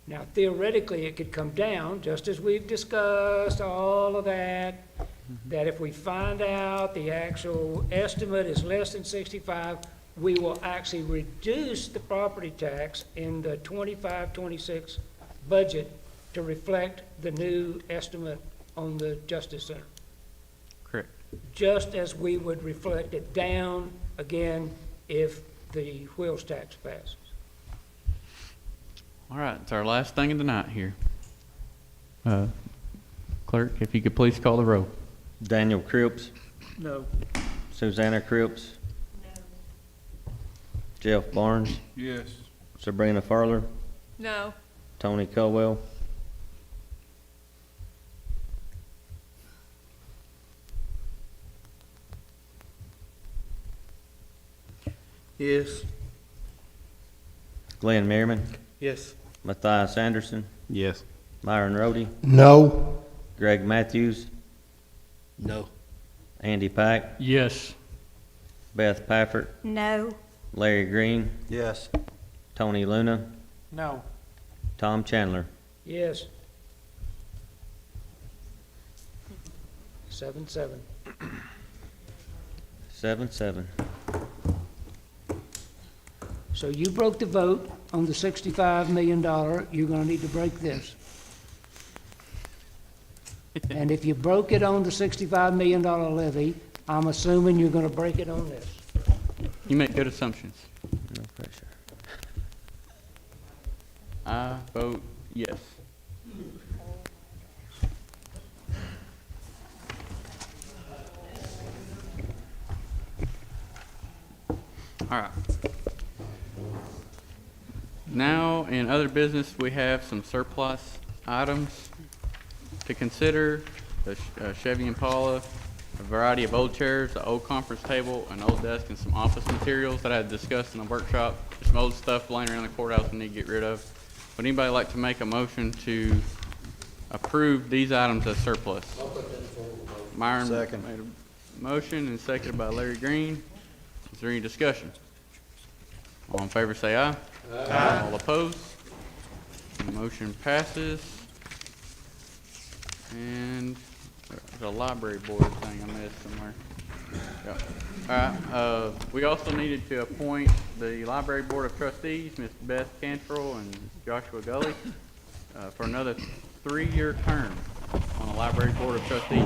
Now, theoretically, it could come down, just as we've discussed, all of that, that if we find out the actual estimate is less than 65, we will actually reduce the property tax in the 25-26 budget to reflect the new estimate on the Justice Center. Correct. Just as we would reflect it down again if the wheels tax passes. All right, it's our last thing of the night here. Clerk, if you could please call the roll. Daniel Cripps, No. Susanna Cripps. Jeff Barnes, Yes. Sabrina Farler, No. Tony Colwell, Yes. Glenn Merriman, Yes. Matthias Anderson, Yes. Myron Rhodey, No. Greg Matthews, No. Andy Pack, Yes. Beth Pafford, No. Larry Green, Yes. Tony Luna, No. Tom Chandler. Yes. 7-7. 7-7. So you broke the vote on the $65 million, you're gonna need to break this. And if you broke it on the $65 million levy, I'm assuming you're gonna break it on this. You make good assumptions. No pressure. I vote yes. All right. Now, in other business, we have some surplus items to consider. The Chevy Impala, a variety of old chairs, the old conference table, an old desk, and some office materials that I had discussed in the workshop. There's some old stuff laying around the courthouse we need to get rid of. Would anybody like to make a motion to approve these items as surplus. Myron Second. made a motion and seconded by Larry Green. Is there any discussion? All in favor say aye. Aye. All opposed? Motion passes. And there's a library board thing I missed somewhere. Yep. All right, we also needed to appoint the Library Board of Trustees, Ms. Beth Cantrell and Joshua Gully, for another 3-year term on the Library Board of Trustees.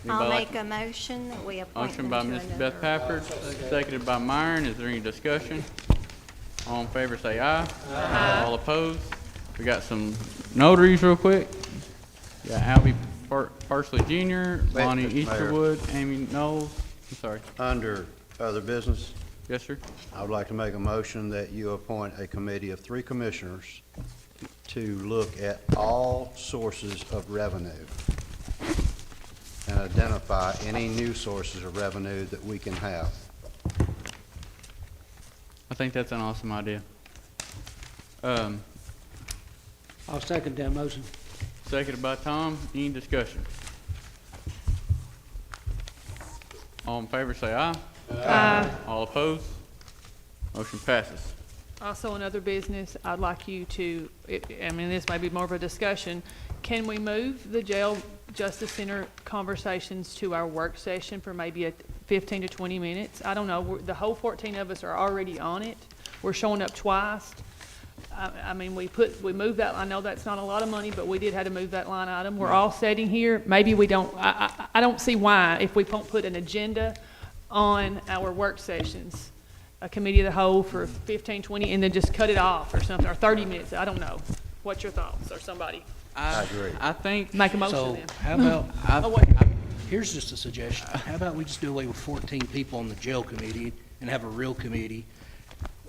I'll Anybody like- make a motion that we appoint Motion them by to Ms. another- Beth Pafford, seconded by Myron. Is there any discussion? All in favor say aye. Aye. All opposed? We got some notaries real quick. We got Albie Parsley Jr., Wait, Lonnie Mr. Mayor. Easterwood, Amy Knowles. I'm sorry. Under other business, Yes, sir. I would like to make a motion that you appoint a committee of 3 commissioners to look at all sources of revenue and identify any new sources of revenue that we can have. I think that's an awesome idea. I'll second that motion. Seconded by Tom. Any discussion? All in favor say aye. Aye. All opposed? Motion passes. Also, in other business, I'd like you to, I mean, this may be more of a discussion. Can we move the jail justice center conversations to our work session for maybe 15 to 20 minutes? I don't know. The whole 14 of us are already on it. We're showing up twice. I mean, we moved that. I know that's not a lot of money, but we did have to move that line item. We're all sitting here. Maybe we don't. I don't see why if we don't put an agenda on our work sessions, a committee of the whole for 15, 20, and then just cut it off or something, or 30 minutes. I don't know. What's your thoughts, or somebody? I agree. I think. Make a motion So then. how about, I- Oh, wait. here's just a suggestion. How about we just do away with 14 people on the jail committee and have a real committee?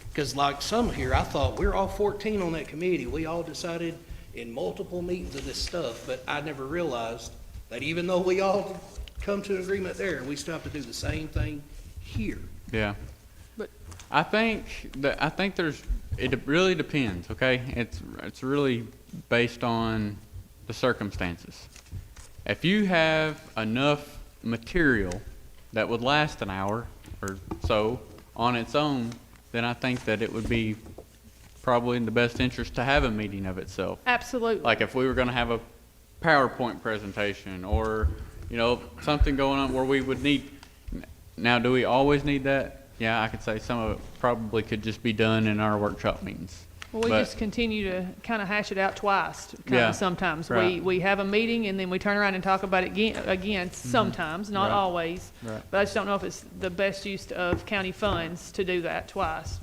Because like some here, I thought we're all 14 on that committee. We all decided in multiple meetings of this stuff, but I never realized that even though we all come to an agreement there, we still have to do the same thing here. Yeah. But- I think it really depends, okay? It's really based on the circumstances. If you have enough material that would last an hour or so on its own, then I think that it would be probably in the best interest to have a meeting of itself. Absolutely. Like if we were gonna have a PowerPoint presentation or, something going on where we would need, now, do we always need that? Yeah, I could say some of it probably could just be done in our workshop meetings. Well, we But- just continue to kind of hash it out twice, kind Yeah, of sometimes. right. We have a meeting and then we turn around and talk about it again sometimes, not Right. always. Right. But I just don't know if it's the best use of county funds to do that twice.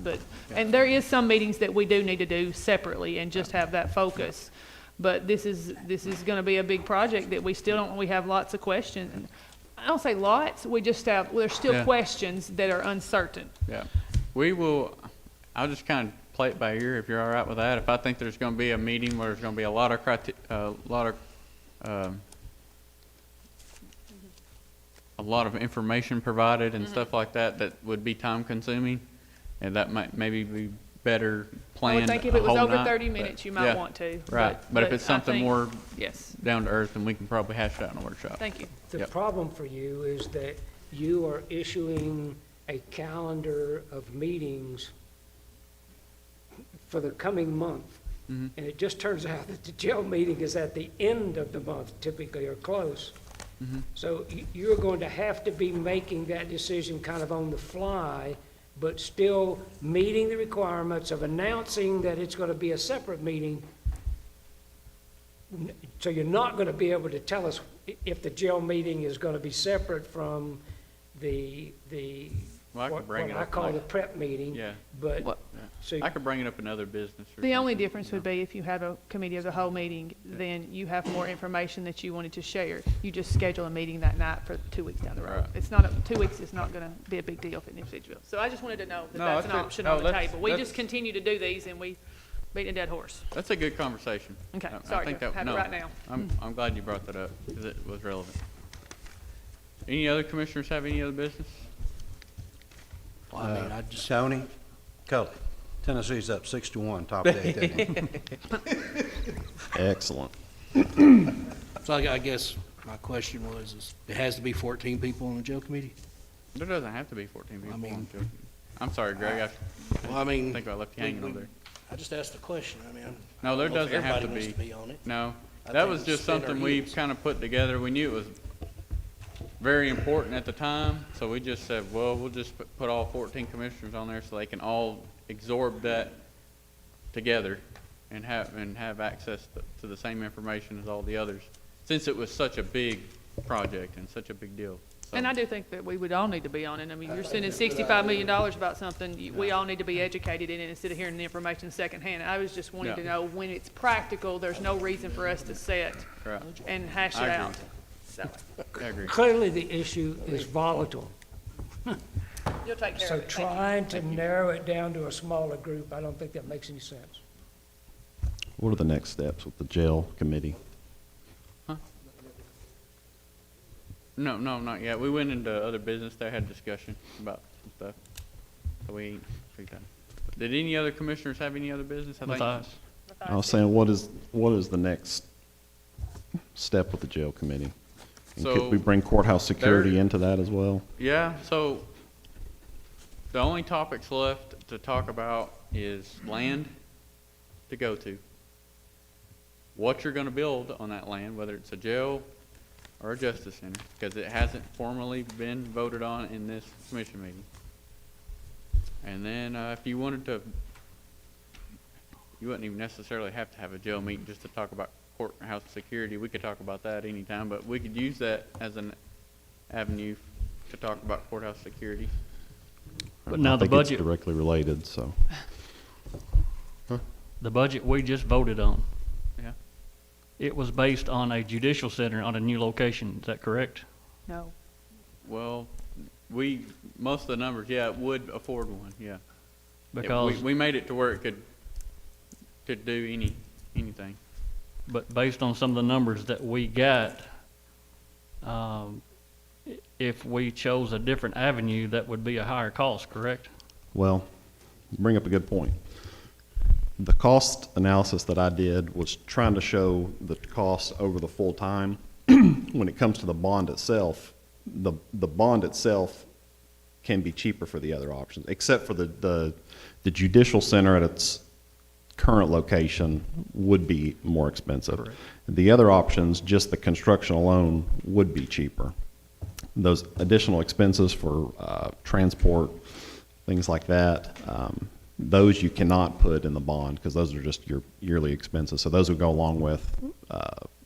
And there is some meetings that we do need to do separately and just have that focus. But this is going to be a big project that we have lots of questions. I don't say lots, there's still Yeah. questions that are uncertain. Yeah, I'll just kind of play it by ear if you're all right with that. If I think there's going to be a meeting where there's going to be a lot of information provided and stuff like that, that would be time consuming, and that might maybe be better I planned. would think if it a was whole over night, 30 but- minutes, you might yeah, want to. Right, but if it's I something think- more Yes, down to earth, then we can probably hash it out in a workshop. thank you. The Yep. problem for you is that you are issuing a calendar of meetings for the coming month. Mhm. And it just turns out that the jail meeting is at the end of the month typically, or close. Mhm. So you're going to have to be making that decision kind of on the fly, but still meeting the requirements of announcing that it's going to be a separate meeting. So you're not going to be able to tell us if the jail meeting is going to be separate from the Well, I could bring what it I up call like- the prep meeting. Yeah. But, What- so, I could bring it up in other business. or The only something, difference would be if you had a committee of the whole meeting, then you have more information that you wanted to share. You just schedule a meeting that night for 2 weeks down the road. Right. It's not, 2 weeks is not going to be a big deal for an individual. So I just wanted to know that No, that's an that's it. option No, on the that's- table. We that's- just continue to do these and we beat a dead horse. That's a good conversation. Okay, I sorry think to that- have it no, right now. I'm glad you brought that up because it was relevant. Any other commissioners have any other business? Well, I mean, I just, Tony, Cully, Tennessee's up 6-1, top of the eighth inning. Excellent. So I guess my question was, is it has to be 14 people on the jail committee? There doesn't have to be 14 people. I mean- I'm sorry, Greg, Well, I mean. I think I left you hanging over there. I just asked the question. I mean, No, there I don't know if doesn't have to everybody be. wants to be on it. No, I that think was we just spin our something we wheels. kind of put together. We knew it was very important at the time, so we just said, well, we'll just put all 14 commissioners on there so they can all absorb that together and have access to the same information as all the others, since it was such a big project and such a big deal. So- And I do think that we would all need to be on it. I mean, you're spending $65 million about something, we all need to be educated in it instead of hearing the information secondhand. I was just wanting to Yeah. know when it's practical, there's no reason for us to sit Right. and hash it I agree. out. So, I agree. Clearly, the issue is volatile. you'll take care So of it. Thank you. trying to narrow it down to a smaller group, I don't think that makes any sense. What are the next steps with the jail committee? No, not yet. We went into other business there, had discussion about some stuff. So we ain't figured out. Did any other commissioners have any other business? I think- Matthias? I was saying, what is the next step with the jail committee? And So, could we bring courthouse security there- into that as well? Yeah, so the only topics left to talk about is land to go to. What you're gonna build on that land, whether it's a jail or a justice center, because it hasn't formally been voted on in this commission meeting. And then, if you wanted to, you wouldn't even necessarily have to have a jail meeting just to talk about courthouse security. We could talk about that anytime, but we could use that as an avenue to talk about courthouse security. But now I the think it's budget, directly related, so. the budget we just voted on, Yeah. it was based on a judicial center on a new location, is that correct? No. Well, most of the numbers, yeah, it would afford one, yeah. Because, We made it to where it could do anything. but based on some of the numbers that we got, if we chose a different avenue, that would be a higher cost, correct? Well, you bring up a good point. The cost analysis that I did was trying to show the costs over the full time. When it comes to the bond itself, the bond itself can be cheaper for the other options, except for the judicial center at its current location would be more expensive. Correct. The other options, just the construction alone, would be cheaper. Those additional expenses for transport, things like that, those you cannot put in the bond because those are just your yearly expenses. So those would go along with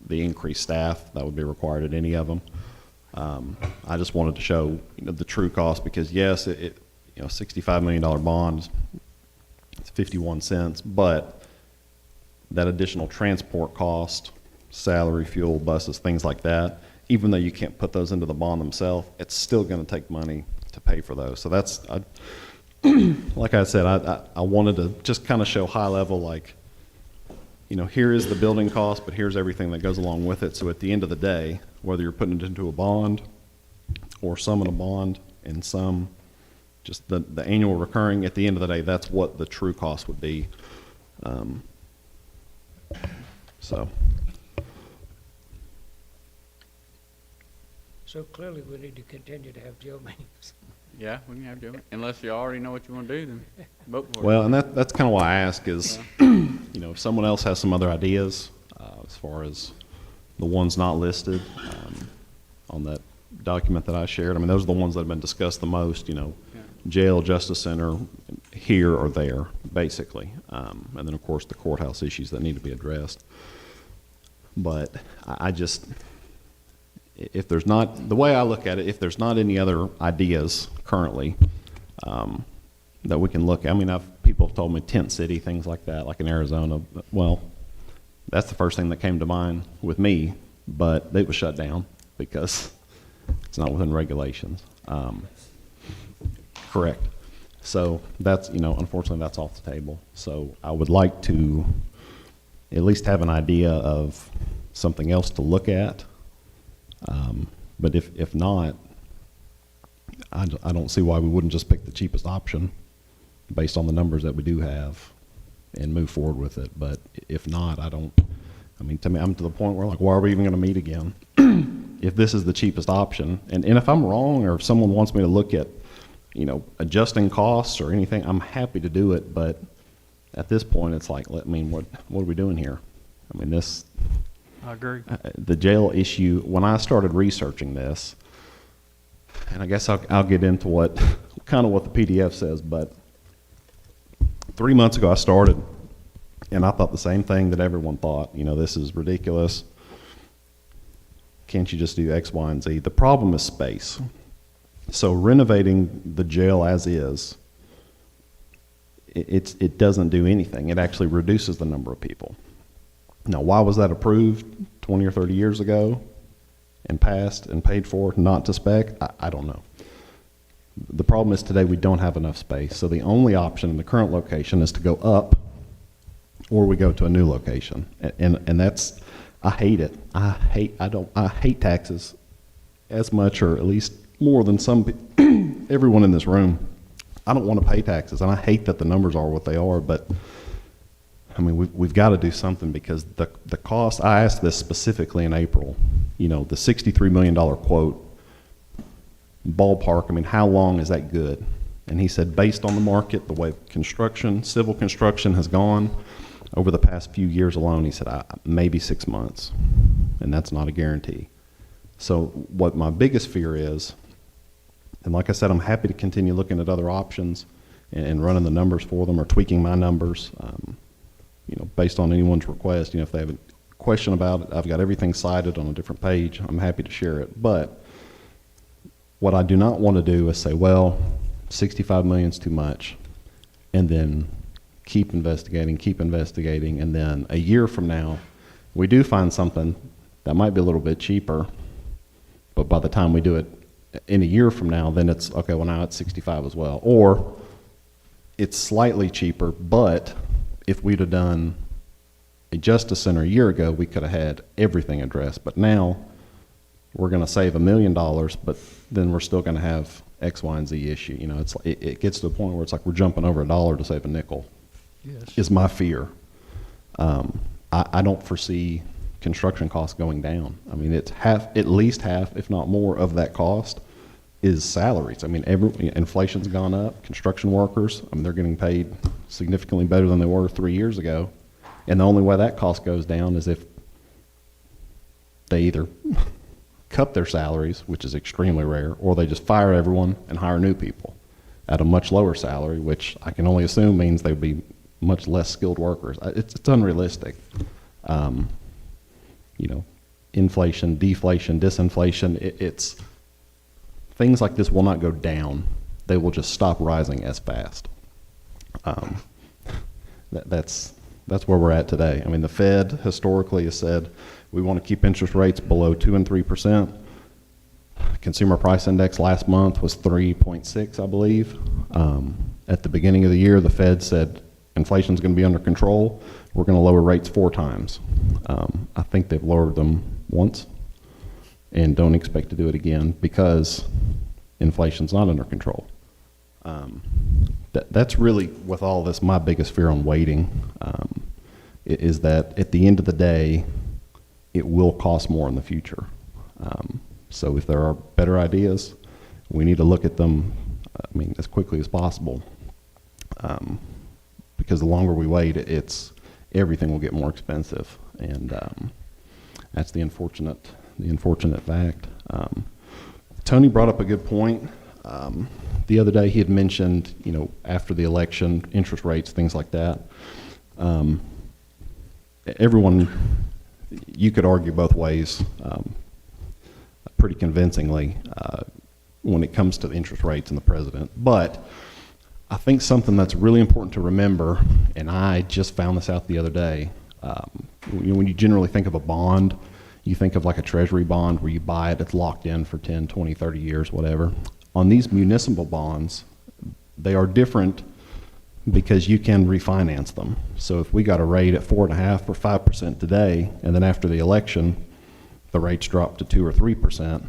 the increased staff that would be required at any of them. I just wanted to show the true cost because yes, $65 million bond, it's 51 cents, but that additional transport cost, salary, fuel, buses, things like that, even though you can't put those into the bond themselves, it's still going to take money to pay for those. So that's, like I said, I wanted to just kind of show high level, like, here is the building cost, but here's everything that goes along with it. So at the end of the day, whether you're putting it into a bond or some in a bond and some just the annual recurring, at the end of the day, that's what the true cost would be. So. So clearly, we need to continue to have jail meetings. Yeah, we can have to, unless you already know what you want to do, then vote for it. Well, and that's kind of why I ask is, if someone else has some other ideas, as far as the ones not listed, on that document that I shared, I mean, those are the ones that have been discussed the most, jail, justice center, here or there, basically. And then, of course, the courthouse issues that need to be addressed. But I just, if there's not, the way I look at it, if there's not any other ideas currently that we can look at, I mean, people have told me tent city, things like that, like in Arizona. Well, that's the first thing that came to mind with me, but it was shut down because it's not within regulations. Correct. So that's, unfortunately that's off the table. So I would like to at least have an idea of something else to look at. But if not, I don't see why we wouldn't just pick the cheapest option based on the numbers that we do have and move forward with it. But if not, I mean, to me, I'm to the point where like, why are we even going to meet again? If this is the cheapest option, and if I'm wrong, or if someone wants me to look at, adjusting costs or anything, I'm happy to do it. But at this point, it's like, I mean, what are we doing here? I mean, I agree. The jail issue, when I started researching this, and I guess I'll get into what the PDF says, but 3 months ago I started, and I thought the same thing that everyone thought. This is ridiculous. Can't you just do X, Y, and Z? The problem is space. So renovating the jail as is, it doesn't do anything. It actually reduces the number of people. Now, why was that approved 20 or 30 years ago and passed and paid for, not to spec? I don't know. The problem is today we don't have enough space. So the only option in the current location is to go up, or we go to a new location. And that's, I hate it. I hate taxes as much, or at least more than everyone in this room. I don't want to pay taxes, and I hate that the numbers are what they are, but I mean, we've got to do something, because the cost, I asked this specifically in April, the $63 million quote, ballpark, I mean, how long is that good? And he said, based on the market, the way civil construction has gone over the past few years alone, he said, maybe 6 months, and that's not a guarantee. So what my biggest fear is, and like I said, I'm happy to continue looking at other options and running the numbers for them, or tweaking my numbers, based on anyone's request. If they have a question about it, I've got everything cited on a different page. I'm happy to share it. But what I do not want to do is say, well, 65 million is too much, and then keep investigating, and then a year from now, we do find something that might be a little bit cheaper, but by the time we do it in a year from now, then it's, okay, well, now it's 65 as well. Or it's slightly cheaper, but if we'd have done a Justice Center a year ago, we could have had everything addressed. But now we're going to save $1 million, but then we're still going to have X, Y, and Z issue. It gets to the point where it's like we're jumping over $1 to save a nickel. Yes. Is my fear. I don't foresee construction costs going down. I mean, it's at least half, if not more, of that cost is salaries. I mean, inflation's gone up. Construction workers, I mean, they're getting paid significantly better than they were 3 years ago. And the only way that cost goes down is if they either cut their salaries, which is extremely rare, or they just fire everyone and hire new people at a much lower salary, which I can only assume means they would be much less skilled workers. It's unrealistic. Inflation, deflation, disinflation, it's things like this will not go down. They will just stop rising as fast. That's where we're at today. I mean, the Fed historically has said we want to keep interest rates below 2 and 3%. Consumer price index last month was 3.6, I believe. At the beginning of the year, the Fed said inflation's going to be under control. We're going to lower rates 4 times. I think they've lowered them once, and don't expect to do it again because inflation's not under control. That's really, with all this, my biggest fear on waiting, is that at the end of the day, it will cost more in the future. So if there are better ideas, we need to look at them, as quickly as possible. Because the longer we wait, everything will get more expensive, and that's the unfortunate fact. Tony brought up a good point. The other day he had mentioned, after the election, interest rates, things like that. Everyone, you could argue both ways pretty convincingly when it comes to the interest rates and the president. But I think something that's really important to remember, and I just found this out the other day, when you generally think of a bond, you think of like a treasury bond where you buy it, it's locked in for 10, 20, 30 years, whatever. On these municipal bonds, they are different because you can refinance them. So if we got a rate at 4.5% or 5% today, and then after the election, the rates drop to 2 or 3%,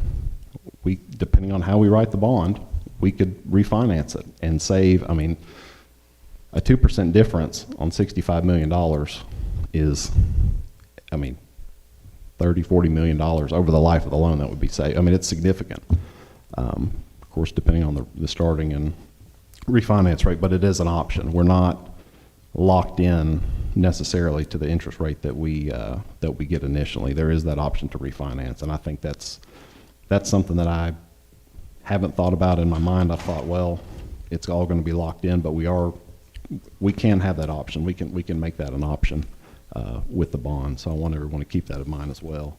depending on how we write the bond, we could refinance it and save, a 2% difference on $65 million is I mean, $30-40 million over the life of the loan that would be saved. I mean, it's significant. Of course, depending on the starting and refinance rate, but it is an option. We're not locked in necessarily to the interest rate that we get initially. There is that option to refinance, and I think that's something that I haven't thought about in my mind. I thought, well, it's all going to be locked in, but we can have that option. We can make that an option with the bond. So I want everyone to keep that in mind as well.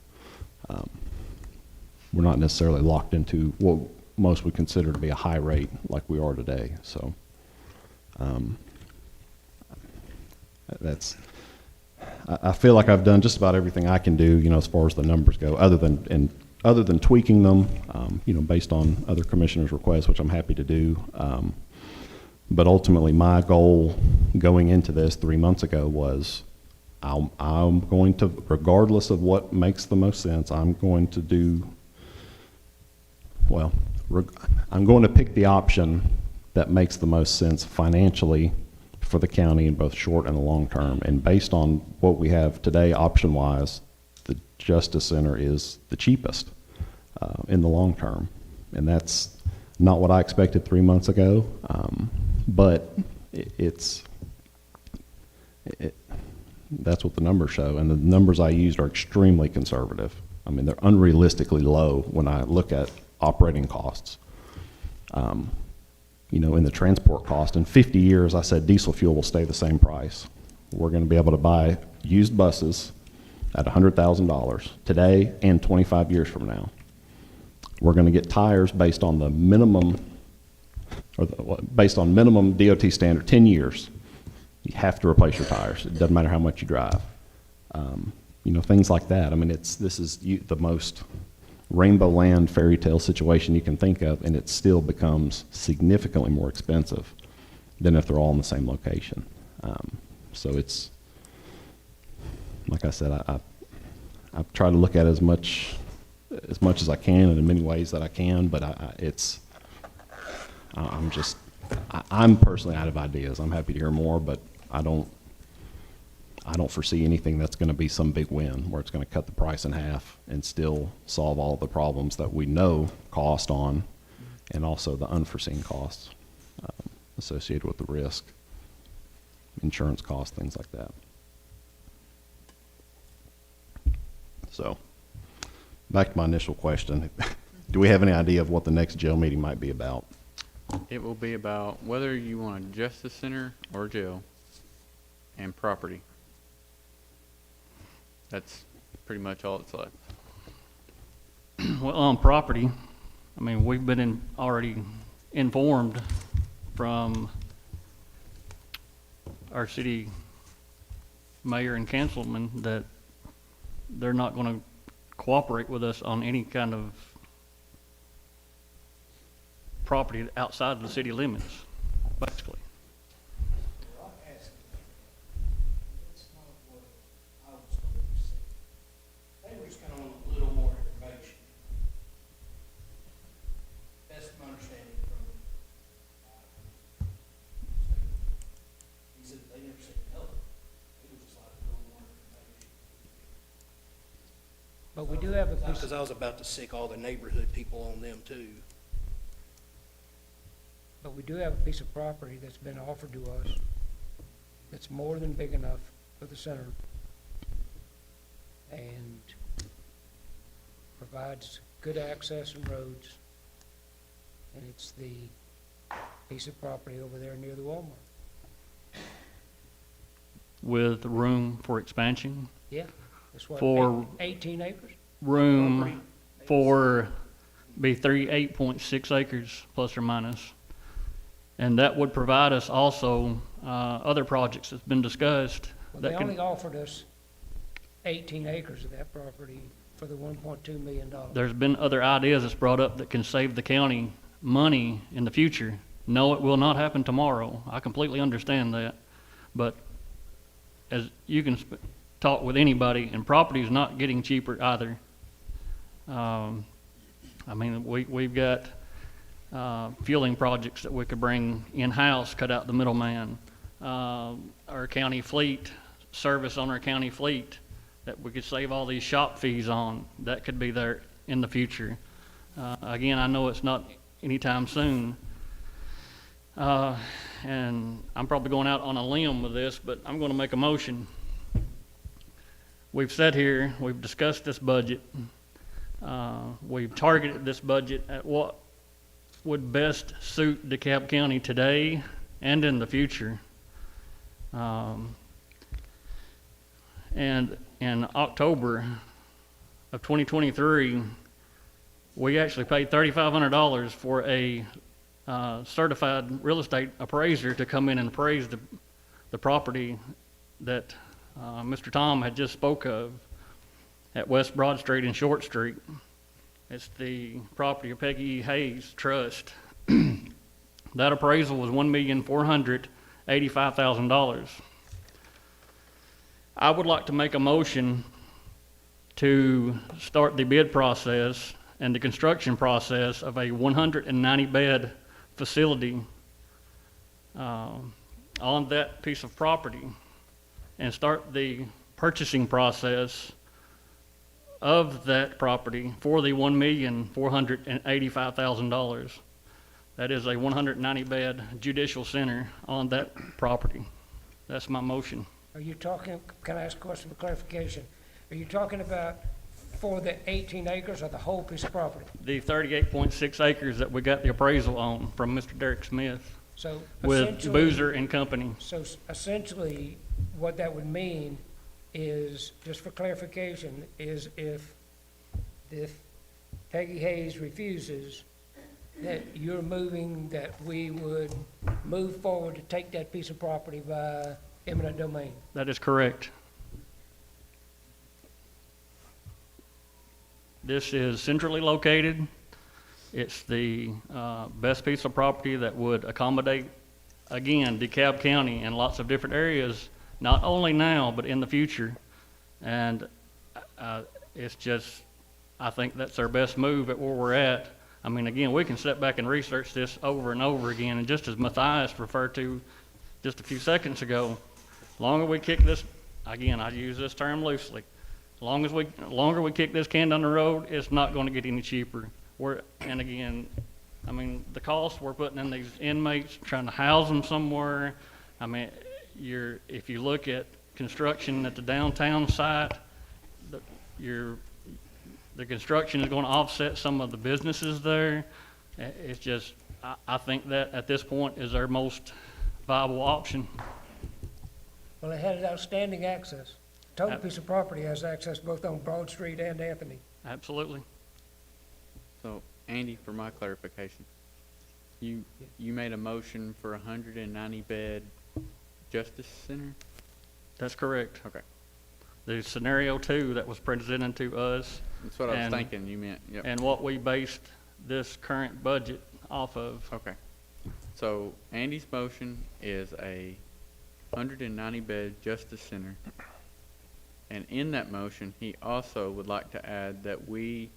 We're not necessarily locked into what most would consider to be a high rate like we are today. So I feel like I've done just about everything I can do, as far as the numbers go, other than tweaking them, based on other commissioners' requests, which I'm happy to do. But ultimately, my goal going into this 3 months ago was I'm going to, regardless of what makes the most sense, I'm going to pick the option that makes the most sense financially for the county in both short and the long term. And based on what we have today, option-wise, the Justice Center is the cheapest in the long term. And that's not what I expected 3 months ago, but that's what the numbers show. And the numbers I used are extremely conservative. I mean, they're unrealistically low when I look at operating costs. In the transport cost, in 50 years, I said diesel fuel will stay the same price. We're going to be able to buy used buses at $100,000 today and 25 years from now. We're going to get tires based on the minimum, based on minimum DOT standard, 10 years. You have to replace your tires. It doesn't matter how much you drive. Things like that. I mean, this is the most rainbow land fairy tale situation you can think of, and it still becomes significantly more expensive than if they're all in the same location. So it's, like I said, I've tried to look at it as much as I can and in many ways that I can, but I'm personally out of ideas. I'm happy to hear more, but I don't foresee anything that's going to be some big win where it's going to cut the price in half and still solve all the problems that we know cost on, and also the unforeseen costs associated with the risk, insurance costs, things like that. So, back to my initial question. Do we have any idea of what the next jail meeting might be about? It will be about whether you want a justice center or jail and property. That's pretty much all it's left. Well, on property, I mean, we've been already informed from our city mayor and councilman that they're not going to cooperate with us on any kind of property outside of the city limits, basically. They were just kind of want a little more information. That's my understanding from, he said they never said no. They would just like a little more information. But we do have a piece Because I was about to sick all the neighborhood people on them too. But we do have a piece of property that's been offered to us that's more than big enough for the center and provides good access and roads. And it's the piece of property over there near the Walmart. With room for expansion, Yeah, that's what, For 18 acres? room for be 8.6 acres plus or minus. And that would provide us also other projects that's been discussed. Well, that they could- only offered us 18 acres of that property for the $1.2 million. There's been other ideas that's brought up that can save the county money in the future. No, it will not happen tomorrow. I completely understand that. But as you can talk with anybody, and property is not getting cheaper either. I mean, we've got fueling projects that we could bring in-house, cut out the middleman. Our county fleet, service on our county fleet. that we could save all these shop fees on, that could be there in the future. Again, I know it's not anytime soon. And I'm probably going out on a limb with this, but I'm going to make a motion. We've sat here, we've discussed this budget. We've targeted this budget at what would best suit DeKalb County today and in the future. And in October of 2023, we actually paid $3,500 for a certified real estate appraiser to come in and appraise the property that Mr. Tom had just spoke of at West Broad Street and Short Street. It's the property of Peggy E. Hayes Trust. That appraisal was $1,485,000. I would like to make a motion to start the bid process and the construction process of a 190-bed facility on that piece of property, and start the purchasing process of that property for the $1,485,000. That is a 190-bed judicial center on that property. That's my motion. Are you talking, can I ask a question for clarification? Are you talking about for the 18 acres or the whole piece of property? The 38.6 acres that we got the appraisal on from Mr. Derek Smith So with essentially- Boozer and Company. So essentially, what that would mean is, just for clarification, is if Peggy Hayes refuses, that you're moving, that we would move forward to take that piece of property by eminent domain. That is correct. This is centrally located. It's the best piece of property that would accommodate, again, DeKalb County and lots of different areas, not only now, but in the future. And it's just, I think that's our best move at where we're at. I mean, again, we can sit back and research this over and over again, and just as Matthias referred to just a few seconds ago, longer we kick this, again, I use this term loosely, longer we kick this can down the road, it's not going to get any cheaper. And again, I mean, the cost we're putting in these inmates, trying to house them somewhere. I mean, if you look at construction at the downtown site, the construction is going to offset some of the businesses there. It's just, I think that at this point is our most viable option. Well, it had outstanding access. Total piece of property has access both on Broad Street and Anthony. Absolutely. So, Andy, for my clarification, you made a motion for a 190-bed Justice Center? That's correct. Okay. The scenario 2 that was presented to us. That's what I was thinking you meant. Yep. And what we based this current budget off of. Okay. So Andy's motion is a 190-bed Justice Center. And in that motion, he also would like to add that we,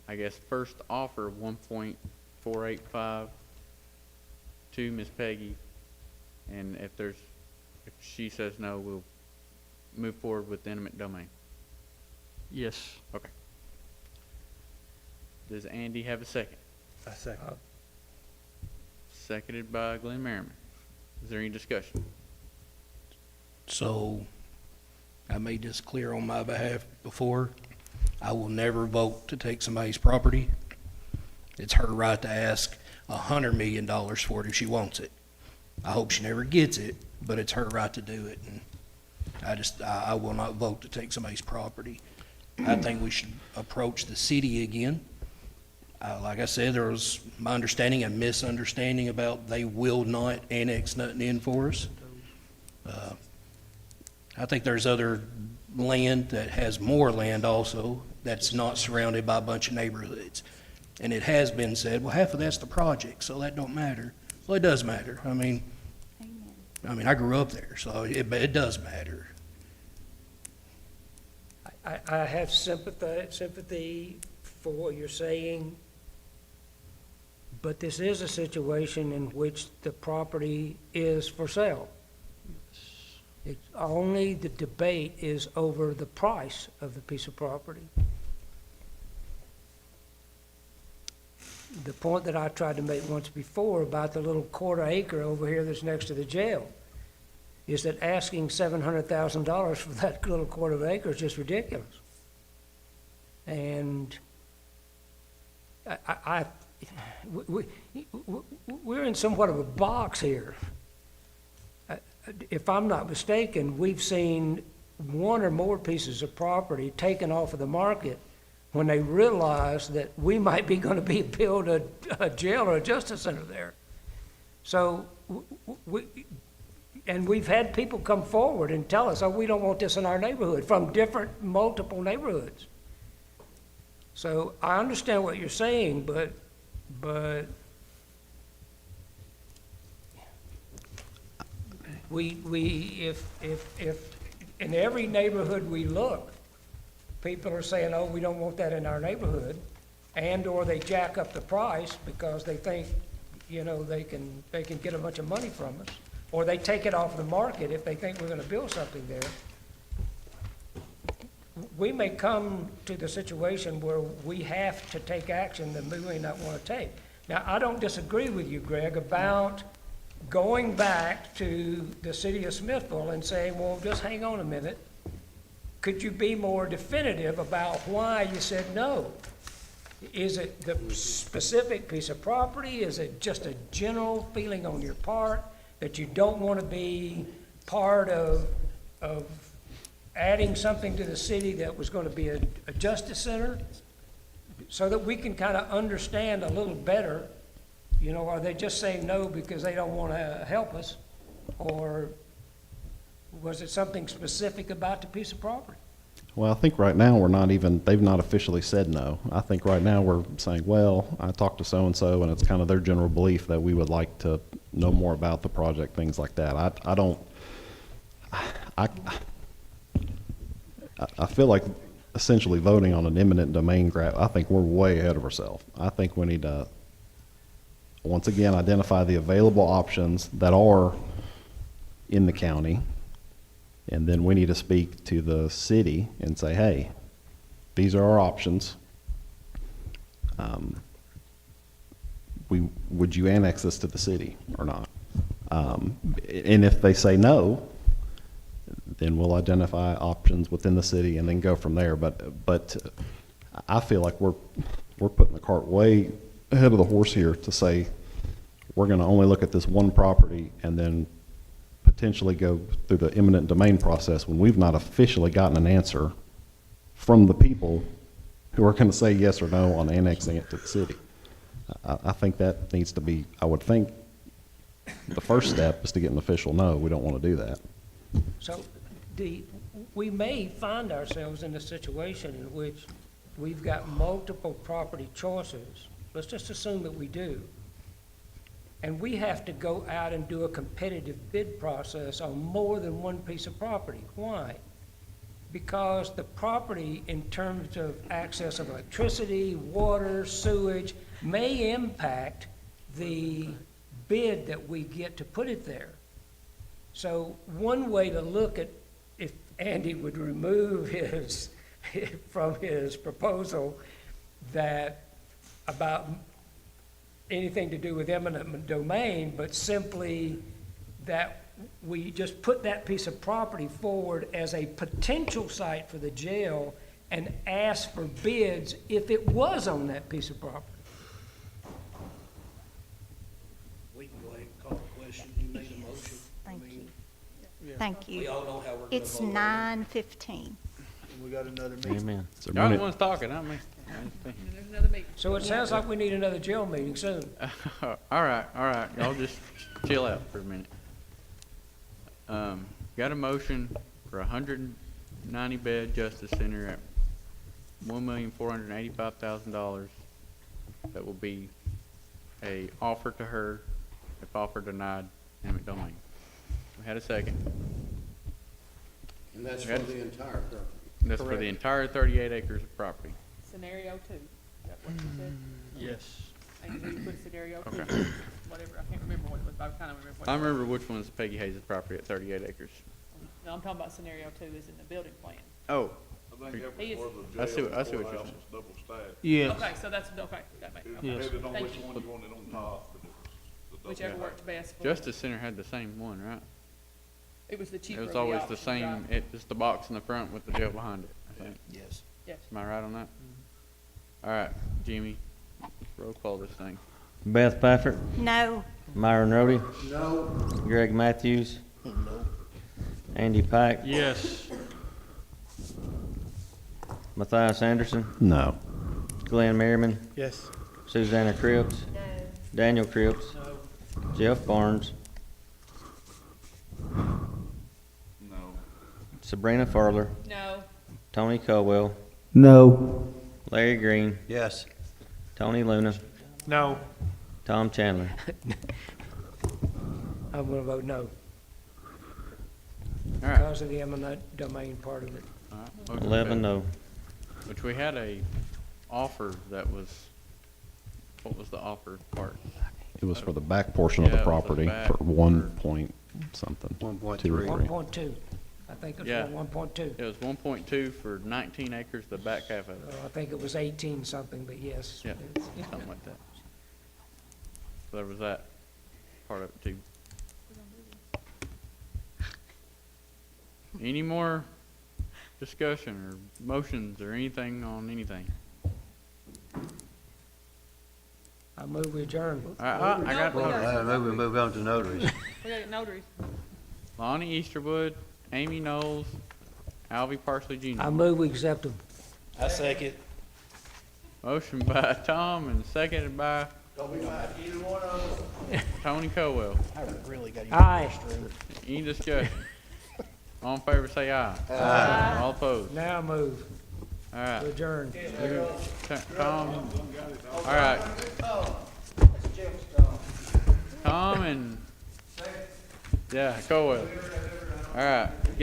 I guess, first offer 1.485 to Ms. Peggy. And if she says no, we'll move forward with the eminent domain. Yes. Okay. Does Andy have a second? I second. Seconded by Glenn Merriman. Is there any discussion? So, I made this clear on my behalf before. I will never vote to take somebody's property. It's her right to ask $100 million for it if she wants it. I hope she never gets it, but it's her right to do it. And I will not vote to take somebody's property. I think we should approach the city again. Like I said, there was, my understanding, a misunderstanding about they will not annex nothing in for us. I think there's other land that has more land also that's not surrounded by a bunch of neighborhoods. And it has been said, well, half of that's the project, so that don't matter. Well, it does matter. I mean, I grew up there, so it does matter. I have sympathy for what you're saying, but this is a situation in which the property is for sale. It's only the debate is over the price of the piece of property. The point that I tried to make once before about the little quarter acre over here that's next to the jail is that asking $700,000 for that little quarter of acre is just ridiculous. And we're in somewhat of a box here. If I'm not mistaken, we've seen one or more pieces of property taken off of the market when they realize that we might be going to build a jail or a justice center there. So we've had people come forward and tell us, oh, we don't want this in our neighborhood, from multiple neighborhoods. So I understand what you're saying, but if in every neighborhood we look, people are saying, oh, we don't want that in our neighborhood, and/or they jack up the price because they think, they can get a bunch of money from us, or they take it off the market if they think we're going to build something there. We may come to the situation where we have to take action that we may not want to take. Now, I don't disagree with you, Greg, about going back to the city of Smithville and saying, well, just hang on a minute. Could you be more definitive about why you said no? Is it the specific piece of property? Is it just a general feeling on your part that you don't want to be part of adding something to the city that was going to be a justice center? So that we can kind of understand a little better, are they just saying no because they don't want to help us? Or was it something specific about the piece of property? Well, I think right now they've not officially said no. I think right now we're saying, well, I talked to so-and-so and it's kind of their general belief that we would like to know more about the project, things like that. I feel like essentially voting on an eminent domain grab, I think we're way ahead of ourselves. I think we need to, once again, identify the available options that are in the county, and then we need to speak to the city and say, hey, these are our options. Would you annex this to the city or not? And if they say no, then we'll identify options within the city and then go from there. But I feel like we're putting the cart way ahead of the horse here to say we're going to only look at this one property and then potentially go through the eminent domain process when we've not officially gotten an answer from the people who are going to say yes or no on annexing it to the city. I think that needs to be, I would think, the first step is to get an official no. We don't want to do that. So we may find ourselves in a situation in which we've got multiple property choices. Let's just assume that we do. And we have to go out and do a competitive bid process on more than one piece of property. Why? Because the property, in terms of access of electricity, water, sewage, may impact the bid that we get to put it there. So one way to look at, if Andy would remove his from his proposal that about anything to do with eminent domain, but simply that we just put that piece of property forward as a potential site for the jail and ask for bids if it was on that piece of property. We can go ahead and call the question. You made a motion. Thank you. Thank you. We all know how we're gonna It's vote. 9:15. We got another meeting. Amen. Y'all the ones talking, not me. There's another meeting. So it sounds like we need another jail meeting soon. All right. Y'all just chill out for a minute. Got a motion for a 190-bed justice center at $1,485,000. That will be a offer to her, if offer denied, eminent domain. We had a second. And that's for the entire property. That's for the entire 38 acres of property. Scenario 2, is that what you said? Yes. And you put scenario 2, Okay. whatever, I can't remember what it was, but I kind of remember what I it was. remember which one's Peggy Hayes' property at 38 acres. No, I'm talking about scenario 2 is in the building plan. Oh. I think that He was is- for the I see jail what- I see what you're courthouse saying. was double stacked. Yes. Okay, so that's, okay, that makes, It okay. depended on Thank which you. one you wanted on top, but it was the double Whichever stack. worked best for. Justice Center had the same one, right? It was the It cheaper of was the always the options, same, right? it's the box in the front with the jail behind it, I think. Yes. Yes. Am I right on that? All right, Jimmy, let's roll call this thing. Beth Pafford, No. Myron Rhodey, No. Greg Matthews, No. Andy Pike, Yes. Matthias Anderson, No. Glenn Merriman, Yes. Susanna Cripps, Daniel Cripps, Jeff Barnes, No. Sabrina Furler, No. Tony Colwell, No. Larry Green, Yes. Tony Luna, No. Tom Chandler. I'm gonna vote no, All right. because of the eminent domain part of it. All right, motion 11 failed. no. Which we had a offer that was, what was the offer part? It was for the back portion of the Yeah, it was the property back for 1 point something. 1.3. 2 or 3. 1.2, I think it Yeah. was 1.2. It was 1.2 for 19 acres, the back half of it. I think it was 18 something, but yes. Yeah, It's- something like that. So there was that part of it too. Any more discussion or motions or anything on anything? I move we adjourn. I got we got- We move on to notaries. We got notaries. Lonnie Easterwood, Amy Knowles, Alvy Parsley Jr. I move we accept them. I second. Motion by Tom and seconded by Tony Colwell. I really got to use Aye. the restroom. Any discussion? All in favor say aye. Aye. All opposed? Now move All right. to adjourn. Tom, all right. Tom and, yeah, Colwell. All right.